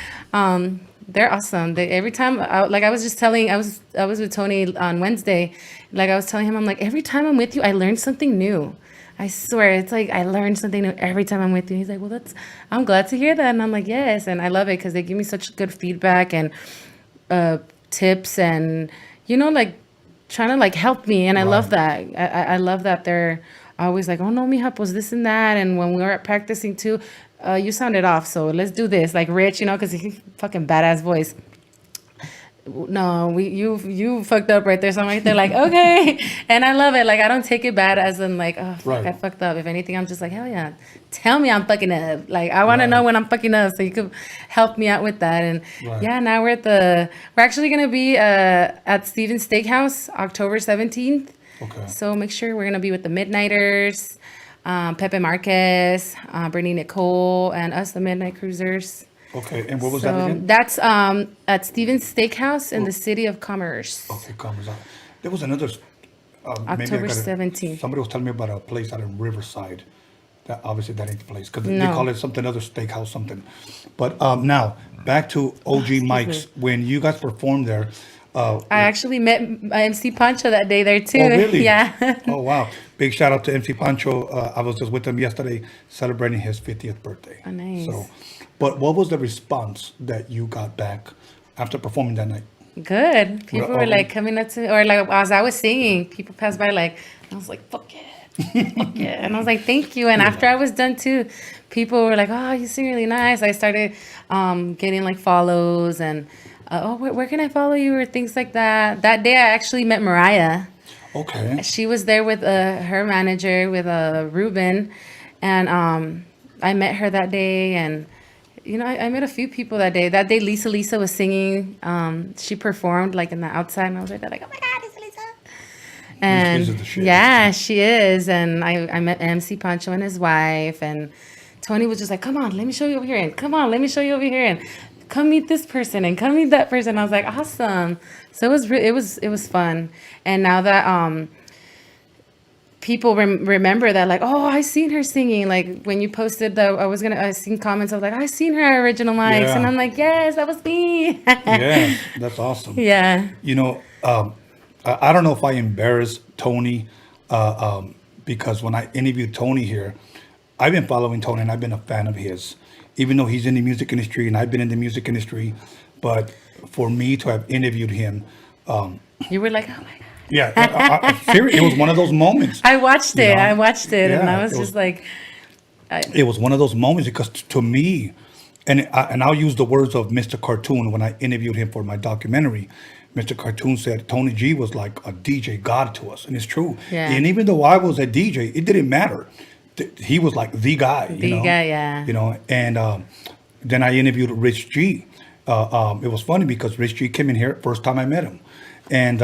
They're awesome. Every time, I was just telling, I was with Tony on Wednesday. Like I was telling him, I'm like, every time I'm with you, I learn something new. I swear, it's like I learn something new every time I'm with you. He's like, well, I'm glad to hear that. And I'm like, yes. And I love it because they give me such good feedback and tips and, like trying to like help me. And I love that. I love that they're always like, oh no, mija, pues this and that. And when we were practicing too, you sounded off, so let's do this. Like Rich, because he fucking badass voice. No, you fucked up right there. So I'm right there like, okay. And I love it. Like, I don't take it bad as in like, oh, fuck, I fucked up. If anything, I'm just like, hell yeah. Tell me I'm fucking up. Like, I want to know when I'm fucking up so you could help me out with that. And yeah, now we're actually going to be at Steven's Steakhouse, October 17th. Okay. So make sure we're going to be with the Midnighters, Pepe Marquez, Brittany Nicole, and us, the Midnight Cruisers. Okay, and what was that again? That's at Stevens Steakhouse in the City of Commerce. Okay, Commerce. There was another. October 17th. Somebody was telling me about a place out in Riverside. That obviously that ain't the place because they call it something other steakhouse something. But now back to OG Mike's. When you guys performed there. I actually met MC Pancho that day there too. Oh, really? Yeah. Oh, wow. Big shout out to MC Pancho. I was just with him yesterday celebrating his 50th birthday. Oh, nice. But what was the response that you got back after performing that night? Good. People were like coming up to me, or like as I was singing, people passed by like, I was like, fuck yeah. Fuck yeah. And I was like, thank you. And after I was done too, people were like, oh, you sing really nice. I started getting like follows and, where can I follow you or things like that. That day I actually met Mariah. Okay. She was there with her manager, with Ruben. And I met her that day and I met a few people that day. That day, Lisa was singing. She performed like in the outside, and I was right there like, oh my God, it's Lisa. And yeah, she is. And I met MC Pancho and his wife, and Tony was just like, come on, let me show you over here, and come on, let me show you over here, and come meet this person, and come meet that person. I was like, awesome. So it was fun. And now that people remember that, like, oh, I seen her singing. Like when you posted I seen comments. I was like, I seen her original mics, and I'm like, yes, that was me. Yeah, that's awesome. Yeah. I don't know if I embarrassed Tony because when I interviewed Tony here, I've been following Tony and I've been a fan of his, even though he's in the music industry and I've been in the music industry. But for me to have interviewed him, you were like, oh my God. Yeah, seriously, it was one of those moments. I watched it, and I was just like... It was one of those moments because to me, and I'll use the words of Mr. Cartoon when I interviewed him for my documentary. Mr. Cartoon said Tony G was like a DJ god to us, and it's true. Yeah. And even though I was a DJ, it didn't matter. He was like the guy. Guy, yeah. And then I interviewed Rich G. It was funny because Rich G came in here first time I met him. And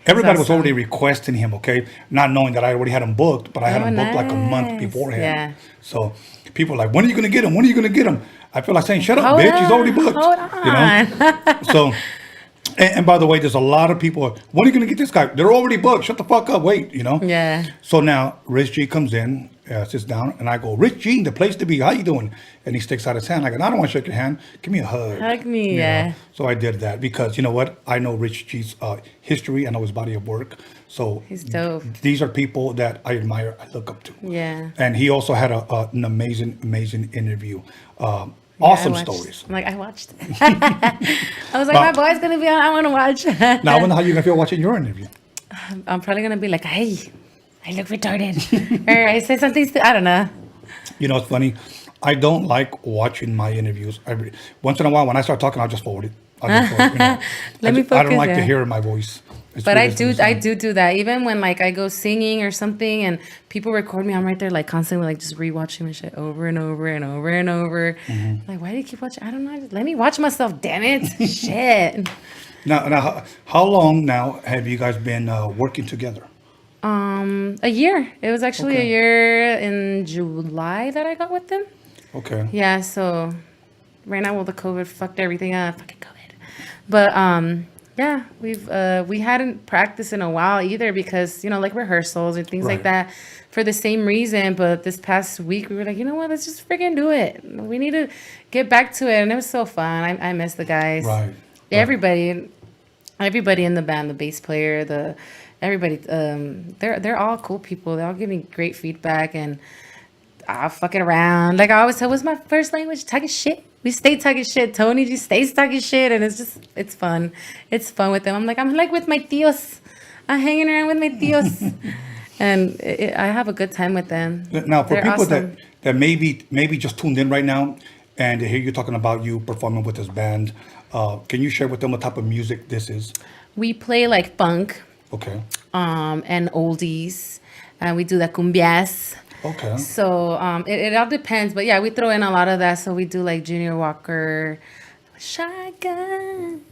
everybody was already requesting him, okay? Not knowing that I already had him booked, but I had him booked like a month beforehand. Yeah. So people were like, when are you going to get him? When are you going to get him? I feel like saying, shut up, bitch. He's already booked. Hold on. So, and by the way, there's a lot of people, when are you going to get this guy? They're already booked. Shut the fuck up. Wait, Yeah. So now Rich G comes in, sits down, and I go, Rich G, the place to be. How you doing? And he sticks out his hand. I go, I don't want to shake your hand. Give me a hug. Hug me, yeah. So I did that because you know what? I know Rich G's history. I know his body of work. So he's dope. These are people that I admire. I look up to. Yeah. And he also had an amazing interview. Awesome stories. I'm like, I watched it. I was like, my boy's going to be on. I want to watch. Now I wonder how you're going to feel watching your interview. I'm probably going to be like, hey, I look retarded. Or I said something, I don't know. It's funny. I don't like watching my interviews. Once in a while, when I start talking, I'll just forward it. I don't like to hear my voice. But I do that. Even when like I go singing or something and people record me, I'm right there like constantly like just rewatching my shit over and over and over and over. Mm-hmm. Like, why do you keep watching? I don't know. Just let me watch myself, damn it. Shit. Now, how long now have you guys been working together? A year. It was actually a year in July that I got with them. Okay. Yeah, so right now, the COVID fucked everything up. Fucking COVID. But Yeah, we hadn't practiced in a while either because, you know, like rehearsals and things like Right. that for the same reason. But this past week we were like, you know what, let's just freaking do it. We need to get back to it. And it was so fun. I miss the guys. Right. Everybody in the band, the bass player, everybody, they're all cool people. They all give me great feedback and I'll fuck it around. Like I always tell, what's my first language? Talking shit. We stay talking shit. Tony just stays talking shit, and it's fun. It's fun with them. I'm like with my tios. I'm hanging around with my tios, and I have a good time with them. Now, for They're people awesome. that maybe just tuned in right now, and they hear you talking about you performing with this band, can you share with them what type of music this is? We play like funk, Okay. and oldies, and we do the cumbias. Okay. So it all depends, but yeah, we throw in a lot of that. So we do like Junior Walker, Shotgun,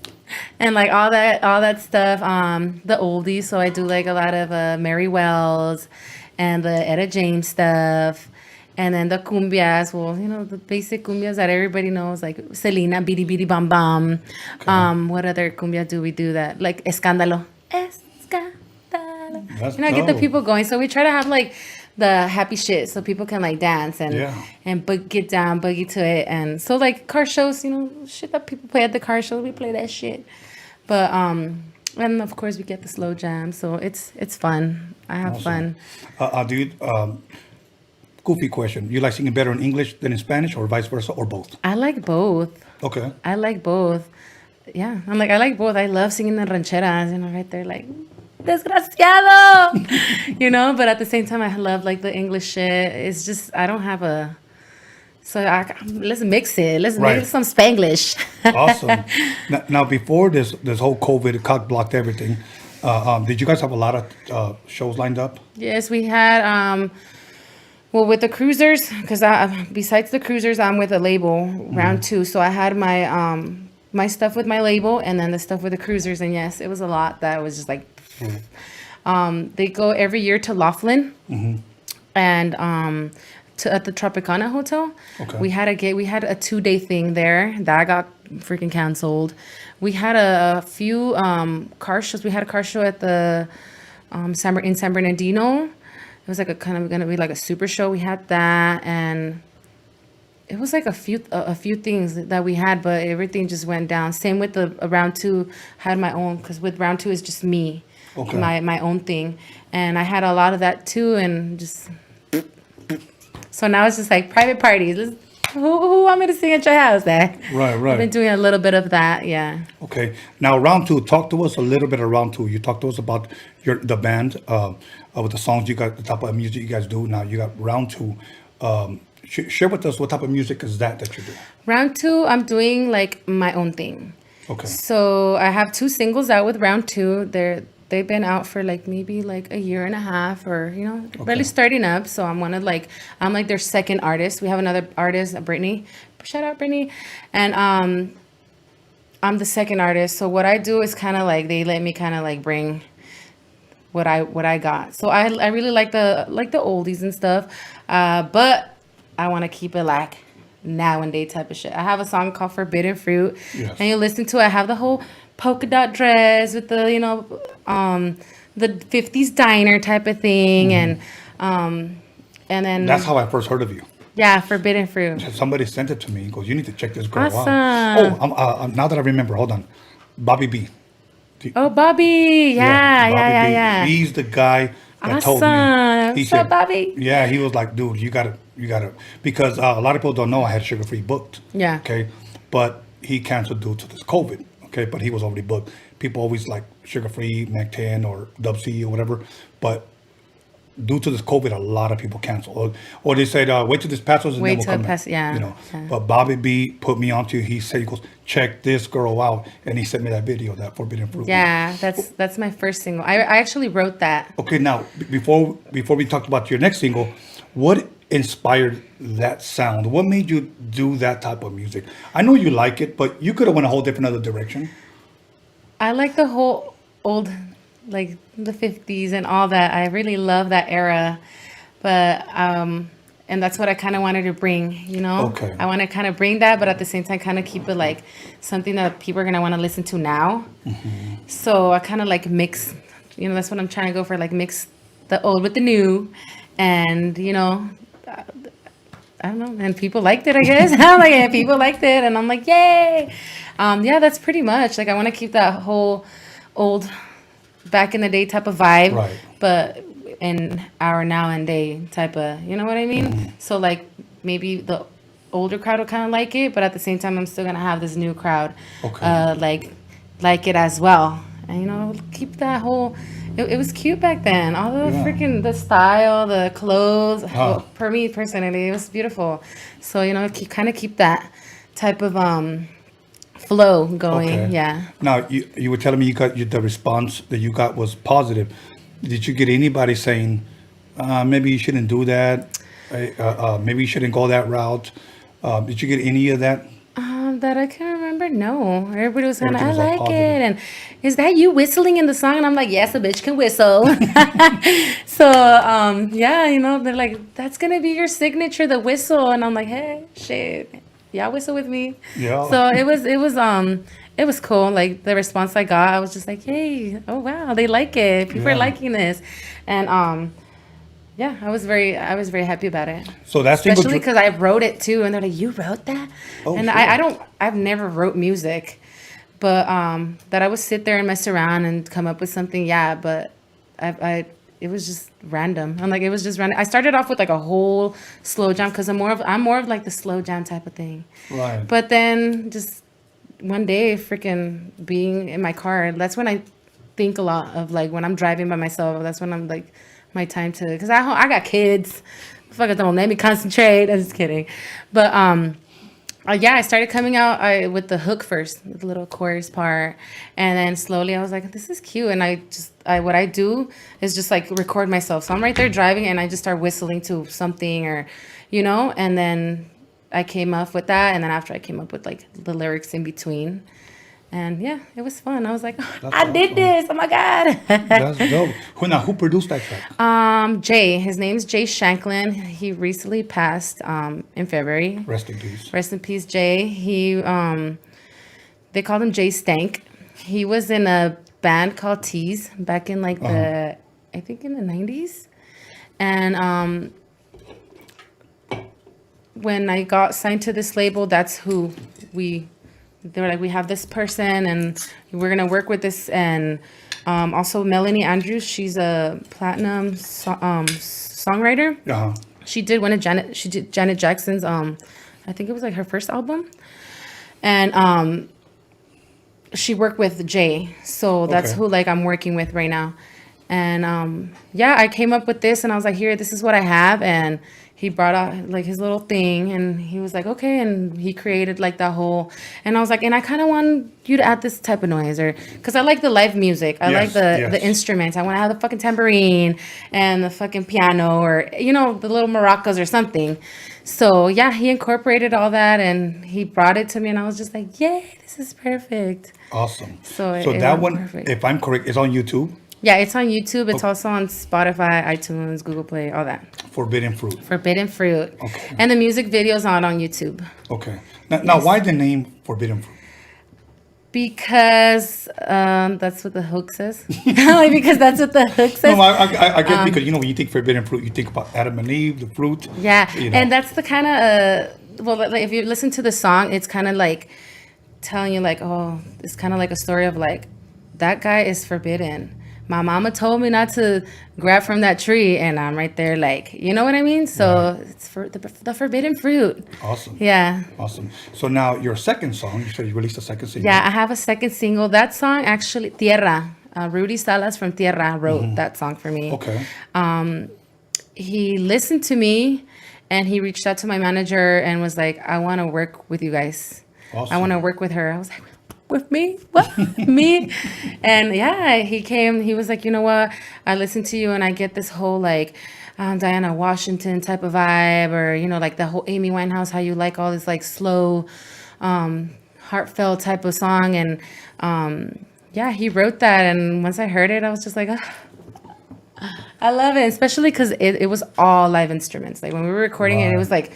and like all that stuff. The oldies. So I do like a lot of Mary Wells, and the Etta James stuff, and then the cumbias. Well, you know, the basic cumbias that everybody knows, like Selena, Bidi Bidi Bam Bam. What other cumbia do we do that? Like Escándalo. That's You know, get the dope. people going. So we try to have like the happy shit so people can like dance and Yeah. get down, boogie to it. And so like car shows, you know, shit that people play at the car shows, we play that shit. But and of course we get the slow jam. So it's fun. I have fun. Goofy question. You like singing better in English than in Spanish or vice versa or both? I like both. Okay. I like both. Yeah. I like both. I love singing the rancheras, you know, right there like desgraciado, you know, but at the same time, I love like the English shit. It's just, I don't have let's mix it. Let's Right. make some Spanglish. Awesome. Now, before this whole COVID cock blocked everything, did you guys have a lot of shows lined up? Yes, we had, well, with the cruisers, because besides the cruisers, I'm with a label, round two. So I had my stuff with my label and then the stuff with the cruisers. And yes, it was a lot that was just like, they go every year to Laughlin and at the Tropicana Hotel. Okay. We had a 2-day thing there that got freaking canceled. We had a few car shows. We had a car show at the in San Bernardino. It was like a kind of gonna be like a super show. We had that, and it was like a few things that we had, but everything just went down. Same with the round two. Had my own, because with round two is just me. Okay. My own thing, and I had a lot of that too, and just so now it's just like private parties. Who want me to sing at your house? Right. I've been doing a little bit of that, yeah. Okay. Now, round two. Talk to us a little bit of round two. You talk to us about the band, with the songs you got, the type of music you guys do. Now you got round two. Share with us what type of music is that you do. Round two, I'm doing like my own thing. Okay. So I have 2 singles out with round two. They've been out for like maybe like a year and a half, or you know, really starting up. So I'm like their second artist. We have another artist, Brittany. Shout out Brittany. And I'm the second artist. So what I do is kind of like they let me kind of like bring what I got. So I really like the oldies and stuff. But I want to keep it like nowadays type of shit. I have a song called Forbidden Fruit. Yes. And you listen to it, I have the whole polka dot dress with the, you know, the 50s diner type of thing. And then That's how I first heard of you. yeah, Forbidden Fruit. Somebody sent it to me and goes, you need to check this girl Awesome. out. Oh, now that I remember, hold on. Bobby B. Oh, Bobby. Yeah. He's the guy that told me. Awesome. He What's up, Bobby? Yeah, he was like, dude, you gotta, because a lot of people don't know I had Sugar Free booked. Yeah. Okay, but he canceled due to this COVID. Okay, but he was already booked. People always like Sugar Free, Mac 10 or Dub C or whatever, but due to this COVID, a lot of people cancel, or they said, wait till this passes and Wait then we'll till come it back. passes, yeah, You know, yeah. but Bobby B put me onto. He said, he goes, check this girl out, and he sent me that video, that Forbidden Fruit. Yeah, that's my first single. I actually wrote that. Okay, now before we talk about your next single, what inspired that sound? What made you do that type of music? I know you like it, but you could have went a whole different other direction. I like the whole old, like the 50s and all that. I really love that era. But And that's what I kind of wanted to bring, you know? Okay. I want to kind of bring that, but at the same time, kind of keep it like something that people are going to want to listen to now. So I kind of like mix, you know, that's what I'm trying to go for, like mix the old with the new. And, you know, I don't know. And people liked it, I guess. I'm like, yeah, people liked it. And I'm like, yay. Yeah, that's pretty much. Like, I want to keep that whole old, back in the day type of vibe. Right. But in our now and day type of, you know what I mean? So like maybe the older crowd will kind of like it, but at the same time, I'm still gonna have this new crowd, like it as well. And you know, keep that whole. It was cute back then. All the freaking the style, the clothes. Well, for me personally, it was beautiful. So you know, keep that type of flow going. Okay. Yeah. Now you were telling me the response that you got was positive. Did you get anybody saying, maybe you shouldn't do that? Maybe you shouldn't go that route? Did you get any of that? That I can remember, no. Everybody was kind of, I Everything was, like like, it. And is that you whistling in the song? And I'm like, yes, a bitch can whistle. So, yeah, you know, they're like, that's going to be your signature, the whistle. And I'm like, hey, shit, y'all whistle with me. Yeah. So it was cool. Like the response I got, I was just like, hey, oh wow, they like it. People are liking this. And yeah, I was very happy about it. So that's especially because I wrote it too, and they're like, you wrote that? Oh, and sure. I've never wrote music, but that I would sit there and mess around and come up with something. Yeah, but it was just random. I'm like, it was just random. I started off with like a whole slow jam because I'm more of like the slow jam type of thing. Right. But then just one day, freaking being in my car, that's when I think a lot of like when I'm driving by myself. That's when I'm like my time to, because I got kids. Fuck, don't let me concentrate. I'm just kidding. But yeah, I started coming out with the hook first, with the little chorus part, and then slowly I was like, this is cute. And what I do is just like record myself. So I'm right there driving, and I just start whistling to something, or you know, and then I came up with that, and then after I came up with like the lyrics in between. And yeah, it was fun. I was like, I did this. Oh my God. That's dope. Who produced that track? Jay. His name's Jay Shanklin. He recently passed in February. Rest in peace. Rest in peace, Jay. He they called him Jay Stank. He was in a band called Tease back in like I think in the 90s. And when I got signed to this label, that's who they were like, we have this person and we're going to work with this. And also Melanie Andrews, she's a platinum songwriter. Uh-huh. She did Janet Jackson's, I think it was like her first album. And she worked with Jay. So that's who like I'm working with right now. And yeah, I came up with this and I was like, here, this is what I have. And he brought out like his little thing and he was like, okay. And he created like that whole, and I was like, and I kind of want you to add this type of noise, or because I like the live music. I like the instruments. I want to have the fucking tambourine and the fucking piano, or, you know, the little maracas or something. So yeah, he incorporated all that and he brought it to me and I was just like, yay, this is perfect. Awesome. So that one, perfect. If I'm correct, is on YouTube? Yeah, it's on YouTube. It's also on Spotify, iTunes, Google Play, all that. Forbidden Fruit. Forbidden Fruit. Okay. And the music video's not on YouTube. Okay. Now why the name Forbidden Fruit? Because that's what the hook says. Like, because that's what the hook says. No, I get because, you know, when you think forbidden fruit, you think about Adam and Eve, the fruit. Yeah, you know. And that's the kind of, well, like, if you listen to the song, it's kind of like telling you like, oh, it's kind of like a story of like, that guy is forbidden. My mama told me not to grab from that tree, and I'm right there like, you know what I mean? So it's for the forbidden fruit. Awesome. Yeah. Awesome. So now your second song, you said you released a second single. Yeah, I have a second single. That song actually, Tierra, Rudy Salas from Tierra wrote that song for me. Okay. He listened to me, and he reached out to my manager and was like, I want to work with you guys. Awesome. I want to work with her. I was like, with me? What? Me? And yeah, he came, he was like, you know what? I listened to you and I get this whole like Diana Washington type of vibe, or, you know, like the whole Amy Winehouse, how you like all this like slow, heartfelt type of song. And yeah, he wrote that. And once I heard it, I was just like, I love it, especially because it was all live instruments. Like when we were recording it, it was like,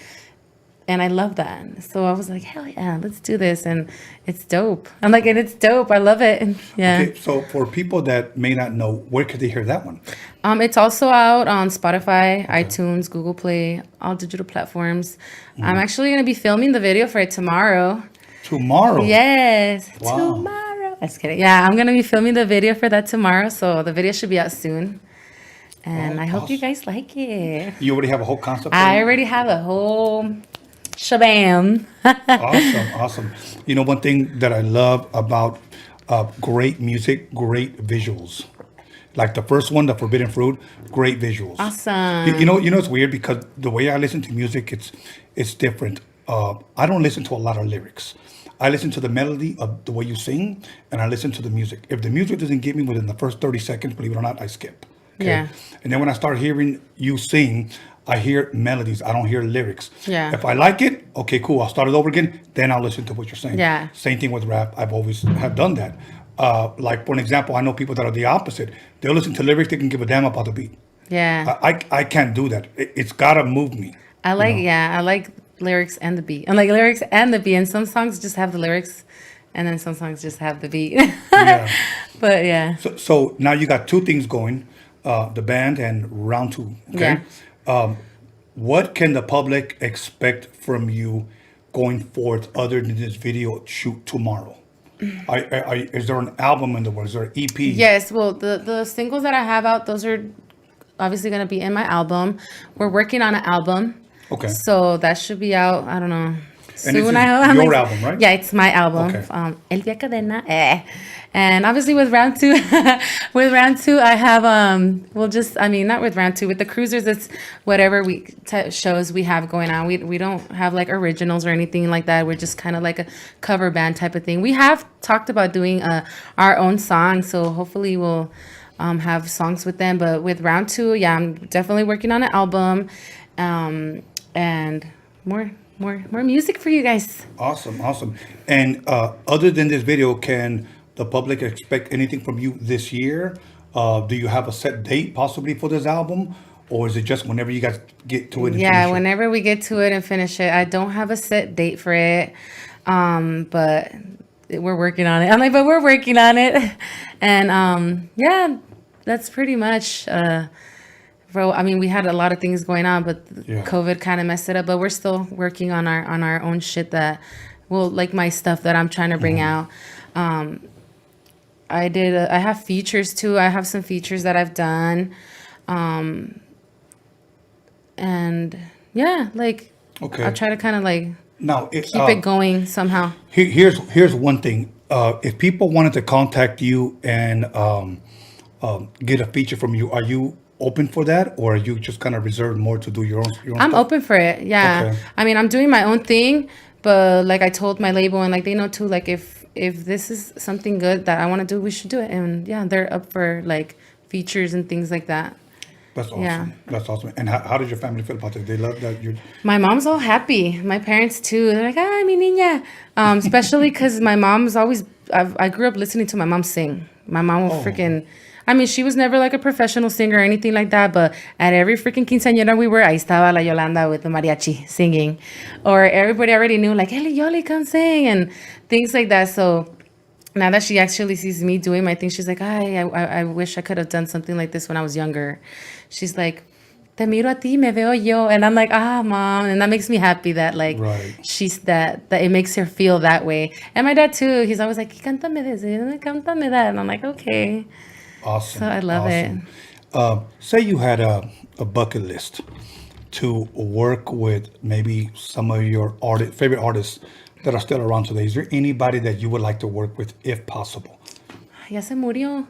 and I love that. So I was like, hell yeah, let's do this. And it's dope. I'm like, and it's dope. I love it. And yeah. Okay, so for people that may not know, where could they hear that one? It's also out on Spotify, iTunes, Google Play, all digital platforms. I'm actually going to be filming the video for it tomorrow. Tomorrow? Yes. Wow. Tomorrow. Just kidding. Yeah, I'm going to be filming the video for that tomorrow. So the video should be out soon. And I hope you guys like it. You already have a whole concept? I already have a whole shabam. Awesome. You know, one thing that I love about great music, great visuals. Like the first one, The Forbidden Fruit, great visuals. Awesome. You know, it's weird because the way I listen to music, it's different. I don't listen to a lot of lyrics. I listen to the melody of the way you sing, and I listen to the music. If the music doesn't get me within the first 30 seconds, believe it or not, I skip. Okay? Yeah. And then when I start hearing you sing, I hear melodies. I don't hear lyrics. Yeah. If I like it, okay, cool. I'll start it over again. Then I'll listen to what you're saying. Yeah. Same thing with rap. I've always have done that. Like for an example, I know people that are the opposite. They'll listen to lyrics. They can give a damn about the beat. Yeah. I can't do that. It's gotta move me. I like lyrics and the beat. I like lyrics and the beat. And some songs just have the lyrics, and then some songs just have the beat. Yeah. But yeah. So now you got two things going, the band and round two. Okay. Yeah. What can the public expect from you going forth other than this video shoot tomorrow? Is there an album in the works? Is there an EP? Yes. Well, the singles that I have out, those are obviously going to be in my album. We're working on an album. Okay. So that should be out, I don't know. And this is your album, right? Yeah, it's my album. Okay. Elvia Cadena. And obviously with round two, I have, not with round two, with the cruisers, it's whatever shows we have going on. We don't have like originals or anything like that. We're just kind of like a cover band type of thing. We have talked about doing our own song, so hopefully we'll have songs with them. But with round two, yeah, I'm definitely working on an album, and more music for you guys. Awesome. And other than this video, can the public expect anything from you this year? Do you have a set date possibly for this album? Or is it just whenever you guys get to it? Yeah, whenever we get to it and finish it. I don't have a set date for it, but we're working on it. I'm like, but we're working on it. And yeah, that's pretty much... we had a lot of things going on, but COVID kind of messed it up. But we're still working on our own shit that will, like my stuff that I'm trying to bring out. I have features too. I have some features that I've done, and yeah, like I'll try to kind of like keep it going somehow. Here's one thing. If people wanted to contact you and get a feature from you, are you open for that, or are you just kind of reserved more to do your own I'm stuff? open for it. Yeah. Okay. I'm doing my own thing, but like I told my label, and like they know too, like if this is something good that I want to do, we should do it. And yeah, they're up for like features and things like that. That's awesome. Yeah. That's awesome. And how did your family feel about it? They love that you're... My mom's all happy. My parents too. They're like, "Ay, mi niña." Especially because my mom's always... I grew up listening to my mom sing. My mom will freaking... she was never like a professional singer or anything like that, but at every freaking quinceañera we were, ahí estaba la Yolanda with the mariachi singing. Or everybody already knew, like, "Hey, Yoli, come sing," and things like that. So now that she actually sees me doing my thing, she's like, I wish I could have done something like this when I was younger. She's like, "Te miro a ti, me veo yo." And I'm like, Mom. And that makes me happy that, like, she's that it makes her feel that way. And my dad, too, he's always like, "Cántame this, cántame that." And I'm like, okay. Awesome. So I love it. Say you had a bucket list to work with maybe some of your favorite artists that are still around today. Is there anybody that you would like to work with if possible? Ya se murió.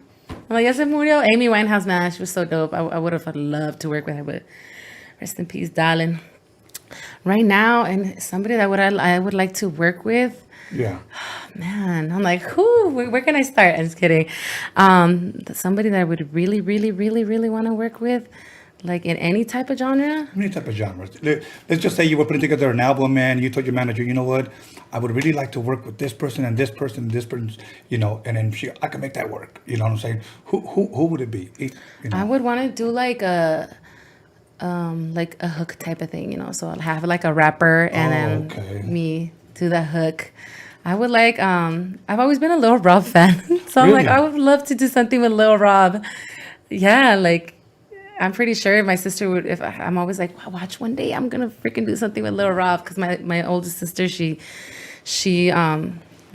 Ya se murió. Amy Winehouse, man, she was so dope. I would have loved to work with her, but rest in peace, darling. Right now, and somebody that I would like to work with. Yeah. Man, I'm like, where can I start? I'm just kidding. Somebody that I would really, really, really, really want to work with. Like in any type of genre? Any type of genre. Let's just say you were putting together an album and you told your manager, you know what, I would really like to work with this person and this person and this person, you know, and then I can make that work. You know what I'm saying? Who would it be? You know? I would want to do like a hook type of thing, you know. So I'll have like a rapper and then me do the hook. I would like, I've always been a Lil Rob fan. So I'm like, I would love to do something with Lil Rob. Yeah, like, I'm pretty sure my sister would, if I'm always like, watch one day, I'm going to freaking do something with Lil Rob. Because my oldest sister, she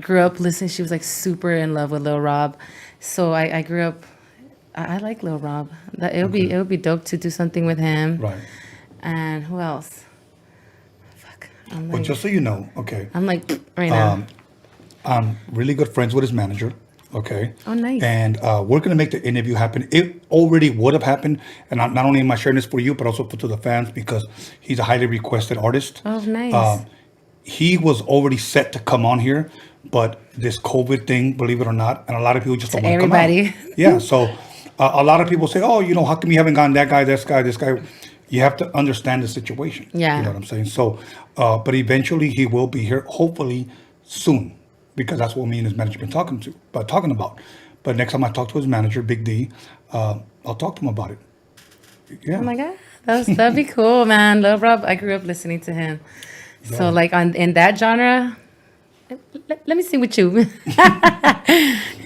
grew up listening. She was like super in love with Lil Rob. So I grew up, I like Lil Rob. It would be dope to do something with him. Right. And who else? Well, just so you know, okay. I'm like, right now. I'm really good friends with his manager, okay? Oh, nice. And we're going to make the interview happen. It already would have happened. And not only am I sharing this for you, but also to the fans because he's a highly requested artist. Oh, nice. He was already set to come on here, but this COVID thing, believe it or not, and a lot of people just don't want to come on. Yeah, so a lot of people say, oh, you know, how come you haven't gotten that guy, this guy, this guy? You have to understand the situation. Yeah. You know what I'm saying? So, but eventually he will be here, hopefully soon, because that's what me and his manager been talking about. But next time I talk to his manager, Big D, I'll talk to him about it. Yeah. Oh my God, that'd be cool, man. Lil Rob, I grew up listening to him. Yeah. So like in that genre, let me sing with you.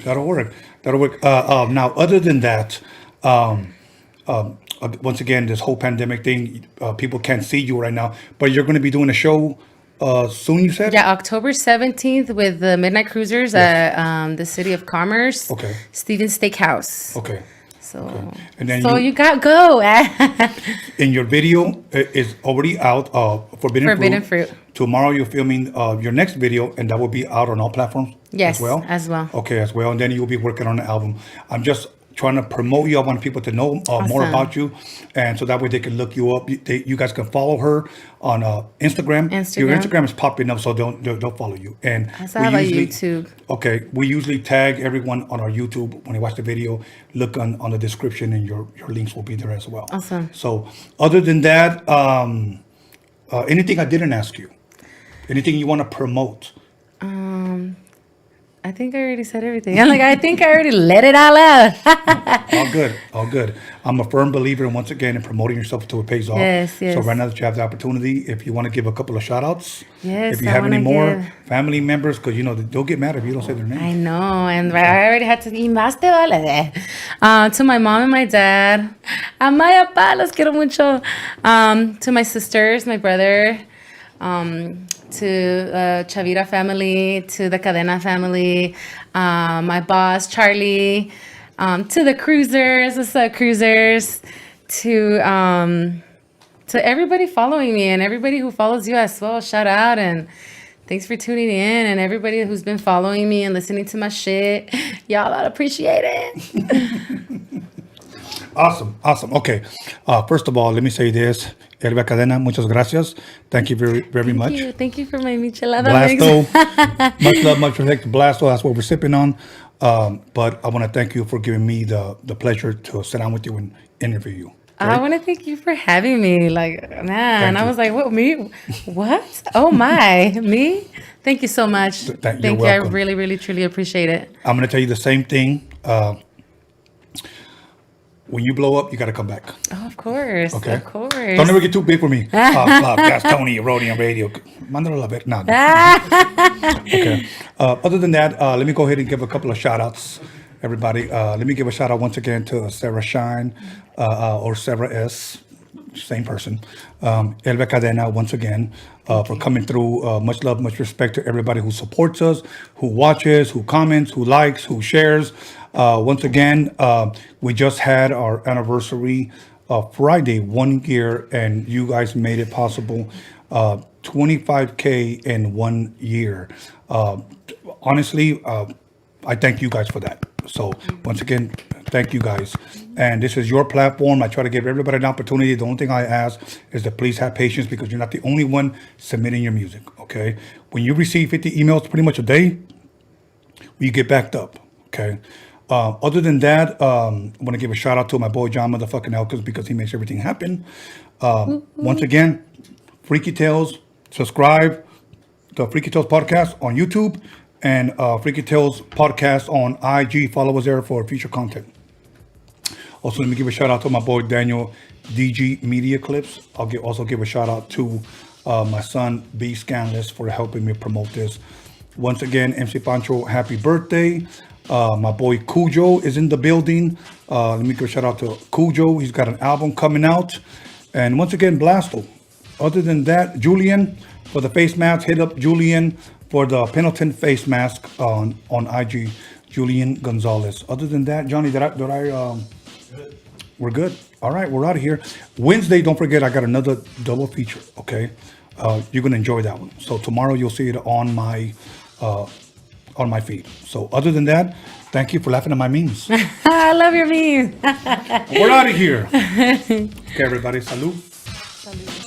That'll work. Now, other than that, once again, this whole pandemic thing, people can't see you right now, but you're going to be doing a show soon, you said? Yeah, October 17th with the Midnight Cruisers at the City of Commerce. Okay. Stevens Steakhouse. Okay. So, okay. And then you got go. And your video is already out, Forbidden Fruit. Tomorrow you're filming your next video, and that will be out on all platforms as well? Okay, as well. And then you'll be working on an album. I'm just trying to promote you. I want people to know more about you, and so that way they can look you up. You guys can follow her on Instagram. Your Instagram is popping up, so they'll follow you. And I saw about YouTube. Okay, we usually tag everyone on our YouTube when they watch the video. Look on the description, and your links will be there as well. Awesome. So other than that, anything I didn't ask you? Anything you want to promote? I think I already said everything. I think I already let it all out. All good. I'm a firm believer, once again, in promoting yourself till it pays off. Yes. So right now that you have the opportunity, if you want to give a couple of shout outs, yes, if you have any more family members, because, you know, they'll get mad if you don't say their name. I know, and I already had to, to my mom and my dad, Amaya pa, los quiero mucho, to my sisters, my brother, to Chavira family, to the Cadena family, my boss Charlie, to the cruisers, what's up cruisers, to everybody following me and everybody who follows you as well. Shout out and thanks for tuning in, and everybody who's been following me and listening to my shit. Y'all, I appreciate it. Awesome. Okay. First of all, let me say this. Elvia Cadena, muchas gracias. Thank you very much. Thank you for my michelada Blasto. Much love, much respect to Blasto. That's what we're sipping on. But I want to thank you for giving me the pleasure to sit down with you and interview you. Okay? I want to thank you for having me. I was like, what, me? What? Oh my, me? Thank you so much. Thank you. I really, really, truly appreciate it. I'm going to tell you the same thing. When you blow up, you got to come back. Oh, of course. Okay. Of course. Don't ever get too big for me. That's Tony, Roadium Radio. Mándalo a ver. No. Okay. Other than that, let me go ahead and give a couple of shout outs, everybody. Let me give a shout out once again to Sarah Shine or Sarah S. Same person. Elvia Cadena, once again, for coming through. Much love, much respect to everybody who supports us, who watches, who comments, who likes, who shares. Once again, we just had our anniversary Friday, 1 year, and you guys made it possible. 25K in 1 year. Honestly, I thank you guys for that. So once again, thank you guys. And this is your platform. I try to give everybody an opportunity. The only thing I ask is to please have patience, because you're not the only one submitting your music, okay? When you receive 50 emails pretty much a day, you get backed up, okay? Other than that, I want to give a shout out to my boy John motherfucking ELKINS because he makes everything happen. Once again, Freaky Tales, subscribe to Freaky Tales Podcast on YouTube and Freaky Tales Podcast on IG. Follow us there for future content. Also, let me give a shout out to my boy Daniel DG Media Clips. I'll also give a shout out to my son B Scanless for helping me promote this. Once again, MC Pancho, happy birthday. My boy Cujo is in the building. Let me give a shout out to Cujo. He's got an album coming out. And once again, Blasto. Other than that, Julian, for the face mask, hit up Julian for the Pendleton face mask on IG. Julian Gonzalez. Other than that, Johnny, we're good. All right, we're out of here. Wednesday, don't forget, I got another double feature, okay? You're going to enjoy that one. So tomorrow you'll see it on my feed. So other than that, thank you for laughing at my memes. I love your memes. We're out of here. Okay, everybody. Salud. Salud.